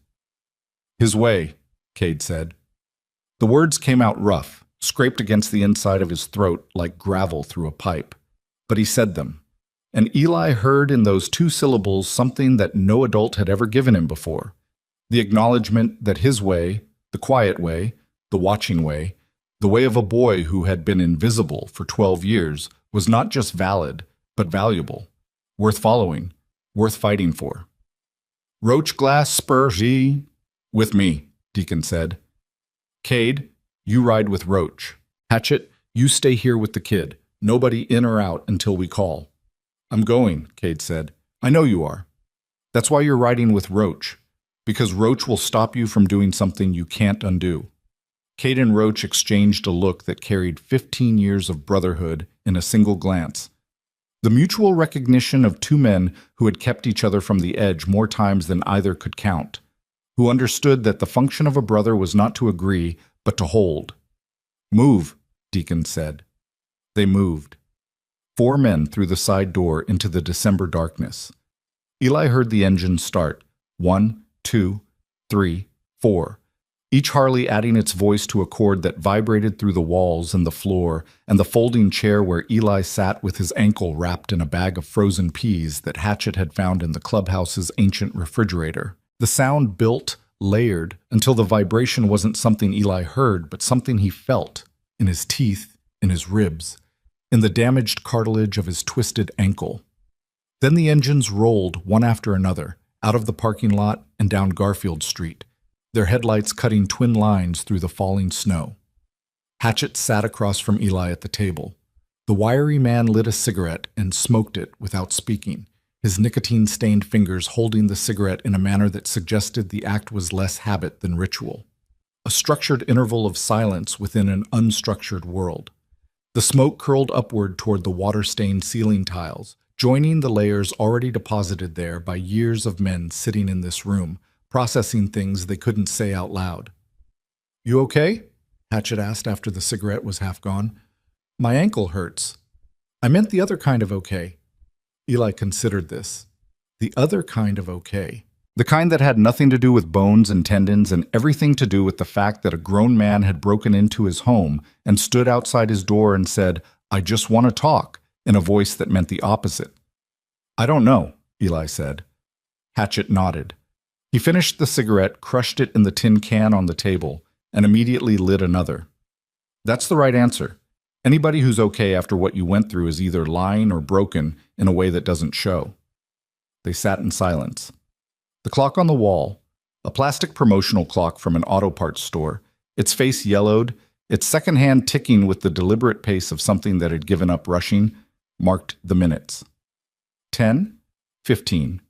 "His way," Cade said. The words came out rough, scraped against the inside of his throat like gravel through a pipe. But he said them, and Eli heard in those two syllables something that no adult had ever given him before. The acknowledgement that his way, the quiet way, the watching way, the way of a boy who had been invisible for 12 years, was not just valid, but valuable, worth following, worth fighting for. "Roach glass spur G with me," Deacon said. "Cade, you ride with Roach. Hatchet, you stay here with the kid. Nobody in or out until we call." "I'm going," Cade said. "I know you are. That's why you're riding with Roach, because Roach will stop you from doing something you can't undo." Cade and Roach exchanged a look that carried 15 years of brotherhood in a single glance. The mutual recognition of two men who had kept each other from the edge more times than either could count, who understood that the function of a brother was not to agree, but to hold. "Move," Deacon said. They moved. 4 men through the side door into the December darkness. Eli heard the engine start. 1, 2, 3, 4. Each Harley adding its voice to a chord that vibrated through the walls and the floor and the folding chair where Eli sat with his ankle wrapped in a bag of frozen peas that Hatchet had found in the clubhouse's ancient refrigerator. The sound built, layered, until the vibration wasn't something Eli heard, but something he felt, in his teeth, in his ribs, in the damaged cartilage of his twisted ankle. Then the engines rolled, one after another, out of the parking lot and down Garfield Street, their headlights cutting twin lines through the falling snow. Hatchet sat across from Eli at the table. The wiry man lit a cigarette and smoked it without speaking, his nicotine-stained fingers holding the cigarette in a manner that suggested the act was less habit than ritual. A structured interval of silence within an unstructured world. The smoke curled upward toward the water-stained ceiling tiles, joining the layers already deposited there by years of men sitting in this room, processing things they couldn't say out loud. "You okay?" Hatchet asked after the cigarette was half gone. "My ankle hurts." "I meant the other kind of okay." Eli considered this. The other kind of okay. The kind that had nothing to do with bones and tendons and everything to do with the fact that a grown man had broken into his home and stood outside his door and said, "I just want to talk," in a voice that meant the opposite. "I don't know," Eli said. Hatchet nodded. He finished the cigarette, crushed it in the tin can on the table, and immediately lit another. "That's the right answer. Anybody who's okay after what you went through is either lying or broken in a way that doesn't show." They sat in silence. The clock on the wall, a plastic promotional clock from an auto parts store, its face yellowed, its second hand ticking with the deliberate pace of something that had given up rushing, marked the minutes. 10, 15,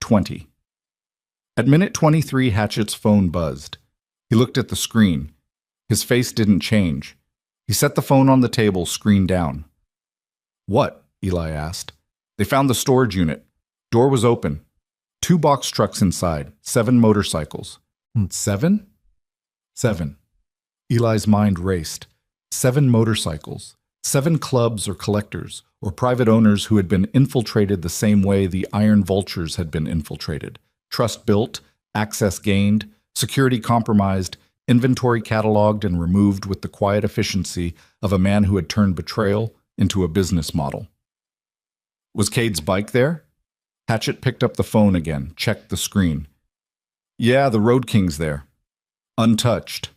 20. At minute 23, Hatchet's phone buzzed. He looked at the screen. His face didn't change. He set the phone on the table, screen down. "What?" Eli asked. "They found the storage unit. Door was open. 2 box trucks inside, 7 motorcycles." "7?" "7." Eli's mind raced. 7 motorcycles. 7 clubs or collectors, or private owners who had been infiltrated the same way the Iron Vultures had been infiltrated. Trust built, access gained, security compromised, inventory cataloged and removed with the quiet efficiency of a man who had turned betrayal into a business model. Was Cade's bike there? Hatchet picked up the phone again, checked the screen. Yeah, the Road King's there. Untouched.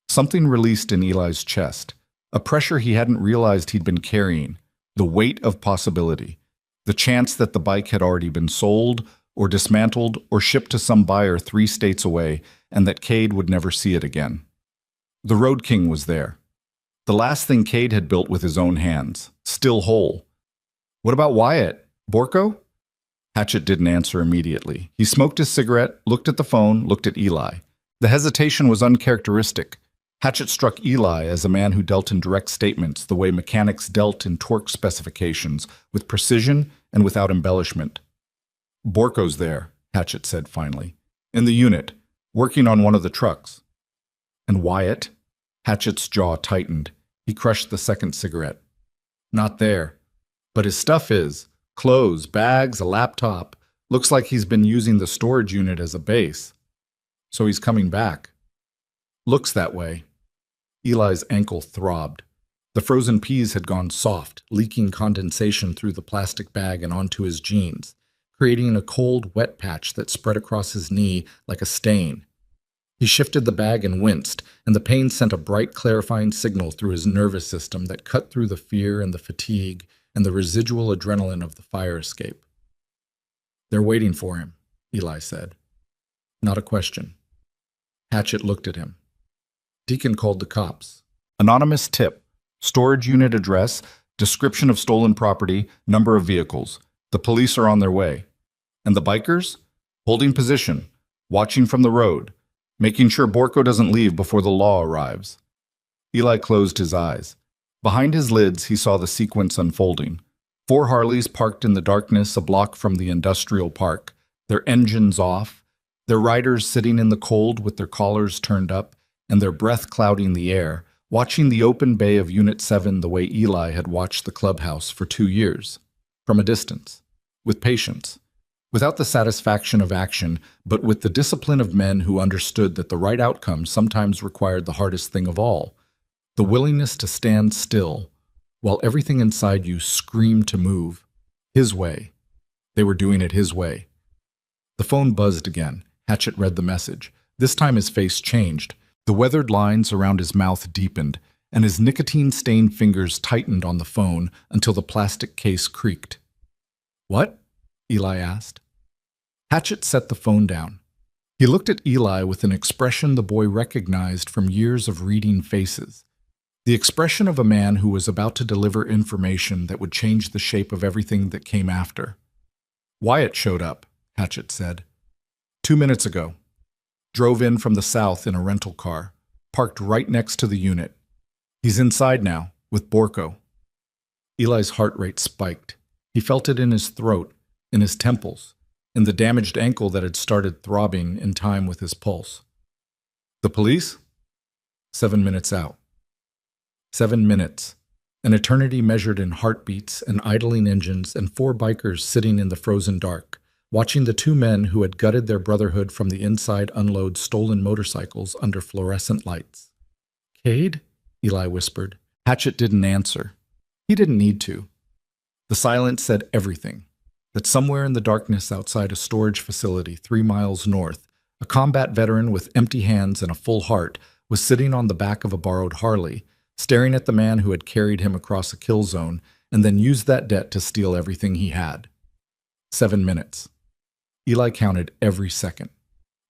Something released in Eli's chest, a pressure he hadn't realized he'd been carrying, the weight of possibility, the chance that the bike had already been sold or dismantled or shipped to some buyer 3 states away, and that Cade would never see it again. The Road King was there. The last thing Cade had built with his own hands, still whole. What about Wyatt? Borko? Hatchet didn't answer immediately. He smoked his cigarette, looked at the phone, looked at Eli. The hesitation was uncharacteristic. Hatchet struck Eli as a man who dealt in direct statements the way mechanics dealt in torque specifications, with precision and without embellishment. Borko's there, Hatchet said finally. In the unit, working on one of the trucks. And Wyatt? Hatchet's jaw tightened. He crushed the second cigarette. Not there. But his stuff is. Clothes, bags, a laptop. Looks like he's been using the storage unit as a base. So he's coming back. Looks that way. Eli's ankle throbbed. The frozen peas had gone soft, leaking condensation through the plastic bag and onto his jeans, creating a cold, wet patch that spread across his knee like a stain. He shifted the bag and winced, and the pain sent a bright, clarifying signal through his nervous system that cut through the fear and the fatigue and the residual adrenaline of the fire escape. They're waiting for him, Eli said. Not a question. Hatchet looked at him. Deacon called the cops. Anonymous tip. Storage unit address, description of stolen property, number of vehicles. The police are on their way. And the bikers? Holding position, watching from the road, making sure Borko doesn't leave before the law arrives. Eli closed his eyes. Behind his lids, he saw the sequence unfolding. 4 Harleys parked in the darkness a block from the industrial park, their engines off, their riders sitting in the cold with their collars turned up and their breath clouding the air, watching the open bay of Unit 7 the way Eli had watched the clubhouse for 2 years, from a distance, with patience, without the satisfaction of action, but with the discipline of men who understood that the right outcome sometimes required the hardest thing of all, the willingness to stand still while everything inside you screamed to move. His way. They were doing it his way. The phone buzzed again. Hatchet read the message. This time his face changed. The weathered lines around his mouth deepened, and his nicotine-stained fingers tightened on the phone until the plastic case creaked. What? Eli asked. Hatchet set the phone down. He looked at Eli with an expression the boy recognized from years of reading faces. The expression of a man who was about to deliver information that would change the shape of everything that came after. Wyatt showed up, Hatchet said. 2 minutes ago. Drove in from the south in a rental car, parked right next to the unit. He's inside now, with Borko. Eli's heart rate spiked. He felt it in his throat, in his temples, in the damaged ankle that had started throbbing in time with his pulse. The police? 7 minutes out. 7 minutes. An eternity measured in heartbeats and idling engines and 4 bikers sitting in the frozen dark, watching the 2 men who had gutted their brotherhood from the inside unload stolen motorcycles under fluorescent lights. Cade? Eli whispered. Hatchet didn't answer. He didn't need to. The silence said everything. That somewhere in the darkness outside a storage facility 3 miles north, a combat veteran with empty hands and a full heart was sitting on the back of a borrowed Harley, staring at the man who had carried him across a kill zone and then used that debt to steal everything he had. 7 minutes. Eli counted every second.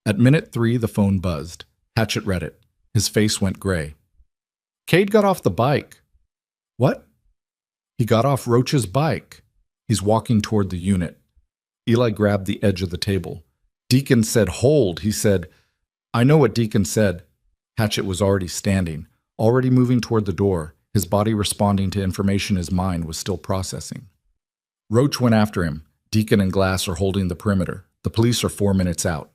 At minute 3, the phone buzzed. Hatchet read it. His face went gray. Cade got off the bike. What? He got off Roach's bike. He's walking toward the unit. Eli grabbed the edge of the table. Deacon said, hold. He said, I know what Deacon said. Hatchet was already standing, already moving toward the door, his body responding to information his mind was still processing. Roach went after him. Deacon and Glass are holding the perimeter. The police are 4 minutes out.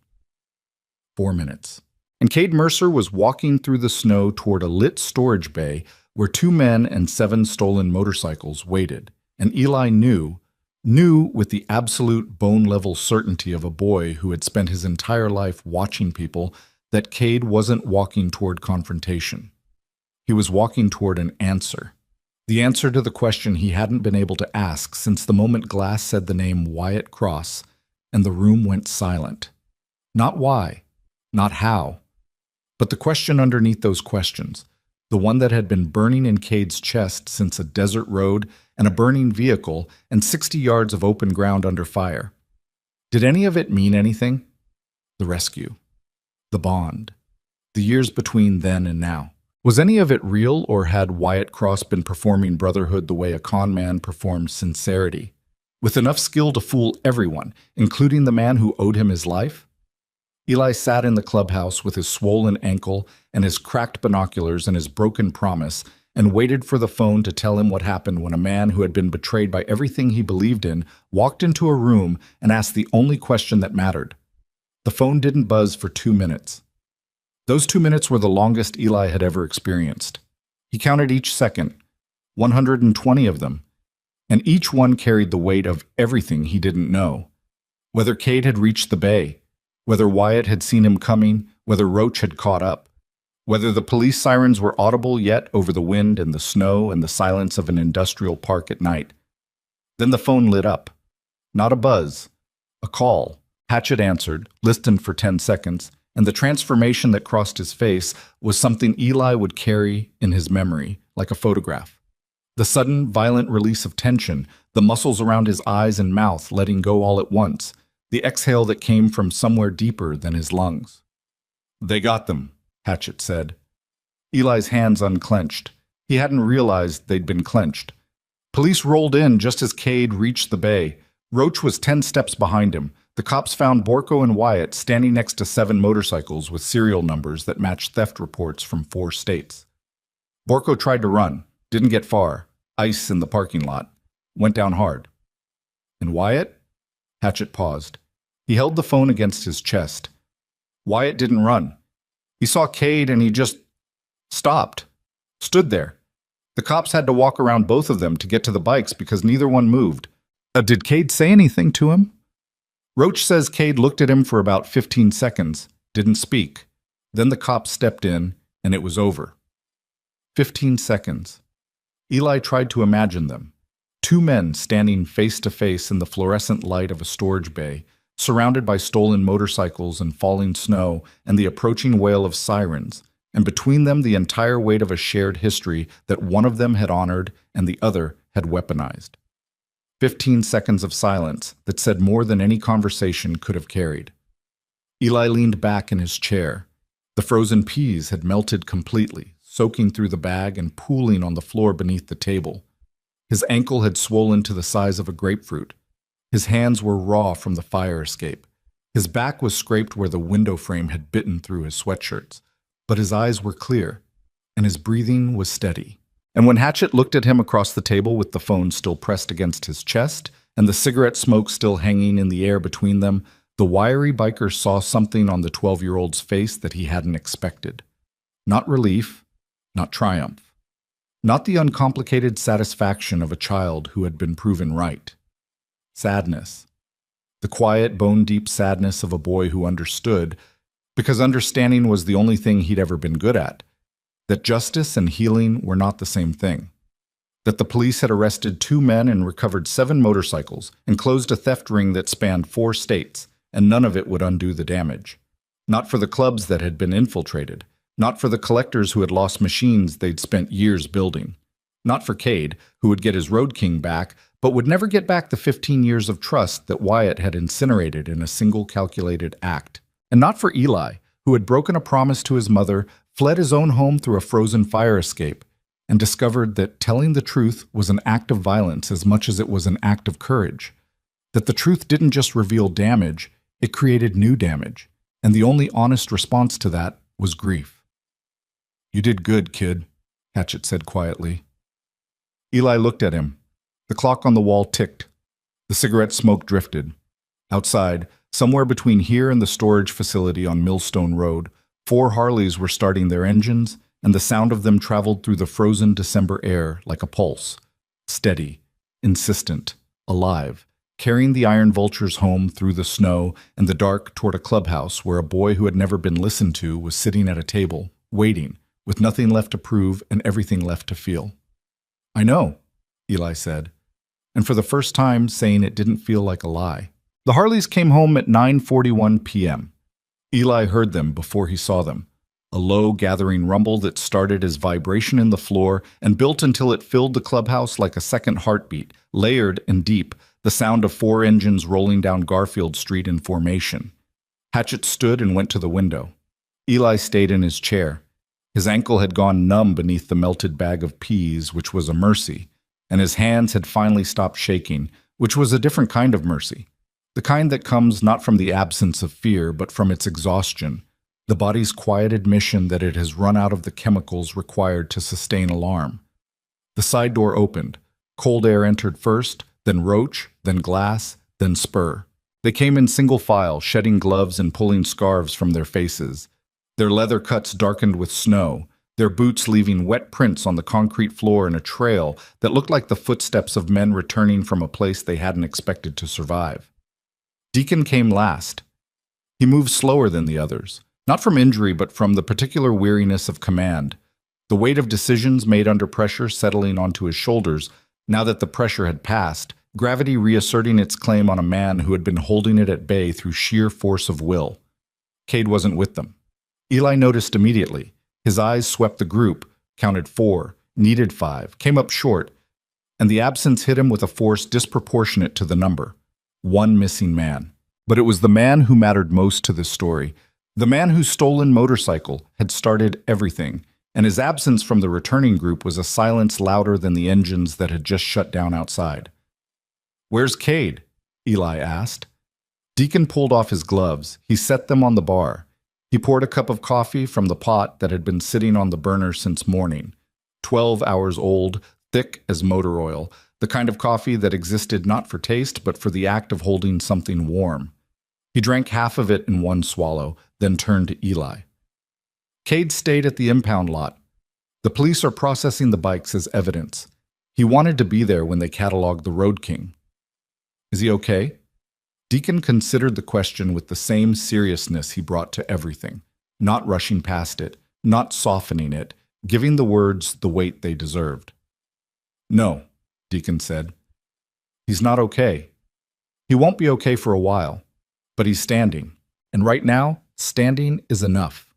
4 minutes. And Cade Mercer was walking through the snow toward a lit storage bay where 2 men and 7 stolen motorcycles waited. And Eli knew with the absolute bone-level certainty of a boy who had spent his entire life watching people, that Cade wasn't walking toward confrontation. He was walking toward an answer. The answer to the question he hadn't been able to ask since the moment Glass said the name Wyatt Cross and the room went silent. Not why, not how, but the question underneath those questions, the one that had been burning in Cade's chest since a desert road and a burning vehicle and 60 yards of open ground under fire. Did any of it mean anything? The rescue, the bond, the years between then and now. Was any of it real, or had Wyatt Cross been performing brotherhood the way a con man performs sincerity, with enough skill to fool everyone, including the man who owed him his life? Eli sat in the clubhouse with his swollen ankle and his cracked binoculars and his broken promise, and waited for the phone to tell him what happened when a man who had been betrayed by everything he believed in walked into a room and asked the only question that mattered. The phone didn't buzz for 2 minutes. Those 2 minutes were the longest Eli had ever experienced. He counted each second, 120 of them, and each one carried the weight of everything he didn't know. Whether Cade had reached the bay, whether Wyatt had seen him coming, whether Roach had caught up, whether the police sirens were audible yet over the wind and the snow and the silence of an industrial park at night. Then the phone lit up. Not a buzz, a call. Hatchet answered, listened for 10 seconds, and the transformation that crossed his face was something Eli would carry in his memory, like a photograph. The sudden, violent release of tension, the muscles around his eyes and mouth letting go all at once, the exhale that came from somewhere deeper than his lungs. "They got them," Hatchet said. Eli's hands unclenched. He hadn't realized they'd been clenched. Police rolled in just as Cade reached the bay. Roach was 10 steps behind him. The cops found Borko and Wyatt standing next to 7 motorcycles with serial numbers that matched theft reports from 4 states. Borko tried to run, didn't get far. Ice in the parking lot. Went down hard. And Wyatt? Hatchet paused. He held the phone against his chest. Wyatt didn't run. He saw Cade and he just stopped. Stood there. The cops had to walk around both of them to get to the bikes because neither one moved. Did Cade say anything to him? Roach says Cade looked at him for about 15 seconds, didn't speak. Then the cops stepped in, and it was over. 15 seconds. Eli tried to imagine them. 2 men standing face to face in the fluorescent light of a storage bay, surrounded by stolen motorcycles and falling snow and the approaching wail of sirens, and between them the entire weight of a shared history that one of them had honored and the other had weaponized. 15 seconds of silence that said more than any conversation could have carried. Eli leaned back in his chair. The frozen peas had melted completely, soaking through the bag and pooling on the floor beneath the table. His ankle had swollen to the size of a grapefruit. His hands were raw from the fire escape. His back was scraped where the window frame had bitten through his sweatshirts. But his eyes were clear, and his breathing was steady. And when Hatchet looked at him across the table with the phone still pressed against his chest and the cigarette smoke still hanging in the air between them, the wiry biker saw something on the 12-year-old's face that he hadn't expected. Not relief, not triumph. Not the uncomplicated satisfaction of a child who had been proven right. Sadness. The quiet, bone-deep sadness of a boy who understood, because understanding was the only thing he'd ever been good at, that justice and healing were not the same thing. That the police had arrested 2 men and recovered 7 motorcycles and closed a theft ring that spanned 4 states, and none of it would undo the damage. Not for the clubs that had been infiltrated. Not for the collectors who had lost machines they'd spent years building. Not for Cade, who would get his Road King back, but would never get back the 15 years of trust that Wyatt had incinerated in a single calculated act. And not for Eli, who had broken a promise to his mother, fled his own home through a frozen fire escape, and discovered that telling the truth was an act of violence as much as it was an act of courage. That the truth didn't just reveal damage, it created new damage, and the only honest response to that was grief. "You did good, kid," Hatchet said quietly. Eli looked at him. The clock on the wall ticked. The cigarette smoke drifted. Outside, somewhere between here and the storage facility on Millstone Road, 4 Harleys were starting their engines, and the sound of them traveled through the frozen December air like a pulse. Steady, insistent, alive, carrying the iron vultures home through the snow and the dark toward a clubhouse where a boy who had never been listened to was sitting at a table, waiting, with nothing left to prove and everything left to feel. "I know," Eli said, and for the first time saying it didn't feel like a lie. The Harleys came home at 9:41 p.m. Eli heard them before he saw them, a low gathering rumble that started as vibration in the floor and built until it filled the clubhouse like a second heartbeat, layered and deep, the sound of 4 engines rolling down Garfield Street in formation. Hatchet stood and went to the window. Eli stayed in his chair. His ankle had gone numb beneath the melted bag of peas, which was a mercy, and his hands had finally stopped shaking, which was a different kind of mercy, the kind that comes not from the absence of fear, but from its exhaustion, the body's quiet admission that it has run out of the chemicals required to sustain alarm. The side door opened. Cold air entered first, then Roach, then Glass, then Spur. They came in single file, shedding gloves and pulling scarves from their faces. Their leather cuts darkened with snow, their boots leaving wet prints on the concrete floor in a trail that looked like the footsteps of men returning from a place they hadn't expected to survive. Deacon came last. He moved slower than the others, not from injury but from the particular weariness of command, the weight of decisions made under pressure settling onto his shoulders now that the pressure had passed, gravity reasserting its claim on a man who had been holding it at bay through sheer force of will. Cade wasn't with them. Eli noticed immediately. His eyes swept the group, counted 4, needed 5, came up short, and the absence hit him with a force disproportionate to the number. 1 missing man. But it was the man who mattered most to this story. The man whose stolen motorcycle had started everything, and his absence from the returning group was a silence louder than the engines that had just shut down outside. "Where's Cade?" Eli asked. Deacon pulled off his gloves. He set them on the bar. He poured a cup of coffee from the pot that had been sitting on the burner since morning. 12 hours old, thick as motor oil, the kind of coffee that existed not for taste but for the act of holding something warm. He drank half of it in one swallow, then turned to Eli. "Cade stayed at the impound lot. The police are processing the bikes as evidence. He wanted to be there when they cataloged the Road King." "Is he okay?" Deacon considered the question with the same seriousness he brought to everything, not rushing past it, not softening it, giving the words the weight they deserved. "No," Deacon said. "He's not okay. He won't be okay for a while, but he's standing, and right now, standing is enough."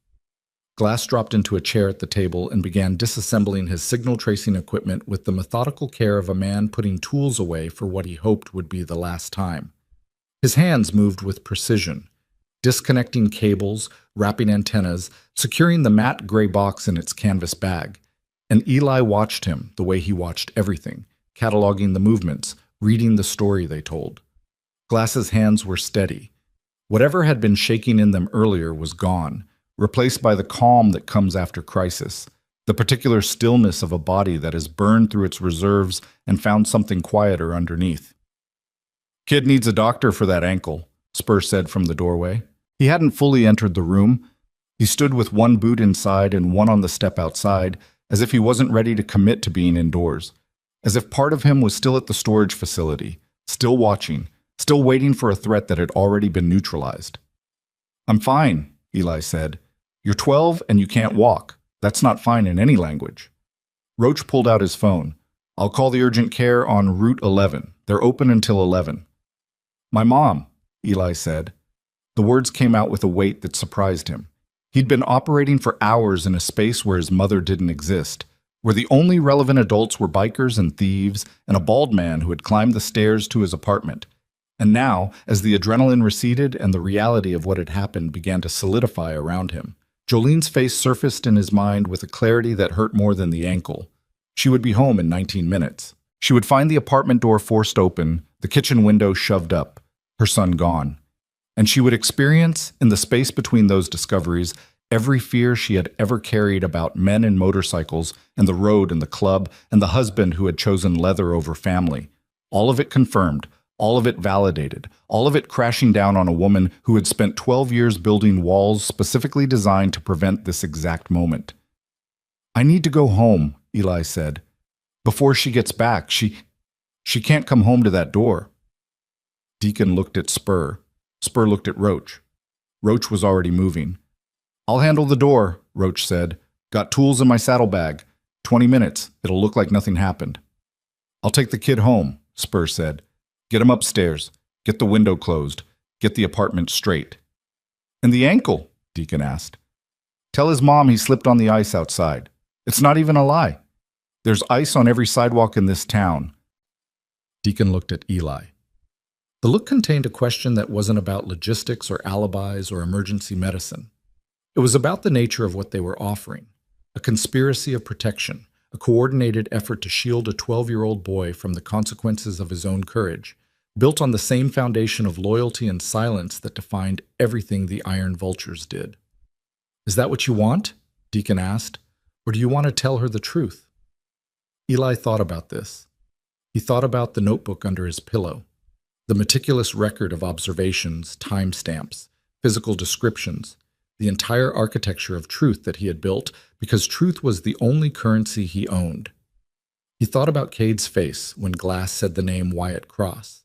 Glass dropped into a chair at the table and began disassembling his signal tracing equipment with the methodical care of a man putting tools away for what he hoped would be the last time. His hands moved with precision, disconnecting cables, wrapping antennas, securing the matte gray box in its canvas bag. And Eli watched him the way he watched everything, cataloging the movements, reading the story they told. Glass's hands were steady. Whatever had been shaking in them earlier was gone, replaced by the calm that comes after crisis, the particular stillness of a body that has burned through its reserves and found something quieter underneath. "Kid needs a doctor for that ankle," Spur said from the doorway. He hadn't fully entered the room. He stood with one boot inside and one on the step outside, as if he wasn't ready to commit to being indoors, as if part of him was still at the storage facility, still watching, still waiting for a threat that had already been neutralized. "I'm fine," Eli said. "You're 12 and you can't walk. That's not fine in any language." Roach pulled out his phone. "I'll call the urgent care on Route 11. They're open until 11. "My mom," Eli said. The words came out with a weight that surprised him. He'd been operating for hours in a space where his mother didn't exist, where the only relevant adults were bikers and thieves and a bald man who had climbed the stairs to his apartment. And now, as the adrenaline receded and the reality of what had happened began to solidify around him, Jolene's face surfaced in his mind with a clarity that hurt more than the ankle. She would be home in 19 minutes. She would find the apartment door forced open, the kitchen window shoved up, her son gone. And she would experience, in the space between those discoveries, every fear she had ever carried about men and motorcycles and the road and the club and the husband who had chosen leather over family. All of it confirmed, all of it validated, all of it crashing down on a woman who had spent 12 years building walls specifically designed to prevent this exact moment. "I need to go home," Eli said. "Before she gets back, she can't come home to that door." Deacon looked at Spur. Spur looked at Roach. Roach was already moving. "I'll handle the door," Roach said. "Got tools in my saddlebag. 20 minutes. It'll look like nothing happened." "I'll take the kid home," Spur said. "Get him upstairs. Get the window closed. Get the apartment straight." "And the ankle?" Deacon asked. "Tell his mom he slipped on the ice outside. It's not even a lie. There's ice on every sidewalk in this town." Deacon looked at Eli. The look contained a question that wasn't about logistics or alibis or emergency medicine. It was about the nature of what they were offering, a conspiracy of protection, a coordinated effort to shield a 12-year-old boy from the consequences of his own courage, built on the same foundation of loyalty and silence that defined everything the Iron Vultures did. "Is that what you want?" Deacon asked. "Or do you want to tell her the truth?" Eli thought about this. He thought about the notebook under his pillow, the meticulous record of observations, timestamps, physical descriptions, the entire architecture of truth that he had built because truth was the only currency he owned. He thought about Cade's face when Glass said the name Wyatt Cross.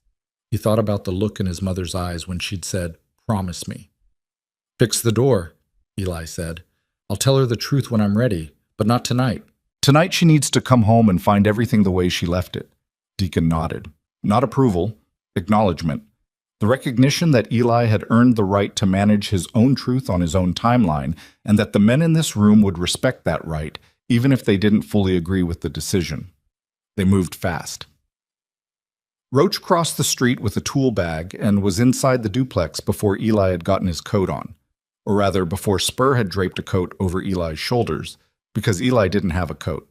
He thought about the look in his mother's eyes when she'd said, "Promise me." "Fix the door," Eli said. "I'll tell her the truth when I'm ready, but not tonight." "Tonight she needs to come home and find everything the way she left it." Deacon nodded. Not approval, acknowledgement. The recognition that Eli had earned the right to manage his own truth on his own timeline, and that the men in this room would respect that right, even if they didn't fully agree with the decision. They moved fast. Roach crossed the street with a tool bag and was inside the duplex before Eli had gotten his coat on. Or rather, before Spur had draped a coat over Eli's shoulders, because Eli didn't have a coat.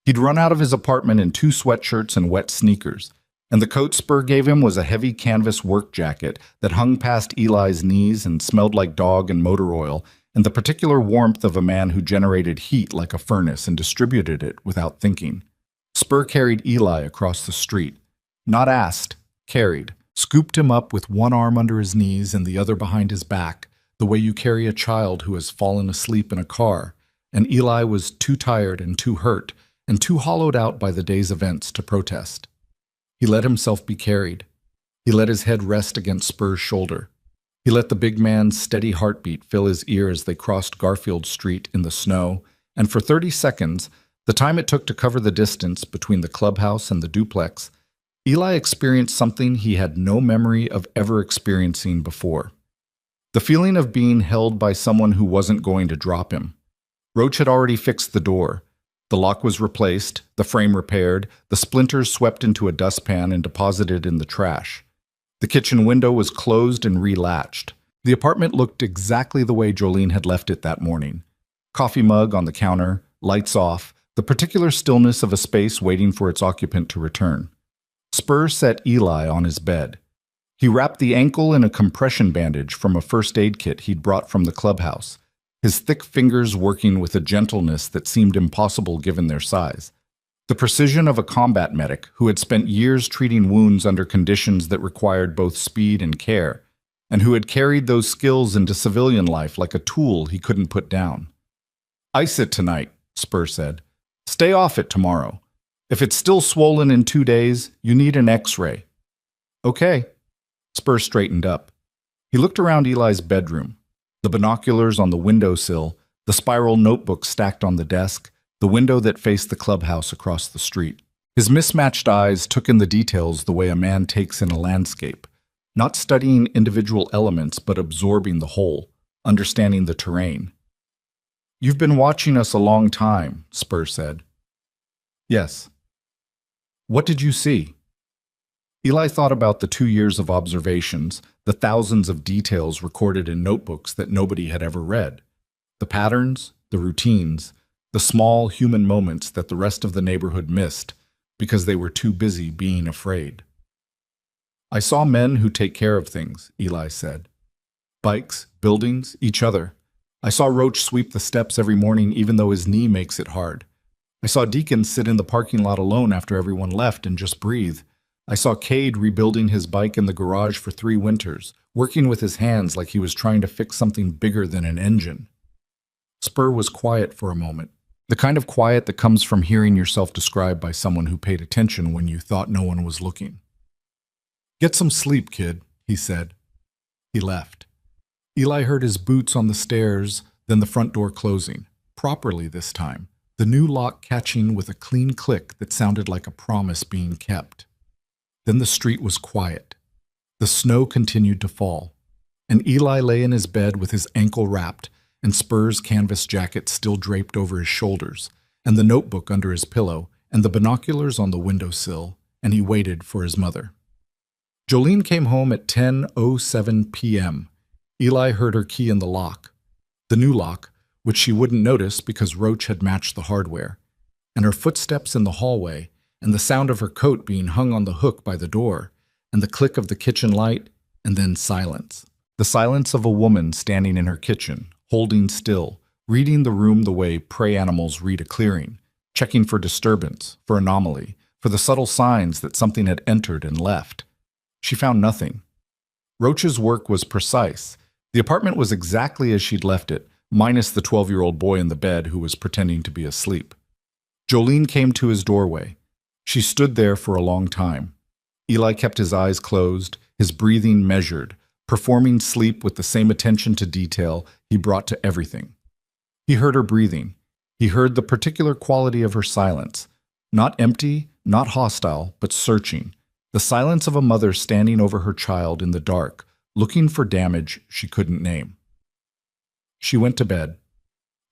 He'd run out of his apartment in 2 sweatshirts and wet sneakers, and the coat Spur gave him was a heavy canvas work jacket that hung past Eli's knees and smelled like dog and motor oil, and the particular warmth of a man who generated heat like a furnace and distributed it without thinking. Spur carried Eli across the street. Not asked, carried, scooped him up with one arm under his knees and the other behind his back, the way you carry a child who has fallen asleep in a car, and Eli was too tired and too hurt and too hollowed out by the day's events to protest. He let himself be carried. He let his head rest against Spur's shoulder. He let the big man's steady heartbeat fill his ear as they crossed Garfield Street in the snow, and for 30 seconds, the time it took to cover the distance between the clubhouse and the duplex, Eli experienced something he had no memory of ever experiencing before. The feeling of being held by someone who wasn't going to drop him. Roach had already fixed the door. The lock was replaced, the frame repaired, the splinters swept into a dustpan and deposited in the trash. The kitchen window was closed and relatched. The apartment looked exactly the way Jolene had left it that morning. Coffee mug on the counter, lights off, the particular stillness of a space waiting for its occupant to return. Spur set Eli on his bed. He wrapped the ankle in a compression bandage from a first aid kit he'd brought from the clubhouse, his thick fingers working with a gentleness that seemed impossible given their size. The precision of a combat medic who had spent years treating wounds under conditions that required both speed and care, and who had carried those skills into civilian life like a tool he couldn't put down. "Ice it tonight," Spur said. "Stay off it tomorrow. If it's still swollen in 2 days, you need an X-ray." "Okay." Spur straightened up. He looked around Eli's bedroom. The binoculars on the windowsill, the spiral notebook stacked on the desk, the window that faced the clubhouse across the street. His mismatched eyes took in the details the way a man takes in a landscape, not studying individual elements but absorbing the whole, understanding the terrain. "You've been watching us a long time," Spur said. "Yes." "What did you see?" Eli thought about the 2 years of observations, the thousands of details recorded in notebooks that nobody had ever read, the patterns, the routines, the small human moments that the rest of the neighborhood missed because they were too busy being afraid. "I saw men who take care of things," Eli said. "Bikes, buildings, each other. I saw Roach sweep the steps every morning even though his knee makes it hard. I saw Deacon sit in the parking lot alone after everyone left and just breathe. I saw Cade rebuilding his bike in the garage for 3 winters, working with his hands like he was trying to fix something bigger than an engine." Spur was quiet for a moment, the kind of quiet that comes from hearing yourself described by someone who paid attention when you thought no one was looking. "Get some sleep, kid," he said. He left. Eli heard his boots on the stairs, then the front door closing, properly this time, the new lock catching with a clean click that sounded like a promise being kept. Then the street was quiet. The snow continued to fall, and Eli lay in his bed with his ankle wrapped and Spurs' canvas jacket still draped over his shoulders, and the notebook under his pillow, and the binoculars on the windowsill, and he waited for his mother. Jolene came home at 10:07 p.m. Eli heard her key in the lock, the new lock, which she wouldn't notice because Roach had matched the hardware, and her footsteps in the hallway, and the sound of her coat being hung on the hook by the door, and the click of the kitchen light, and then silence. The silence of a woman standing in her kitchen, holding still, reading the room the way prey animals read a clearing, checking for disturbance, for anomaly, for the subtle signs that something had entered and left. She found nothing. Roach's work was precise. The apartment was exactly as she'd left it, minus the 12-year-old boy in the bed who was pretending to be asleep. Jolene came to his doorway. She stood there for a long time. Eli kept his eyes closed, his breathing measured, performing sleep with the same attention to detail he brought to everything. He heard her breathing. He heard the particular quality of her silence. Not empty, not hostile, but searching. The silence of a mother standing over her child in the dark, looking for damage she couldn't name. She went to bed.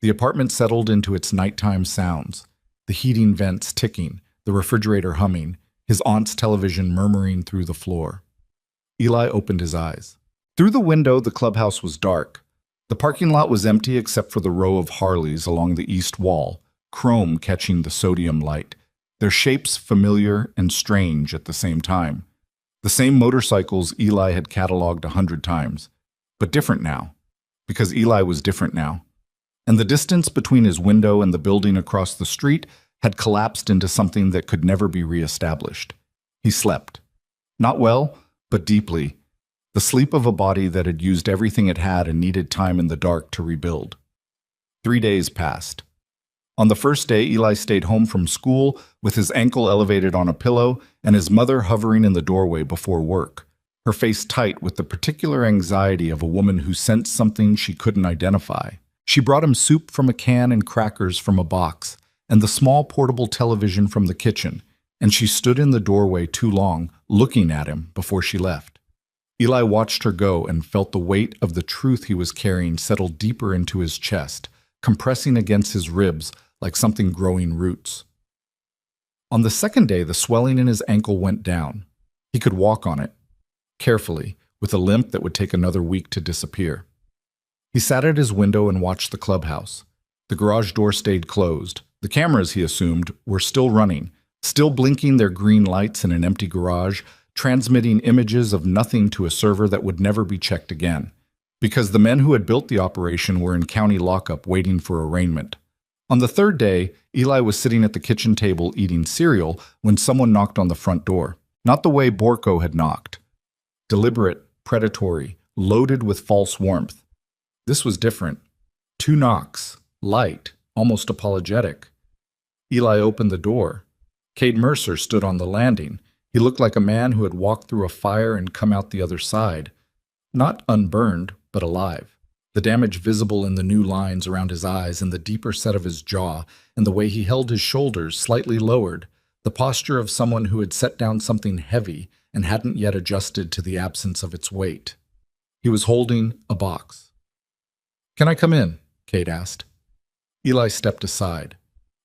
The apartment settled into its nighttime sounds, the heating vents ticking, the refrigerator humming, his aunt's television murmuring through the floor. Eli opened his eyes. Through the window, the clubhouse was dark. The parking lot was empty except for the row of Harleys along the east wall, chrome catching the sodium light, their shapes familiar and strange at the same time. The same motorcycles Eli had cataloged 100 times, but different now, because Eli was different now. And the distance between his window and the building across the street had collapsed into something that could never be reestablished. He slept. Not well, but deeply. The sleep of a body that had used everything it had and needed time in the dark to rebuild. 3 days passed. On the first day, Eli stayed home from school with his ankle elevated on a pillow and his mother hovering in the doorway before work, her face tight with the particular anxiety of a woman who sensed something she couldn't identify. She brought him soup from a can and crackers from a box, and the small portable television from the kitchen, and she stood in the doorway too long, looking at him before she left. Eli watched her go and felt the weight of the truth he was carrying settle deeper into his chest, compressing against his ribs like something growing roots. On the second day, the swelling in his ankle went down. He could walk on it, carefully, with a limp that would take another week to disappear. He sat at his window and watched the clubhouse. The garage door stayed closed. The cameras, he assumed, were still running, still blinking their green lights in an empty garage, transmitting images of nothing to a server that would never be checked again, because the men who had built the operation were in county lockup waiting for arraignment. On the third day, Eli was sitting at the kitchen table eating cereal when someone knocked on the front door. Not the way Borko had knocked. Deliberate, predatory, loaded with false warmth. This was different. 2 knocks, light, almost apologetic. Eli opened the door. Cade Mercer stood on the landing. He looked like a man who had walked through a fire and come out the other side. Not unburned, but alive. The damage visible in the new lines around his eyes and the deeper set of his jaw and the way he held his shoulders slightly lowered, the posture of someone who had set down something heavy and hadn't yet adjusted to the absence of its weight. He was holding a box. "Can I come in?" Cade asked. Eli stepped aside.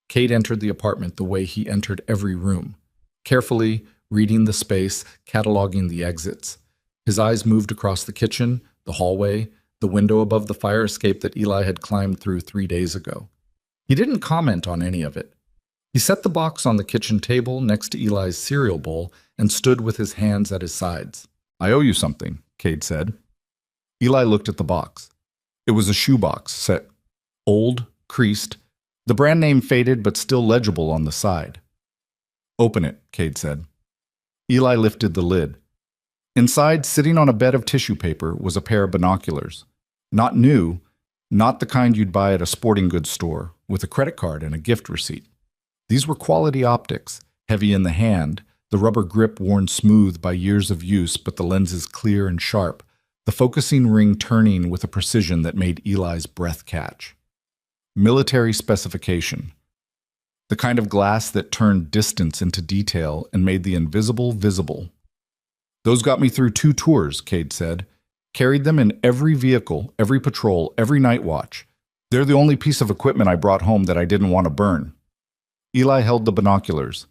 Cade entered the apartment the way he entered every room, carefully, reading the space, cataloging the exits. His eyes moved across the kitchen, the hallway, the window above the fire escape that Eli had climbed through 3 days ago. He didn't comment on any of it. He set the box on the kitchen table next to Eli's cereal bowl and stood with his hands at his sides. "I owe you something," Cade said. Eli looked at the box. It was a shoebox set, old, creased, the brand name faded but still legible on the side. "Open it," Cade said. Eli lifted the lid. Inside, sitting on a bed of tissue paper, was a pair of binoculars. Not new, not the kind you'd buy at a sporting goods store, with a credit card and a gift receipt. These were quality optics, heavy in the hand, the rubber grip worn smooth by years of use but the lenses clear and sharp, the focusing ring turning with a precision that made Eli's breath catch. Military specification. The kind of glass that turned distance into detail and made the invisible visible. Those got me through 2 tours, Cade said. Carried them in every vehicle, every patrol, every night watch. They're the only piece of equipment I brought home that I didn't want to burn. Eli held the binoculars.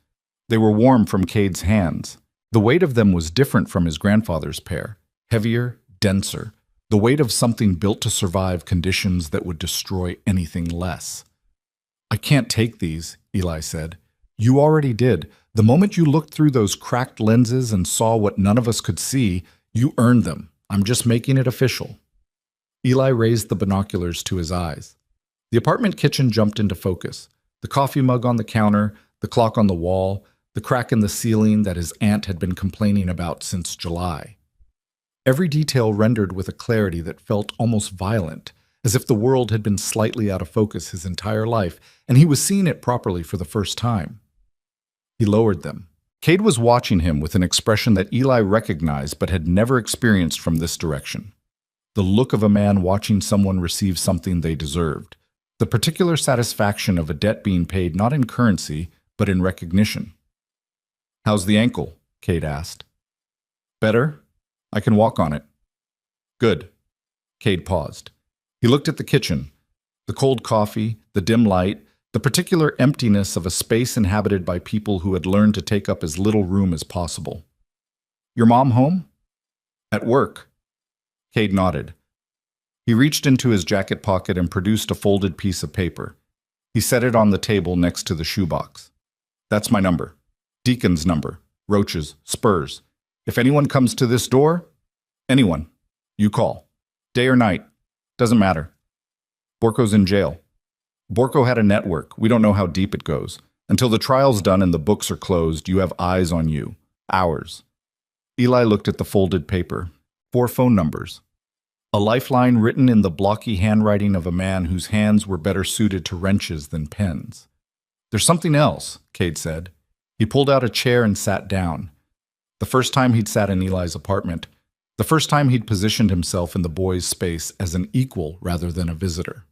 They were warm from Cade's hands. The weight of them was different from his grandfather's pair. Heavier, denser. The weight of something built to survive conditions that would destroy anything less. I can't take these, Eli said. You already did. The moment you looked through those cracked lenses and saw what none of us could see, you earned them. I'm just making it official. Eli raised the binoculars to his eyes. The apartment kitchen jumped into focus. The coffee mug on the counter, the clock on the wall, the crack in the ceiling that his aunt had been complaining about since July. Every detail rendered with a clarity that felt almost violent, as if the world had been slightly out of focus his entire life, and he was seeing it properly for the first time. He lowered them. Cade was watching him with an expression that Eli recognized but had never experienced from this direction. The look of a man watching someone receive something they deserved. The particular satisfaction of a debt being paid not in currency, but in recognition. "How's the ankle?" Cade asked. "Better? I can walk on it." "Good." Cade paused. He looked at the kitchen. The cold coffee, the dim light, the particular emptiness of a space inhabited by people who had learned to take up as little room as possible. "Your mom home?" "At work." Cade nodded. He reached into his jacket pocket and produced a folded piece of paper. He set it on the table next to the shoebox. "That's my number. Deacon's number. Roach's. Spurs. If anyone comes to this door, anyone, you call. Day or night. Doesn't matter. Borko's in jail. Borko had a network. We don't know how deep it goes. Until the trial's done and the books are closed, you have eyes on you. Ours." Eli looked at the folded paper. 4 phone numbers. A lifeline written in the blocky handwriting of a man whose hands were better suited to wrenches than pens. "There's something else," Cade said. He pulled out a chair and sat down. The first time he'd sat in Eli's apartment. The first time he'd positioned himself in the boy's space as an equal rather than a visitor.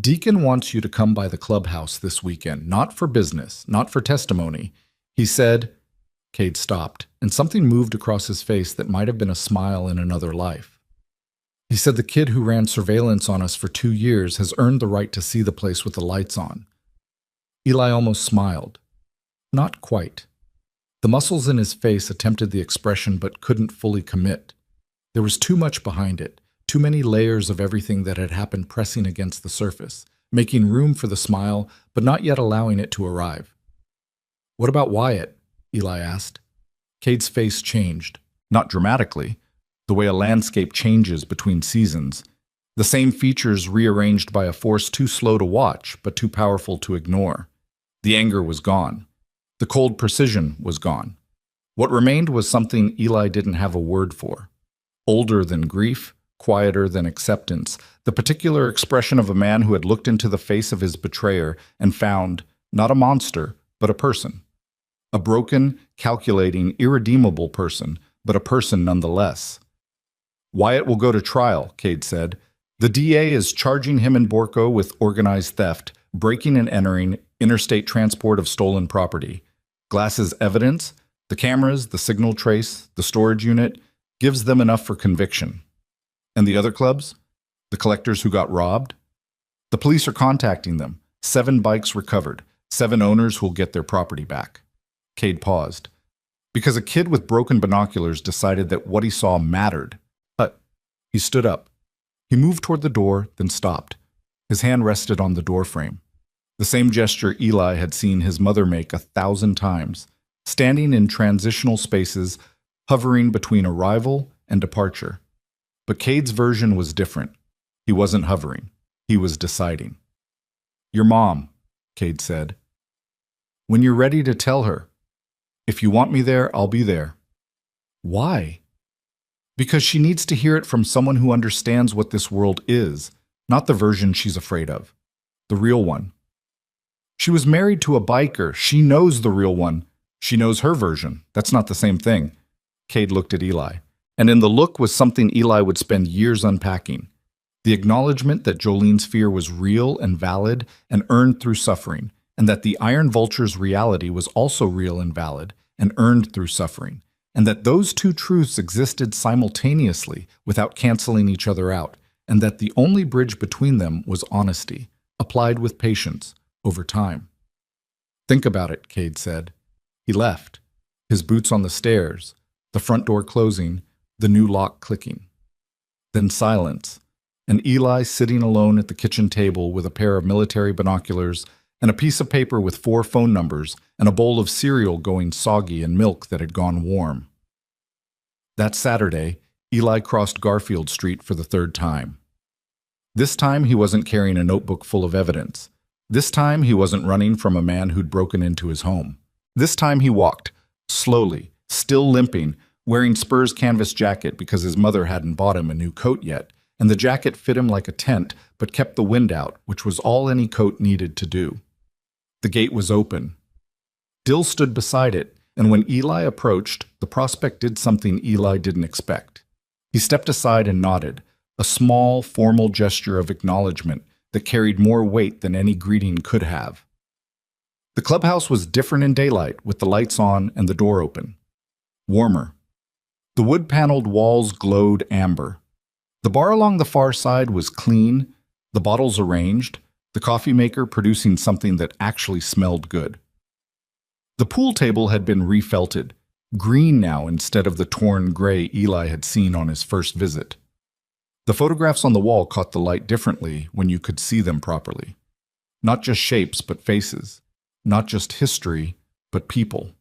"Deacon wants you to come by the clubhouse this weekend, not for business, not for testimony. He said—" Cade stopped, and something moved across his face that might have been a smile in another life. "He said the kid who ran surveillance on us for 2 years has earned the right to see the place with the lights on." Eli almost smiled. Not quite. The muscles in his face attempted the expression but couldn't fully commit. There was too much behind it, too many layers of everything that had happened pressing against the surface, making room for the smile but not yet allowing it to arrive. "What about Wyatt?" Eli asked. Cade's face changed, not dramatically, the way a landscape changes between seasons, the same features rearranged by a force too slow to watch but too powerful to ignore. The anger was gone. The cold precision was gone. What remained was something Eli didn't have a word for. Older than grief, quieter than acceptance, the particular expression of a man who had looked into the face of his betrayer and found, not a monster, but a person. A broken, calculating, irredeemable person, but a person nonetheless. "Wyatt will go to trial," Cade said. "The DA is charging him and Borko with organized theft, breaking and entering, interstate transport of stolen property. Glass's evidence, the cameras, the signal trace, the storage unit, gives them enough for conviction. And the other clubs? The collectors who got robbed? The police are contacting them. 7 bikes recovered. 7 owners who'll get their property back." Cade paused. Because a kid with broken binoculars decided that what he saw mattered. He stood up. He moved toward the door, then stopped. His hand rested on the doorframe. The same gesture Eli had seen his mother make 1,000 times, standing in transitional spaces, hovering between arrival and departure. But Cade's version was different. He wasn't hovering. He was deciding. "Your mom," Cade said. "When you're ready to tell her. If you want me there, I'll be there." "Why?" "Because she needs to hear it from someone who understands what this world is, not the version she's afraid of. The real one. She was married to a biker. She knows the real one. She knows her version. That's not the same thing. Cade looked at Eli. And in the look was something Eli would spend years unpacking. The acknowledgement that Jolene's fear was real and valid and earned through suffering, and that the Iron Vulture's reality was also real and valid and earned through suffering, and that those two truths existed simultaneously without canceling each other out, and that the only bridge between them was honesty, applied with patience, over time. Think about it, Cade said. He left, his boots on the stairs, the front door closing, the new lock clicking. Then silence, and Eli sitting alone at the kitchen table with a pair of military binoculars and a piece of paper with 4 phone numbers and a bowl of cereal going soggy and milk that had gone warm. That Saturday, Eli crossed Garfield Street for the 3rd time. This time he wasn't carrying a notebook full of evidence. This time he wasn't running from a man who'd broken into his home. This time he walked, slowly, still limping, wearing Spur's canvas jacket because his mother hadn't bought him a new coat yet, and the jacket fit him like a tent but kept the wind out, which was all any coat needed to do. The gate was open. Dill stood beside it, and when Eli approached, the prospect did something Eli didn't expect. He stepped aside and nodded, a small, formal gesture of acknowledgement that carried more weight than any greeting could have. The clubhouse was different in daylight, with the lights on and the door open. Warmer. The wood-paneled walls glowed amber. The bar along the far side was clean, the bottles arranged, the coffee maker producing something that actually smelled good. The pool table had been refelted, green now instead of the torn gray Eli had seen on his first visit. The photographs on the wall caught the light differently when you could see them properly. Not just shapes, but faces. Not just history, but people.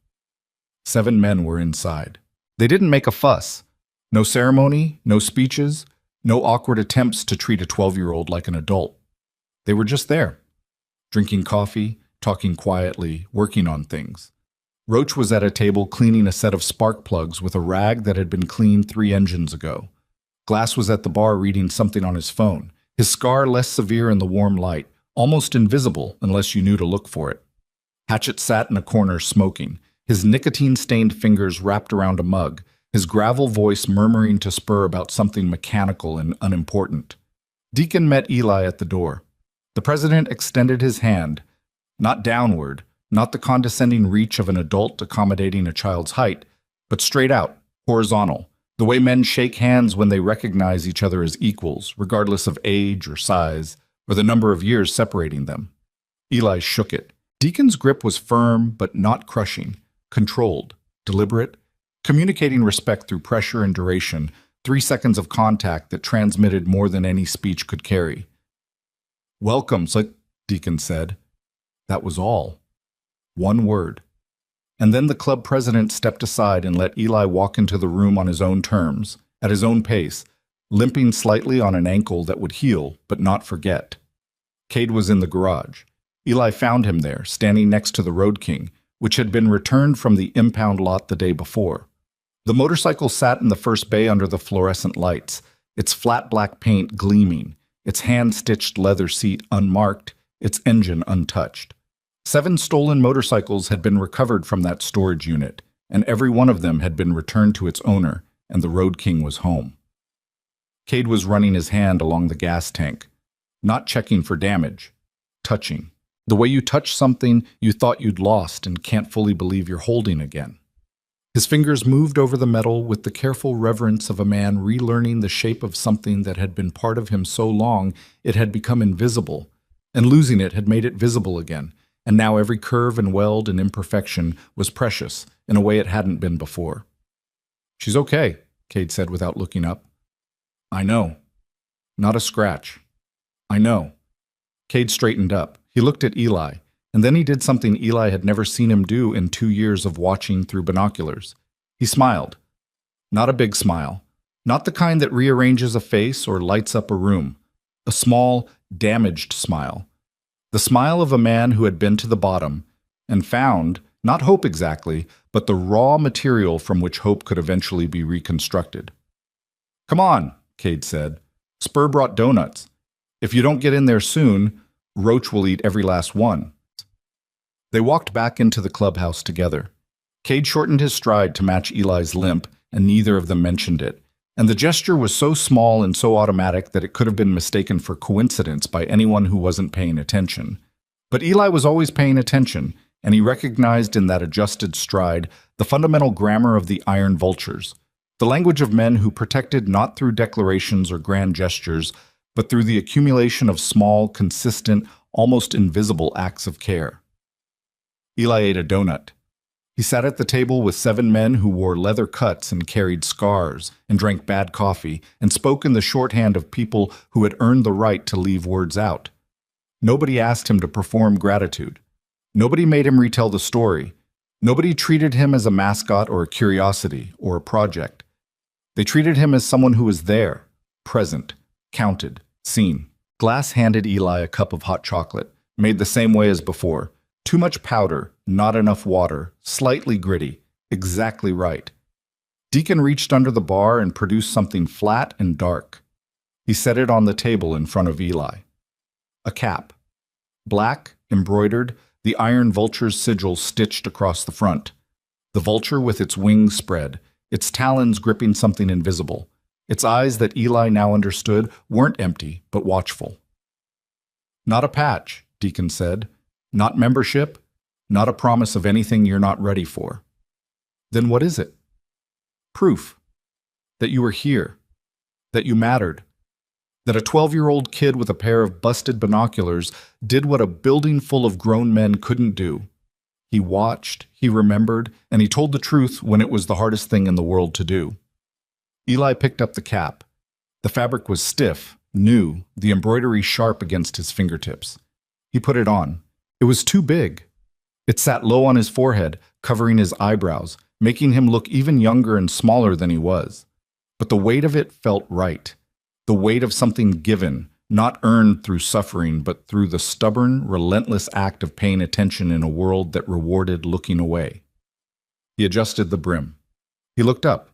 7 men were inside. They didn't make a fuss. No ceremony, no speeches, no awkward attempts to treat a 12-year-old like an adult. They were just there, drinking coffee, talking quietly, working on things. Roach was at a table cleaning a set of spark plugs with a rag that had been cleaned 3 engines ago. Glass was at the bar reading something on his phone, his scar less severe in the warm light, almost invisible unless you knew to look for it. Hatchet sat in a corner smoking, his nicotine-stained fingers wrapped around a mug, his gravel voice murmuring to Spur about something mechanical and unimportant. Deacon met Eli at the door. The president extended his hand, not downward, not the condescending reach of an adult accommodating a child's height, but straight out, horizontal, the way men shake hands when they recognize each other as equals, regardless of age or size, or the number of years separating them. Eli shook it. Deacon's grip was firm but not crushing, controlled, deliberate, communicating respect through pressure and duration, 3 seconds of contact that transmitted more than any speech could carry. "Welcome," Deacon said. That was all. 1 word. And then the club president stepped aside and let Eli walk into the room on his own terms, at his own pace, limping slightly on an ankle that would heal but not forget. Cade was in the garage. Eli found him there, standing next to the Road King, which had been returned from the impound lot the day before. The motorcycle sat in the first bay under the fluorescent lights, its flat black paint gleaming, its hand-stitched leather seat unmarked, its engine untouched. 7 stolen motorcycles had been recovered from that storage unit, and every one of them had been returned to its owner, and the Road King was home. Cade was running his hand along the gas tank, not checking for damage, touching. The way you touch something you thought you'd lost and can't fully believe you're holding again. His fingers moved over the metal with the careful reverence of a man relearning the shape of something that had been part of him so long it had become invisible, and losing it had made it visible again, and now every curve and weld and imperfection was precious in a way it hadn't been before. "She's okay," Cade said without looking up. "I know. Not a scratch. I know." Cade straightened up. He looked at Eli, and then he did something Eli had never seen him do in 2 years of watching through binoculars. He smiled. Not a big smile. Not the kind that rearranges a face or lights up a room. A small, damaged smile. The smile of a man who had been to the bottom and found, not hope exactly, but the raw material from which hope could eventually be reconstructed. "Come on," Cade said. "Spur brought donuts. If you don't get in there soon, Roach will eat every last one." They walked back into the clubhouse together. Cade shortened his stride to match Eli's limp, and neither of them mentioned it. And the gesture was so small and so automatic that it could have been mistaken for coincidence by anyone who wasn't paying attention. But Eli was always paying attention, and he recognized in that adjusted stride the fundamental grammar of the iron vultures, the language of men who protected not through declarations or grand gestures, but through the accumulation of small, consistent, almost invisible acts of care. Eli ate a donut. He sat at the table with 7 men who wore leather cuts and carried scars and drank bad coffee and spoke in the shorthand of people who had earned the right to leave words out. Nobody asked him to perform gratitude. Nobody made him retell the story. Nobody treated him as a mascot or a curiosity or a project. They treated him as someone who was there, present, counted, seen. Glass handed Eli a cup of hot chocolate, made the same way as before. Too much powder, not enough water, slightly gritty, exactly right. Deacon reached under the bar and produced something flat and dark. He set it on the table in front of Eli. A cap. Black, embroidered, the iron vulture's sigil stitched across the front. The vulture with its wings spread, its talons gripping something invisible. Its eyes that Eli now understood weren't empty, but watchful. Not a patch, Deacon said. Not membership, not a promise of anything you're not ready for. Then what is it? Proof that you were here, that you mattered, that a 12-year-old kid with a pair of busted binoculars did what a building full of grown men couldn't do. He watched, he remembered, and he told the truth when it was the hardest thing in the world to do. Eli picked up the cap. The fabric was stiff, new, the embroidery sharp against his fingertips. He put it on. It was too big. It sat low on his forehead, covering his eyebrows, making him look even younger and smaller than he was. But the weight of it felt right. The weight of something given, not earned through suffering, but through the stubborn, relentless act of paying attention in a world that rewarded looking away. He adjusted the brim. He looked up.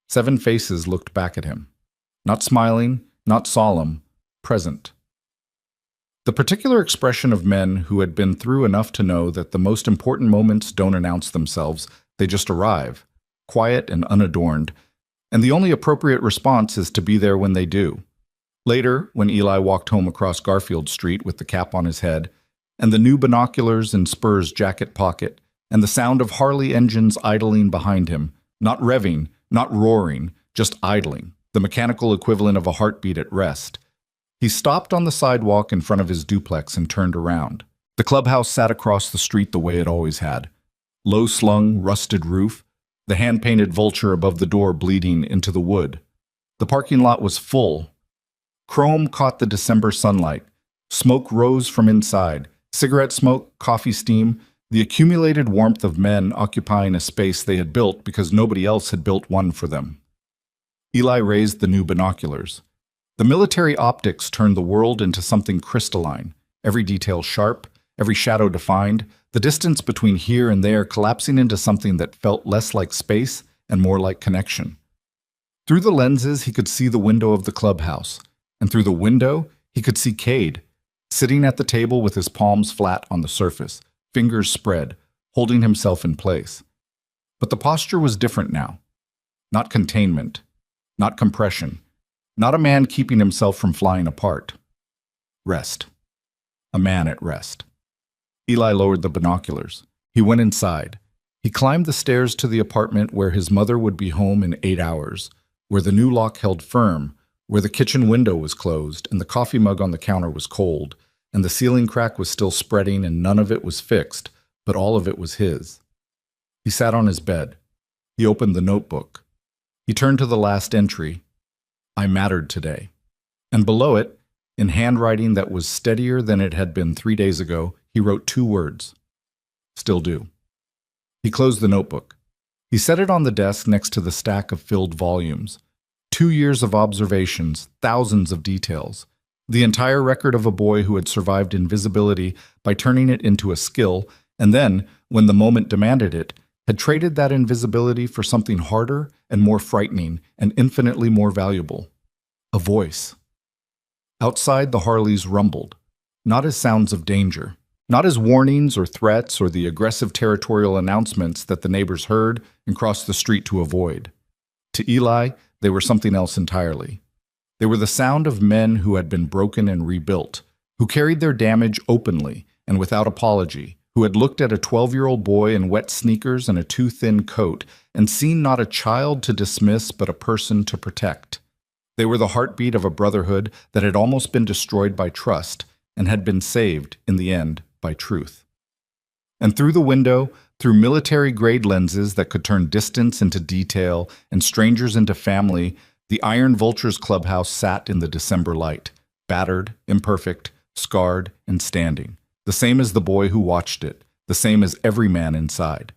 7 faces looked back at him. Not smiling, not solemn, present. The particular expression of men who had been through enough to know that the most important moments don't announce themselves, they just arrive, quiet and unadorned, and the only appropriate response is to be there when they do. Later, when Eli walked home across Garfield Street with the cap on his head, and the new binoculars in Spur's jacket pocket, and the sound of Harley engines idling behind him, not revving, not roaring, just idling, the mechanical equivalent of a heartbeat at rest, he stopped on the sidewalk in front of his duplex and turned around. The clubhouse sat across the street the way it always had. Low-slung, rusted roof, the hand-painted vulture above the door bleeding into the wood. The parking lot was full. Chrome caught the December sunlight. Smoke rose from inside. Cigarette smoke, coffee steam, the accumulated warmth of men occupying a space they had built because nobody else had built one for them. Eli raised the new binoculars. The military optics turned the world into something crystalline, every detail sharp, every shadow defined, the distance between here and there collapsing into something that felt less like space and more like connection. Through the lenses, he could see the window of the clubhouse, and through the window, he could see Cade, sitting at the table with his palms flat on the surface, fingers spread, holding himself in place. But the posture was different now. Not containment, not compression, not a man keeping himself from flying apart. Rest. A man at rest. Eli lowered the binoculars. He went inside. He climbed the stairs to the apartment where his mother would be home in 8 hours, where the new lock held firm, where the kitchen window was closed and the coffee mug on the counter was cold, and the ceiling crack was still spreading and none of it was fixed, but all of it was his. He sat on his bed. He opened the notebook. He turned to the last entry, I mattered today. And below it, in handwriting that was steadier than it had been 3 days ago, he wrote 2 words. Still do. He closed the notebook. He set it on the desk next to the stack of filled volumes. 2 years of observations, thousands of details. The entire record of a boy who had survived invisibility by turning it into a skill, and then, when the moment demanded it, had traded that invisibility for something harder and more frightening and infinitely more valuable. A voice. Outside, the Harleys rumbled, not as sounds of danger, Not as warnings or threats or the aggressive territorial announcements that the neighbors heard and crossed the street to avoid. To Eli, they were something else entirely. They were the sound of men who had been broken and rebuilt, who carried their damage openly and without apology, who had looked at a 12-year-old boy in wet sneakers and a too-thin coat and seen not a child to dismiss but a person to protect. They were the heartbeat of a brotherhood that had almost been destroyed by trust and had been saved, in the end, by truth. And through the window, through military-grade lenses that could turn distance into detail and strangers into family, the Iron Vultures clubhouse sat in the December light, battered, imperfect, scarred, and standing, the same as the boy who watched it, the same as every man inside.